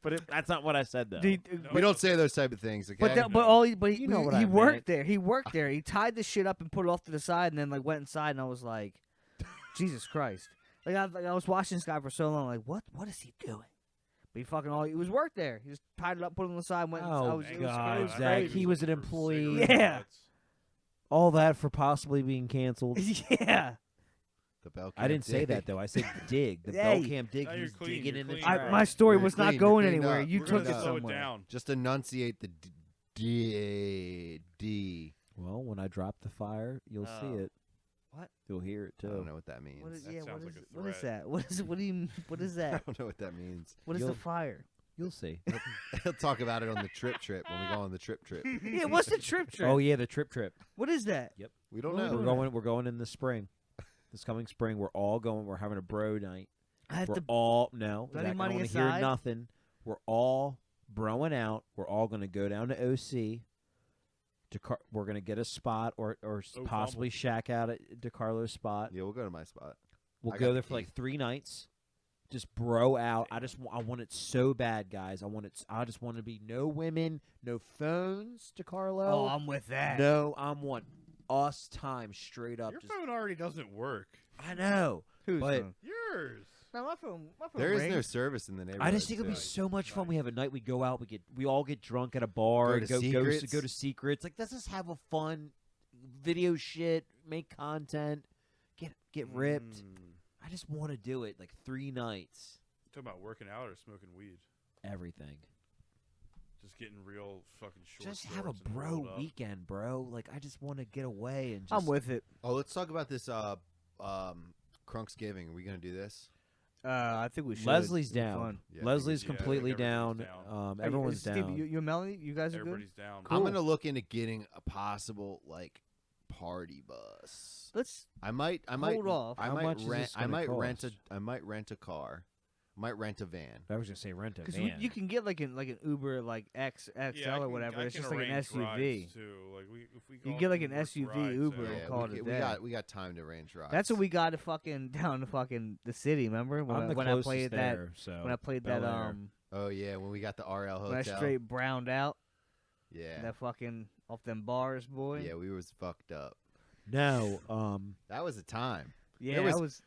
But that's not what I said though. We don't say those type of things, okay? but that, but all he, but You know what he I worked meant. there. He worked there. He tied the shit up and put it off to the side, and then like went inside, and I was like, Jesus Christ! Like I was watching this guy for so long, like what is he doing? But he fucking he was work there. He just tied it up, put it on the side, went. Oh, I was, it was, God, it was Zach, crazy. he was an employee. Yeah. All that for possibly being canceled. Yeah. The Belcamp I didn't say Dig. that though. I said dig. The Hey. Belcamp Dig. No, He you're was clean, digging you're in the clean. trash. My story You're was not clean, going you're cleaned anywhere. up. You We're took gonna it slow somewhere. it down. Just enunciate the D. Well, when I drop the fire, you'll see Oh. it. What? You'll hear it I too. don't know what that means. What is, That yeah, sounds like a what is threat. that? What is what do you what is I that? don't know what that means. What is You'll- the fire? You'll see. He'll talk about it on the trip when we go on the trip. Yeah, what's the trip? Oh yeah, the trip. What is that? We don't What are we know. doing? We're going in the spring. This coming spring, we're all going. We're having a bro night. I have We're to all no. Got Zach, any I money don't wanna hear aside? nothing. We're all broing out. We're all going to go down to OC. We're going to get a spot or possibly shack out at DeCarlo's spot. Yeah, we'll go to my spot. We'll I go got there the for key. like 3 nights. Just bro out. I want it so bad, guys. I just want to be no women, no phones, DeCarlo. Oh, I'm with that. No, I'm want us time straight up. Your Just, phone already doesn't work. I know. Who's but- phone? Yours. No, my phone. There is no rings. service in the neighborhood. I just think it'd be Nice, so much fun. nice. We have a night. We go out. We all get drunk at a bar. Go and to go Secrets. go to Secrets. Like let's just have a fun video shit. Make content. Get ripped. I just want to do it like 3 nights. Talking about working out or smoking weed? Everything. Just getting real fucking short. Just have a shorts and bro rolled up. weekend, bro. Like I just want to get away and just. I'm with it. Oh, let's talk about this Crunksgiving. Are we gonna do this? I think we should. Leslie's It'd be down. fun. Yeah, I think Leslie's we- yeah, I think completely down. everybody's down. Hey, Everyone's Steve, down. you and Melanie, you guys are good. Everybody's down. Cool. I'm gonna look into getting a possible like party bus. Let's I might hold off. I How might much is rent. this I gonna might rent cost? a. I might rent a car. I might rent a van. I was gonna say rent a because van. you can get like an Uber like XL Yeah, or whatever. I It's can just like an arrange SUV. rides, too. Like if we You go get off like and an work SUV rides, Uber so- and call it a we day. got time to arrange rides. That's what we got to fucking down to fucking the city. Remember when I'm the when I closest played there, so that when I played Bel that Air. Oh yeah, when we got the RL when I hotel. straight browned out Yeah. that fucking off them bars, boy. Yeah, we was fucked up. No, That was a time. Yeah, There was- that was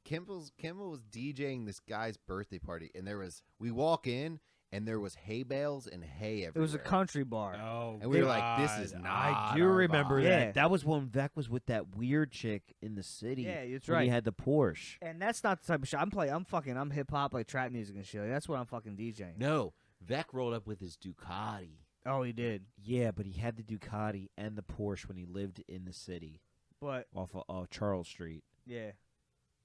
Kimball was DJing this guy's birthday party, and we walk in, and there was hay bales and hay everywhere. it was a country bar. Oh, And we were like, this is God. not I do our remember vibe. that. Yeah. That was when Vec was with that weird chick in the city. Yeah, that's when right. He had the Porsche. And that's not the type of shit I'm hip hop, like trap music and shit. Like, that's what I'm fucking DJing. No, Vec rolled up with his Ducati. Oh, he did. Yeah, but he had the Ducati and the Porsche when he lived in the city But off of Charles Street. yeah,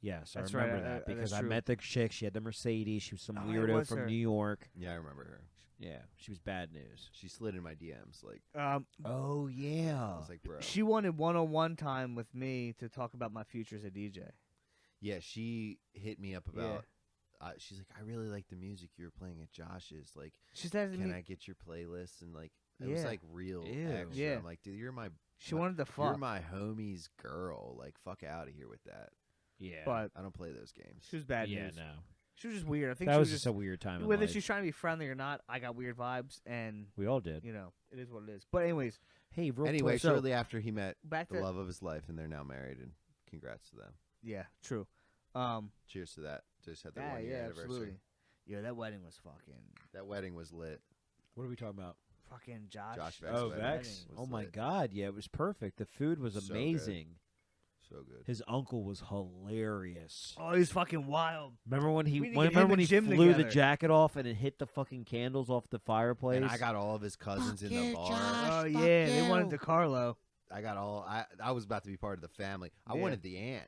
Yes, That's I right, remember that that's because I true. met the chick. She had the Mercedes. She was some Oh, it weirdo was from her. New York. Yeah, I remember her. Yeah, she was bad news. She slid in my DMs. Like, Oh I yeah. was like, bro. she wanted one-on-one time with me to talk about my future as a DJ. Yeah, she hit me up about. She's like, I really like the music you were playing at Josh's. Like, She said to can me, I get your playlist? And like, it was Yeah. like real Ew. extra. Yeah. I'm like, dude, you're my She wanted to You're fuck, my homie's girl. Like, fuck out of here with that. Yeah. but I don't play those games. she was bad yeah, news. no. She was just weird. I think That she was was just a weird time in whether life. she's trying to be friendly or not. I got weird vibes, and We all did. you know, it is what it is. But anyways, Hey, real Anyway, quick. So- shortly after he met back the to love of his life, and they're now married, and congrats to them. yeah, true. Cheers to that. Just had their Yeah, 1 year yeah, anniversary. absolutely. Yeah, that wedding was fucking That wedding was lit. What are we talking about? fucking Josh. Josh Vec's Oh, wedding Vex. was Oh my lit. God! Yeah, it was perfect. The food was So good. amazing. So good. His uncle was hilarious. Oh, he's fucking wild. Remember when he We need to get him remember when and he Jim flew the together. jacket off and it hit the fucking candles off the fireplace? And I got all of his cousins in the bar. Oh yeah, they wanted DeCarlo. I got all. I was about to be part of the family. I Yeah. wanted the aunt.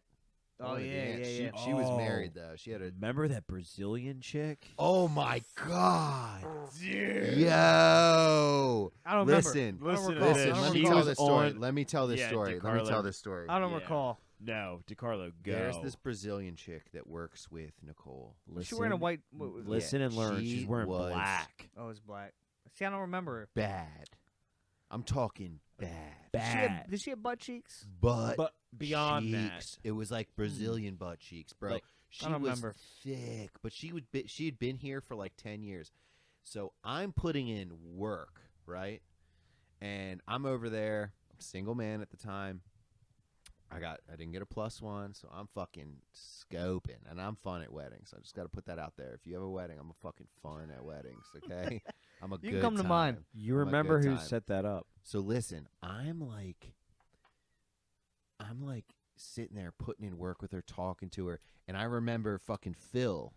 I Oh wanted the yeah, aunt. yeah, yeah. She was Oh. married though. She had a. Remember that Brazilian chick? Oh my god. Dude. Yo. I don't Listen. remember. I don't Listen to recall. this. I don't Let me She recall. tell was this story. on- Let me tell this Yeah, story. Let me DeCarlo. tell this story. I don't Yeah. recall. No, DeCarlo, go. There's this Brazilian chick that works with Nicole. Was she wearing a white? What was it? Listen and learn. she She's wearing was- black. Oh, it's black. See, I don't remember her. Bad. I'm talking bad. Bad. Did she have butt cheeks? But beyond cheeks. It was like Brazilian butt cheeks, bro. Like, she I don't was remember. thick, but she had been here for like 10 years. So I'm putting in work, right? And I'm over there. I'm a single man at the time. I didn't get a +1, so I'm fucking scoping, and I'm fun at weddings. I just got to put that out there. If you have a wedding, I'm a fucking fun at weddings, okay? I'm a You good can come to mine. time. You I'm a remember good who time. set that up? So listen, I'm like sitting there putting in work with her, talking to her, and I remember fucking Phil.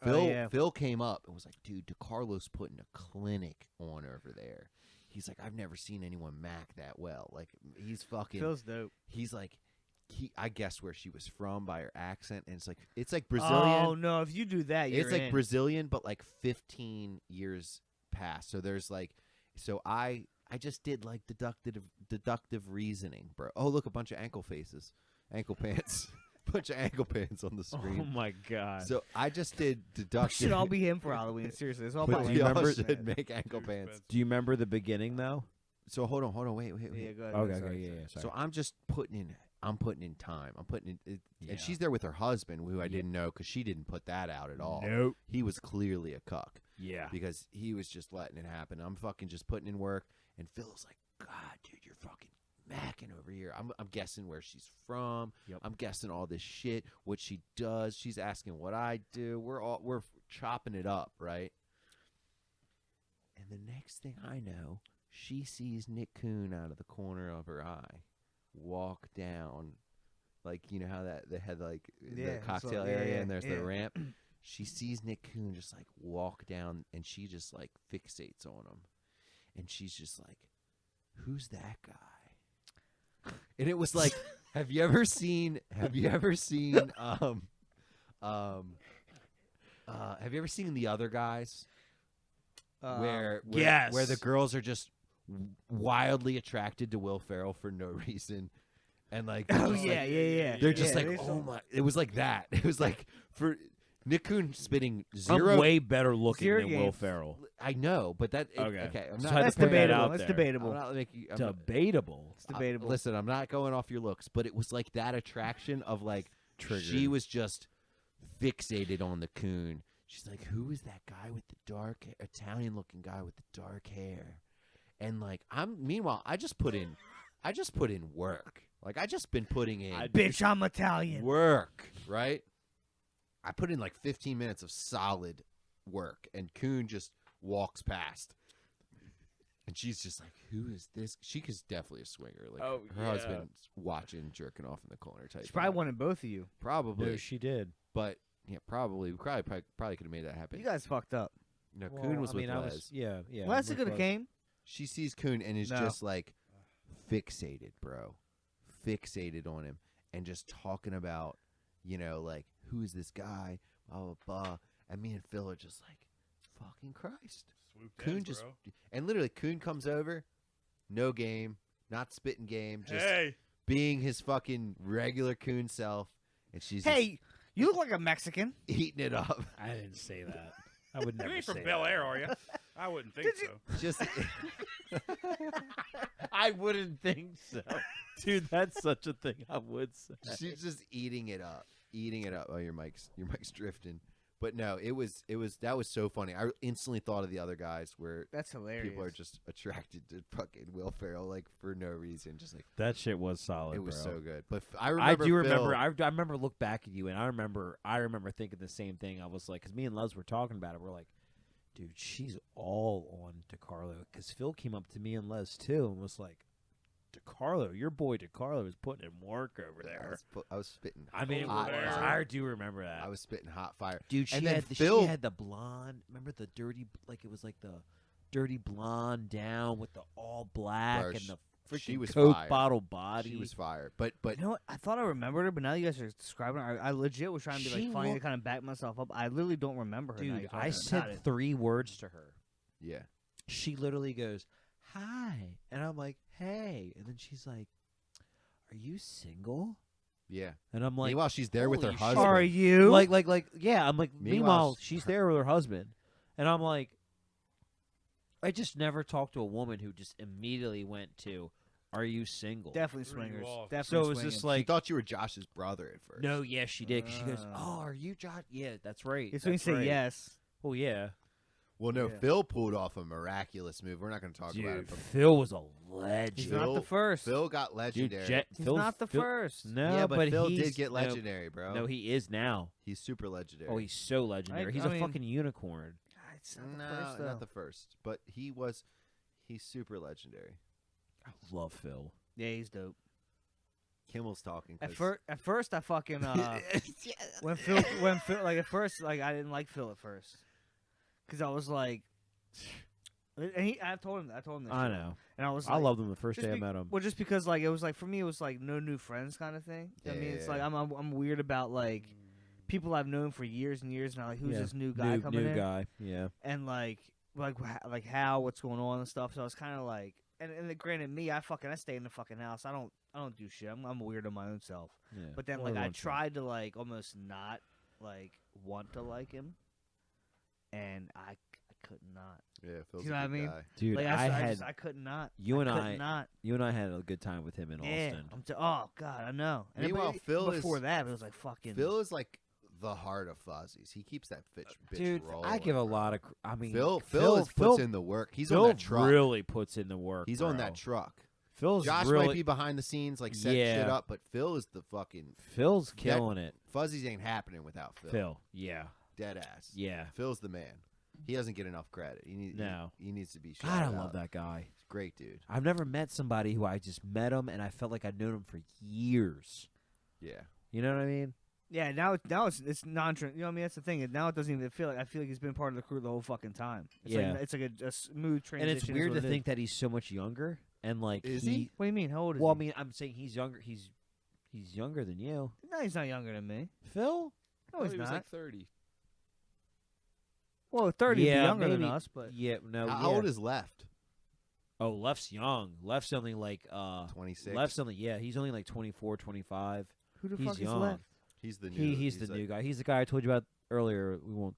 Oh, yeah. Phil came up and was like, "Dude, DeCarlo's putting a clinic on over there." He's like, "I've never seen anyone mac that well." Like, he's fucking. Feels dope. He's like, I guessed where she was from by her accent, and it's like Brazilian. Oh no, if you do that, you're It's like in. Brazilian, but like 15 years past. So there's like, so I just did like deductive reasoning, bro. Oh, look, a bunch of ankle pants, bunch of ankle pants on the Oh screen. my God! So I just did We deductive. should all be him for Halloween. Seriously, it's all But about do we you all remember- should make ankle pants. Do you remember the beginning though? So hold on, wait. Yeah, go ahead. Okay, sorry, yeah. sorry. Sorry. So I'm just putting in time. I'm putting in, Yeah. and she's there with her husband, who I Yeah. didn't know because she didn't put that out at all. Nope. He was clearly a cuck. Yeah. Because he was just letting it happen. I'm fucking just putting in work, and Phil's like, "God, dude, you're fucking macking over here." I'm guessing where she's from. Yep. I'm guessing all this shit, what she does. She's asking what I do. We're chopping it up, right? And the next thing I know, she sees Nick Kuhn out of the corner of her eye walk down, like, you know how that they had like Yeah, the cocktail yeah, area yeah, and there's yeah. the ramp. She sees Nick Kuhn just like walk down, and she just like fixates on him, and she's just like, "Who's that guy?" And it was like, have you ever seen have you ever seen The Other Guys? Where yes. where the girls are just wildly attracted to Will Ferrell for no reason, and like they're Oh just yeah, like, yeah. they're just Yeah, like, there's oh some- my, it was like that. It was like, for Nick Kuhn spitting I'm zero. way better looking Zero than Will games. Ferrell. I know, but that Okay. I'm Just not. had to That's put that debatable. out That's there. debatable. I'm not making. I'm not- Debatable. It's debatable. listen, I'm not going off your looks, but it was like that attraction of like Triggered. she was just fixated on the Kuhn. She's like, "Who is that guy with the dark, Italian-looking guy with the dark hair?" And like, meanwhile, I just put in work. Like, I just been putting in Bitch, I'm Italian. work, right? I put in like 15 minutes of solid work, and Kuhn just walks past. And she's just like, "Who is this?" She is definitely a swinger. Like, Oh, her yeah. husband's watching, jerking off in the corner type. She probably vibe. wanted both of you. Probably, No, she did. but yeah, probably. We probably could have made that happen. You guys fucked up. No, Well, Kuhn was I mean, with I Les. was, yeah. Leslie with could have Les. came. She sees Kuhn and is No. just like fixated, bro. Fixated on him and just talking about, like, who is this guy? Blah, blah, blah. And me and Phil are just like, fucking Christ. Swooped Kuhn in, just, bro. and literally Kuhn comes over, no game, not spitting game, just Hey, being his fucking regular Kuhn self. And she's Hey, you look like a Mexican. just eating it up. I didn't say that. I would never you ain't say from Bel that. Air, are you? I wouldn't think Did you- so. Just, I I wouldn't think so. Dude, that's such a thing I would say. She's just eating it up. Oh, your mic's drifting. But no, that was so funny. I instantly thought of the other guys where That's hilarious. people are just attracted to fucking Will Ferrell like for no reason, just like That shit was solid, it was bro. so good. But I remember I remember look back at you, and I remember thinking the same thing. I was like, because me and Les were talking about it. We're like, dude, she's all on DeCarlo. Because Phil came up to me and Les too, and was like, DeCarlo, your boy DeCarlo is putting in work over there. I was spitting. I mean, hot fire. I do remember that. I was spitting hot fire, Dude, she and then had Phil she had the blonde. Remember the dirty, like it was like the dirty blonde down with the all black Bro, and the she freaking was Coke fire. bottle body. She was fire. But You know what? I thought I remembered her, but now you guys are describing her. I legit was trying to be She like funny to looked- kind of back myself up. I literally don't remember her. now Dude, you're talking I about said it. 3 words to her. yeah, She literally goes, "Hi," and I'm like, "Hey," and then she's like, "Are you single?" yeah. And I'm like, Meanwhile, she's there with her holy shit. husband. Are you? like, yeah. I'm like, Meanwhile, meanwhile, she's there with her husband, and I'm like, I just never talked to a woman who just immediately went to, "Are you single?" Definitely Threw you swingers. off. Definitely So it was swinging. just She like, thought you were Josh's brother at first. no, yeah, she did. 'Cause she goes, Ah. "Oh, are you Josh?" Yeah, that's right. It's when you that's say right. yes. Well, yeah. Well, no. Yeah. Phil pulled off a miraculous move. We're not going to talk about it. Dude, But Phil was a legend. He's not the first. Phil got Dude, legendary. He's Phil's- not the Phil- first. No, yeah, but Phil he's, did get no, legendary, bro. No, he is now. He's super legendary. Oh, he's so legendary. He's I a mean- fucking unicorn. It's not the no, first, though. not the first. But he's super legendary. I love Phil. Yeah, he's dope. Kimmel's talking. At 'cause- first, I fucking when Phil like at first like I didn't like Phil at first because I was like, and I told him this I shit. know. And I was I like, loved him the first just day I be- met him. well, just because like it was like for me it was like no new friends kind of thing. I mean, it's like Yeah. I'm weird about like people I've known for years and years, and I'm like, who's Yeah. this new guy coming new in? guy. Yeah. And like how what's going on and stuff. So I was kind of like, and granted, me, I stay in the fucking house. I don't do shit. I'm weird on my own self. Yeah. But then Well, like I everyone's tried to like almost not like want to like him, and I could not. yeah, Phil's You know a what I good mean? guy. Dude, Like I I had just, I could not. you and could I- not. you and I had a good time with him in Yeah, Austin. oh god, I know. And Meanwhile, but Phil before is- that, it was like fucking. Phil is like the heart of Fuzzies. He keeps that bitch Dude, rolling. I give a bro. lot of. I mean, Phil puts in the work. He's Phil on that truck. really puts in the work. He's on that truck. Phil's Josh really, might be behind the scenes, like setting shit Yeah. up, but Phil is the fucking Phil's killing it. Fuzzies ain't happening without Phil. Phil, yeah, Dead ass. yeah. Phil's the man. He doesn't get enough credit. No. he needs to be. God, I shouted love out. that guy. He's a great dude. I've never met somebody who I just met him and I felt like I'd known him for years. Yeah. You know what I mean? Yeah, now it's non. You know what I mean? That's the thing. Now it doesn't even feel like I feel like he's been part of the crew the whole fucking time. It's Yeah. like, it's like a smooth transition. And it's is weird what to it think is. that he's so much younger and like Is he? What do you mean? How old is Well, I he? mean, I'm saying he's younger. He's younger than you, No, he's not younger than me. Phil. No, he's he was not. like 30. Well, 30 would be Yeah, younger maybe. than us, but Yeah, no. How yeah. old is Left? Oh, Left's young. Left's only like 26. Left's only he's only like 24, 25. who the He's fuck is young. left? He's the new. He's the like- new guy. He's the guy I told you about earlier. We won't.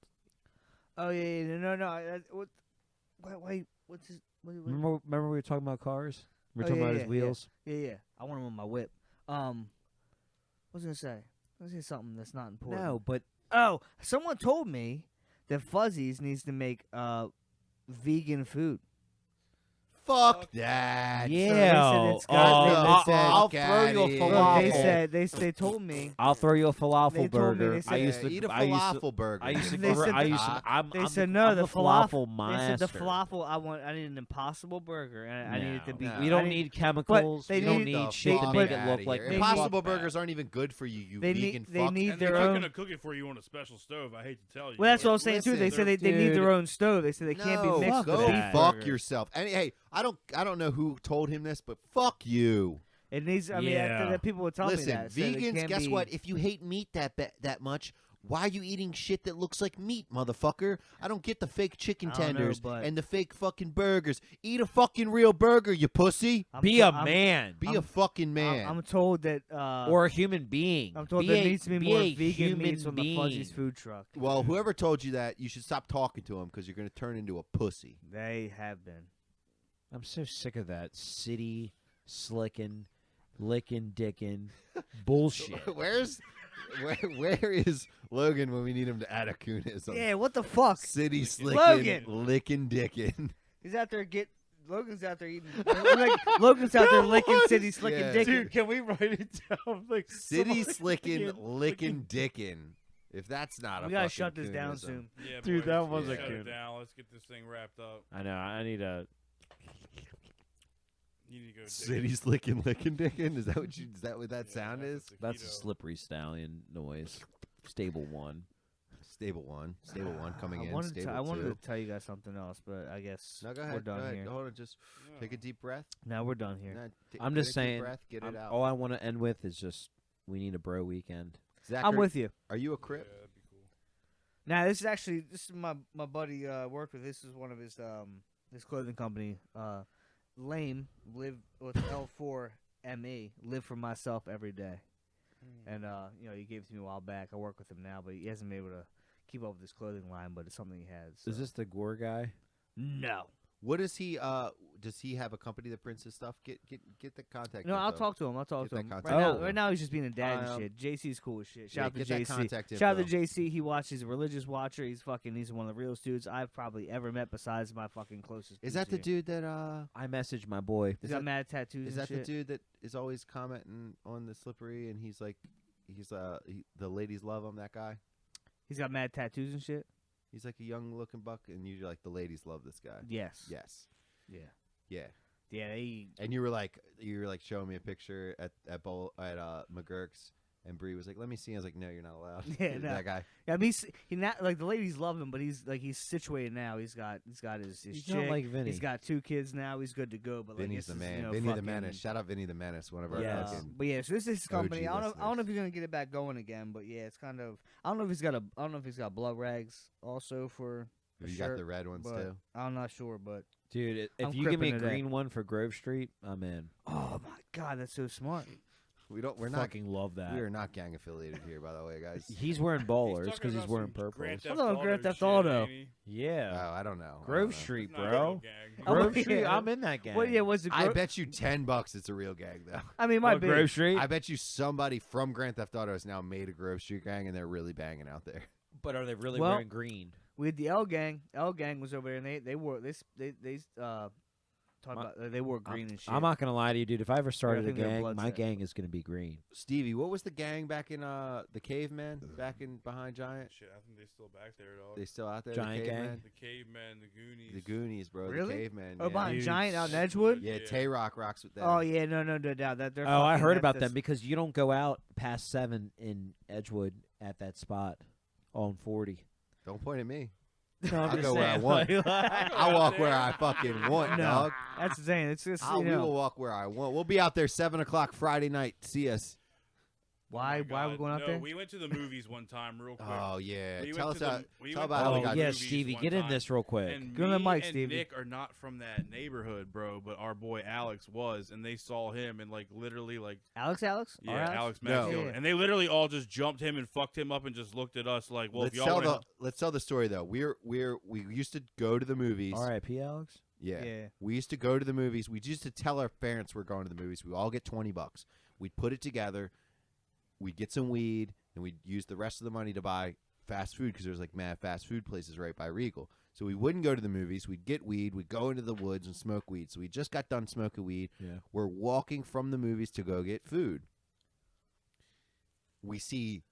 Oh yeah, no. Wait, what's his? What, Remember we were talking about cars? We were Oh, talking yeah, about yeah, his wheels. Yeah. I want him on my whip. What was I gonna say? I was gonna say something that's not important. No, but Oh, someone told me that Fuzzies needs to make vegan food. Fuck that. yeah, it's got- they said- I'll Fuck throw you a outta here. Look, falafel. they said they told me. I'll throw you a falafel They told me, burger. they I said- used to eat a I used to- falafel burger. I used to. They gr- said I the- used to. I'm, They I'm said the, no. I'm The falafel They master. said the falafel. I need an Impossible burger, and I needed to be. No. We I don't need- need chemicals. they We don't need- need shit to fuck make it outta look here. like They Impossible fuck burgers that. aren't even good for you. They vegan need- they fuck. need And their they're own- gonna cook it for you on a special stove. I hate to tell you. Well, that's but what I was saying too. They listen, said they need dude. their own stove. They said they can't No, be mixed fuck with go beef that. fuck burger. yourself. And hey, I don't know who told him this, but fuck you. It needs. I mean, Yeah. that people would tell me Listen, that. Said it vegans, can't guess be- what? If you hate meat that much, why are you eating shit that looks like meat, motherfucker? I don't get the fake chicken I don't know, tenders but- and the fake fucking burgers. Eat a fucking real burger, you pussy. Be a I'm- man. Be a fucking man. I'm told that. or a human being. I'm told be there a, needs to be be more a vegan human meats on the being. Fuzzies food truck. Well, whoever told you that, you should stop talking to him because you're going to turn into a pussy. They have been. I'm so sick of that city slickin, lickin, dickin bullshit. where is Logan when we need him to add a Kuhnism? Yeah, what the fuck? City slickin', Logan! lickin' dickin'. He's out there Logan's out there eating. Logan's out there licking city, slicking, Yeah. dicking. Dude, can we write it down? Like City somebody slickin', fucking lickin' dickin'. If that's not a We gotta fucking shut this down Kuhnism. soon. Yeah, Dude, boys, that was a shut good- it down. Let's get this thing wrapped up. I know. I need a. You need to go. dig City it. slickin', lickin' dickin'. Is that what that Yeah, sound is? That's a keto. slippery stallion noise. Stable 1. Stable one coming in. I Stable wanted two. to tell you guys something else, but I guess No, go we're ahead. done Go ahead. here. Hold on. Just take a deep breath. Now we're done here. No, I'm get just a deep saying. breath, get it out. All I want to end with is just we need a bro weekend. Zach, I'm with you. Are you a Yeah, crip? that'd be cool. Now this is my buddy worked with. This is one of his clothing company. Lame live with L4ME. Live for myself every day. And he gave it to me a while back. I work with him now, but he hasn't been able to keep up with his clothing line. But it's something he has. Is so. this the Gore guy? No? What does he? Does he have a company that prints his stuff? Get the contact. No, I'll info. talk to him. I'll talk Get to that him. contact info. Right now, he's just being a dad Um, and shit. JC's cool as shit. Yeah, Shout out get to that JC. contact Shout out info. to JC. He watches. He's a religious watcher. He's one of the realest dudes I've probably ever met besides my fucking closest. Is that the dude? dude that I messaged my boy. He's is got that- mad tattoos. is and that the shit? dude that is always commenting on the slippery and he's the ladies love him, that guy? He's got mad tattoos and shit. He's like a young looking buck and you're like the ladies love this guy. Yes. Yes. Yeah. Yeah. Yeah. And you were like showing me a picture at McGurk's and Bree was like, "Let me see." I was like, "No, you're not allowed." Yeah, no. That guy. I mean, he not like the ladies love him, but he's situated now. He's got his He's chick. not like Vinny. He's got 2 kids now. He's good to go. But Vinny's the like, man. You know, Vinny the fucking- Menace. Shout out Vinny the Menace, one of our Yes. fucking. But yeah, so this is his company. OG I don't know if listeners. he's gonna get it back going again. But yeah, it's kind of. I don't know if he's got blood rags also for. a You shirt, got the red ones but too. I'm not sure, but Dude, I'm if you give me a cripping today. green one for Grove Street, I'm in. oh my god, that's so smart. We're not. Fucking love that. We are not gang affiliated here, by the way, guys. He's wearing ballers talking because he's about wearing some purple. Grand I'm talking Grand Theft shit, Auto. ain't he? Yeah. Oh, I don't know. I Grove don't know. Street, It's not a bro. real gang. Oh, Grove Street, yeah. I'm in that gang. Well, yeah, was it? I bet you $10 it's a real gang though. I mean, my What, Grove Street? I bet you somebody from Grand Theft Auto has now made a Grove Street gang and they're really banging out there. But are they really Well- wearing green? We had the L gang. L gang was over there, and they wore this. They talked about they wore green and shit. I'm not gonna lie to you, dude. If I ever started a think they're gang, blood my set. gang is gonna be green. Stevie, what was the gang back in the Caveman? Back in behind Giant? Shit, I think they still back there, dog. They still out there? Giant the gang? Caveman? The cavemen, the Goonies. The Goonies, bro. Really? The Caveman. Oh, yeah. behind Dude. Giant out in Edgewood. Yeah, Yeah. Tay Rock rocks with them. Oh yeah, no doubt that they're. Oh, I fucking- heard that- about that's- them because you don't go out past 7 in Edgewood at that spot on 40. Don't point at me. No, I'm I'll just go where I saying, want. like- I'll walk where I fucking want, No, dog. that's the thing. It's just We will walk where I want. We'll be out there 7 o'clock Friday night. See us. why Oh my are we God, going out no, there? We went to the movies one time, real quick. Oh yeah. We Tell went us to how. the- we Tell went about to how the we got. yeah, movies Stevie, one get in time. this real quick. And Go to the me mic, and Stevie. Nick are not from that neighborhood, bro, but our boy Alex was, and they saw him and like literally like Alex. yeah, Our Alex No. Maxfield, Yeah. and they literally all just jumped him and fucked him up and just looked at us like, well, Let's if y'all tell want the let's tell the story though. We used to go to the movies. R.I.P. Alex. Yeah. Yeah. We used to go to the movies. We used to tell our parents we're going to the movies. We all get $20. We'd put it together. We'd get some weed, and we'd use the rest of the money to buy fast food because there's like mad fast food places right by Regal. So we wouldn't go to the movies. We'd get weed. We'd go into the woods and smoke weed. So we just got done smoking weed. Yeah. We're walking from the movies to go get food. We see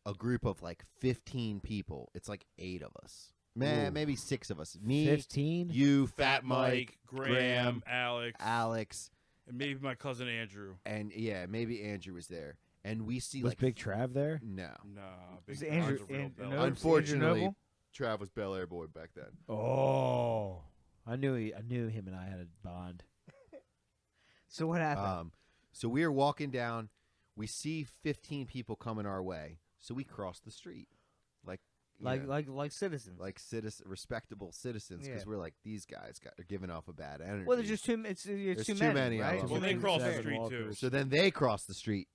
a group of like 15 people. It's like 8 of us. Man, Ooh. maybe 6 of us. Me, 15. you, Fat Mike, Graham, Alex, Alex, and maybe my cousin Andrew. and yeah, maybe Andrew was there. And we see Was like Big Trav there? no. Nah, Big Is it John's Andrew? a real An- bell. no, it's Unfortunately, Andrew Noble? Trav was Bel Air boy back then. Oh, I knew him and I had a bond. So what happened? So we are walking down. We see 15 people coming our way. So we cross the street, like you know, like citizens. like respectable citizens, because Yeah. we're like these guys are giving off a bad energy. well, there's just too. It's There's too too many of right? them. Well, they Too many crossed the seven street walkers. too. So then they cross the street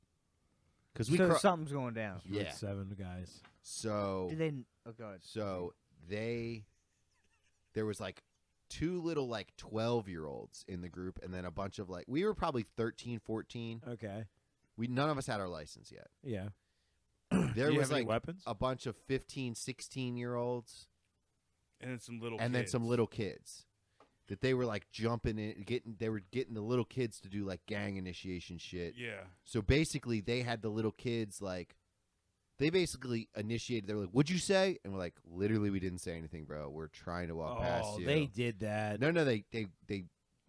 because we So cross. something's going down. Yeah. 7 guys. So Did they? Oh god. So there was like 2 little like 12-year-olds in the group, and then a bunch of like we were probably 13, 14. Okay. None of us had our license yet. Yeah. There Do you was have any like weapons? a bunch of 15, 16-year-olds, And then some little and kids. then some little kids that they were like jumping in, they were getting the little kids to do like gang initiation shit. Yeah. So basically, they had the little kids like. They basically initiated. They were like, "What'd you say?" And we're like, "Literally, we didn't say anything, bro. We're trying to walk past you." They did that. No, they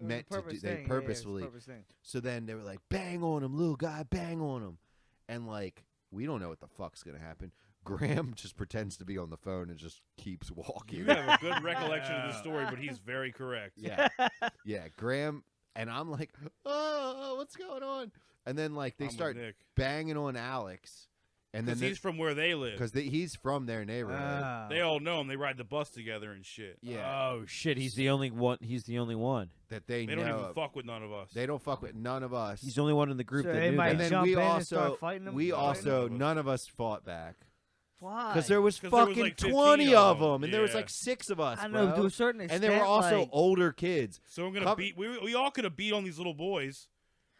meant to do. Purpose They thing, purposefully. Yeah, it's a purpose thing. So then they were like, "Bang on him, little guy, bang on him," and like we don't know what the fuck's gonna happen. Graham just pretends to be on the phone and just keeps walking. You have a good recollection of the story, but he's very correct. Yeah, yeah. Graham and I'm like, "Oh, what's going on?" And then like they I'm with start Nick. banging on Alex, and then Because he's from where they live. because he's from their neighborhood. They all know him. They ride the bus together and shit. Yeah, Oh shit! He's the only one. He's the only one. that they They know. don't even of. fuck with none of us. They don't fuck with none of us. He's the only one in the group So that they knew might and that. then jump we in and also start fighting them? No, none of us fought back Why? because there was 'Cause there was fucking like 15 20 of of them. them, and there was Yeah. like 6 of us. I know bro. to a certain extent. and they were also like, older kids. So I'm gonna Cover- beat. We all could have beat on these little boys.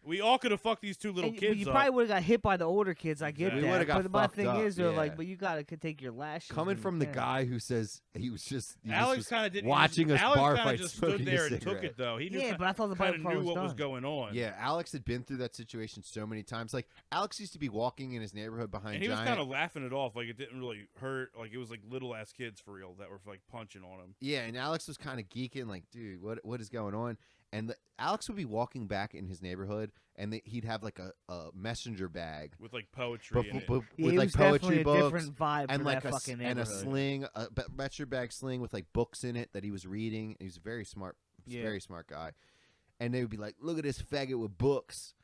We all could have fucked these 2 little and kids you up. probably would have got hit by the older kids. I get Exactly. We that. would've got But my fucked thing up, is, they're yeah. like, but you could take your lashes. Coming when you from the can. guy who says he was just Alex kind of did watching us Alex bar kinda fight, just smoking stood a there and took cigarette. it though. He knew Yeah, but I thought the kind fight of part knew was what was done. going on. Yeah, Alex had been through that situation so many times. Like Alex used to be walking in his neighborhood behind and he was giant. kind of laughing it off, like it didn't really hurt. Like it was like little ass kids for real that were like punching on him. Yeah, and Alex was kind of geeking, like, dude, what is going on? And Alex would be walking back in his neighborhood, and he'd have like a messenger bag With like poetry in it. Yeah, with it like was poetry definitely a books different vibe and for like that a fucking and a neighborhood. sling, a messenger bag sling with like books in it that he was reading. He was a very smart, Yeah. very smart guy. And they would be like, "Look at this faggot with books,"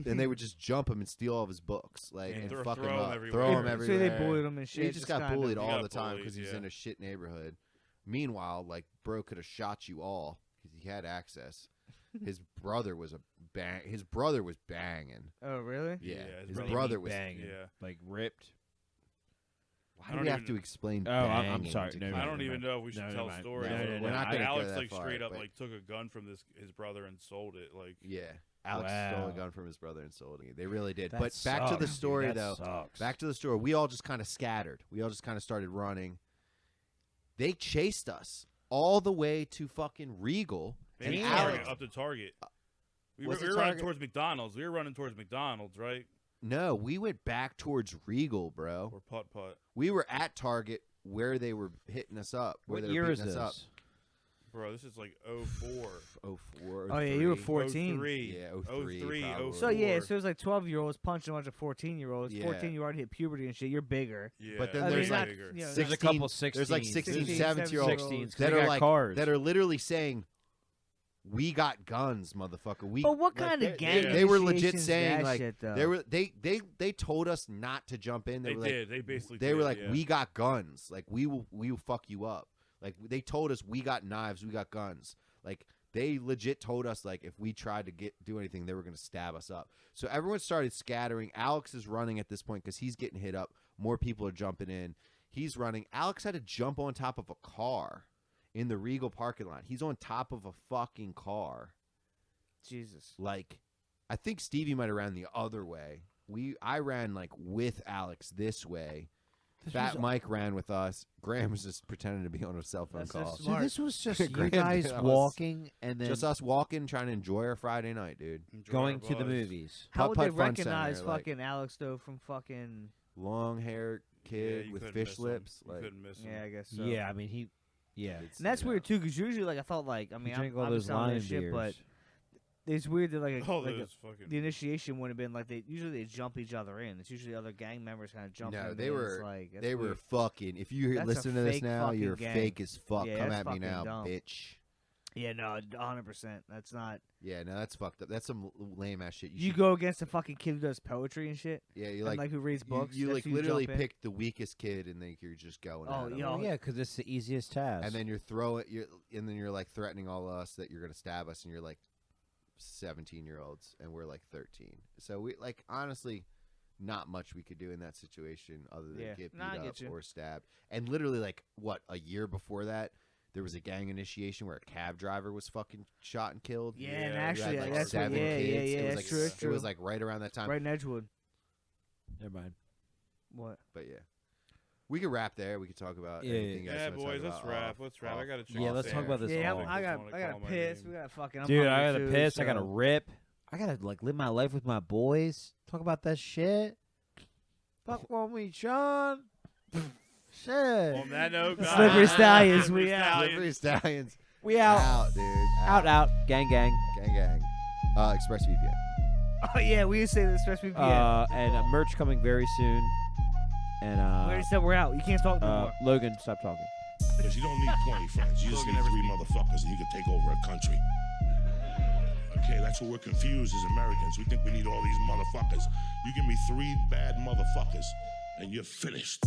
and they would just jump him and steal all of his books, like Yeah. and Throw fuck him him up, everywhere. throw him So everywhere. So they bullied him and shit. He just got kind of- bullied He all got the time bullied, because he was yeah. in a shit neighborhood. Meanwhile, like bro could have shot you all because he had access. His brother was His brother was banging. Oh, really? Yeah, Yeah, his his brother was. banging, Yeah. like ripped. Why I do don't we have even- to explain? Oh, I'm banging sorry. to No, kids? I don't never even mind. know if we should No, tell never mind. stories. No, but, we're like, not gonna go Alex that like far, straight up but- like took a gun from his brother and sold it. Like Yeah, Alex stole a Wow. gun from his brother and sold it. They really did. That But back to the sucks, dude. story That though. sucks. Back to the story. We all just kind of scattered. We all just kind of started running. They chased us all the way to fucking Regal. and And Target, Alex, up to Target. We Was were it running Target? towards McDonald's. We were running towards McDonald's, right? no, we went back towards Regal, bro. Or putt putt. We were at Target where they were hitting us up. Where What they were year is beating this? us up. Bro, this is like 04. 04. Oh, yeah, you were 03. 14. 03. Yeah, 03, 03, probably. So yeah, 04. so it was like 12-year-olds punching a bunch of 14-year-olds. Yeah. 14, you already hit puberty and shit. You're bigger. Yeah, But then I there's mean, like not, you know, There's 16 a couple 16s. There's like 16, 16, 17-year-olds 16s that they are got like cars. that are literally saying, "We got guns, motherfucker." We. But what like, kind they- of gang Yeah. They were legit initiation's saying that like shit, though? they were they told us not to jump in. They, They were like, did. They basically they did, were like, yeah. "We got guns. Like we will fuck you up." Like they told us we got knives, we got guns. Like they legit told us like if we tried to do anything, they were gonna stab us up. So everyone started scattering. Alex is running at this point because he's getting hit up. More people are jumping in. He's running. Alex had to jump on top of a car in the Regal parking lot. He's on top of a fucking car. Jesus. Like, I think Stevie might have ran the other way. I ran like with Alex this way. Fat Mike ran with us. Graham was just pretending to be on a cell phone That's so call. smart. So this was just you Graham guys did. I was- walking and then Just us walking, trying to enjoy our Friday night, dude. Enjoy going our to the buzz. movies. How would they Putt-Putt Fun recognize Center, like- fucking Alex though from fucking? Long hair Yeah, kid you with couldn't fish miss 'em. lips. You Like, couldn't miss 'em. Yeah, I guess so. Yeah, I mean yeah. it's- And that's yeah. weird too, because usually, like, I thought, like, I mean, You drink I'm all those selling lime this shit, beers. but it's weird that like, All like those fucking. the initiation would have been like they jump each other in. It's usually other gang members kind of jumping. No, in, they and were- it's like, that's They were weird. fucking. If you That's a listen to this fake now, fucking you're gang. fake as fuck. Yeah, Come that's at me fucking now, dumb. bitch. Yeah, no, 100%. That's not. Yeah, no, that's fucked up. That's some lame ass shit. You should- go against a fucking kid who does poetry and shit, Yeah, you and like like who reads books. You that's like who you literally jump in. pick the weakest kid, and then you're just going. Oh, at 'em. yeah. Oh, yeah, because it's the easiest task. And then you're and then you're like threatening all of us that you're gonna stab us, and you're like 17-year-olds, and we're like 13. So we like honestly, not much we could do in that situation other than Yeah. get beat Nah, I up get you. or stabbed. And literally, like what a year before that, There was a gang initiation where a cab driver was fucking shot and killed. Yeah, Yeah, and you actually, Had, like, that's 7 what. Yeah, kids. yeah, It was that's like, true. That's true. It was like right around that time. right in Edgewood. Never mind. What? But yeah, we could wrap there. We could talk about Yeah, anything. you guys Yeah, wanna boys, talk let's about wrap. off- Let's wrap. I off- gotta check. Yeah, let's talk about this Yeah, all. I got Wanna to call my piss. name. We got fucking. I'm Dude, I hungry gotta too, piss. I gotta so- rip. I gotta like live my life with my boys. Talk about that shit. Fuck on me, Sean. Shit. On that note, guys, Slippery Stallions, Slippery we out. Stallions. Slippery Stallions. We out. Out, dude. Out. Gang, gang. Gang. ExpressVPN. Oh yeah, we used to say this ExpressVPN. And merch coming very soon. And we already said we're out. You can't talk no more. Logan, stop talking. Because you don't need 20 friends. You just need 3 motherfuckers and you can take over a country. Okay, that's what we're confused as Americans. We think we need all these motherfuckers. You give me 3 bad motherfuckers and you're finished.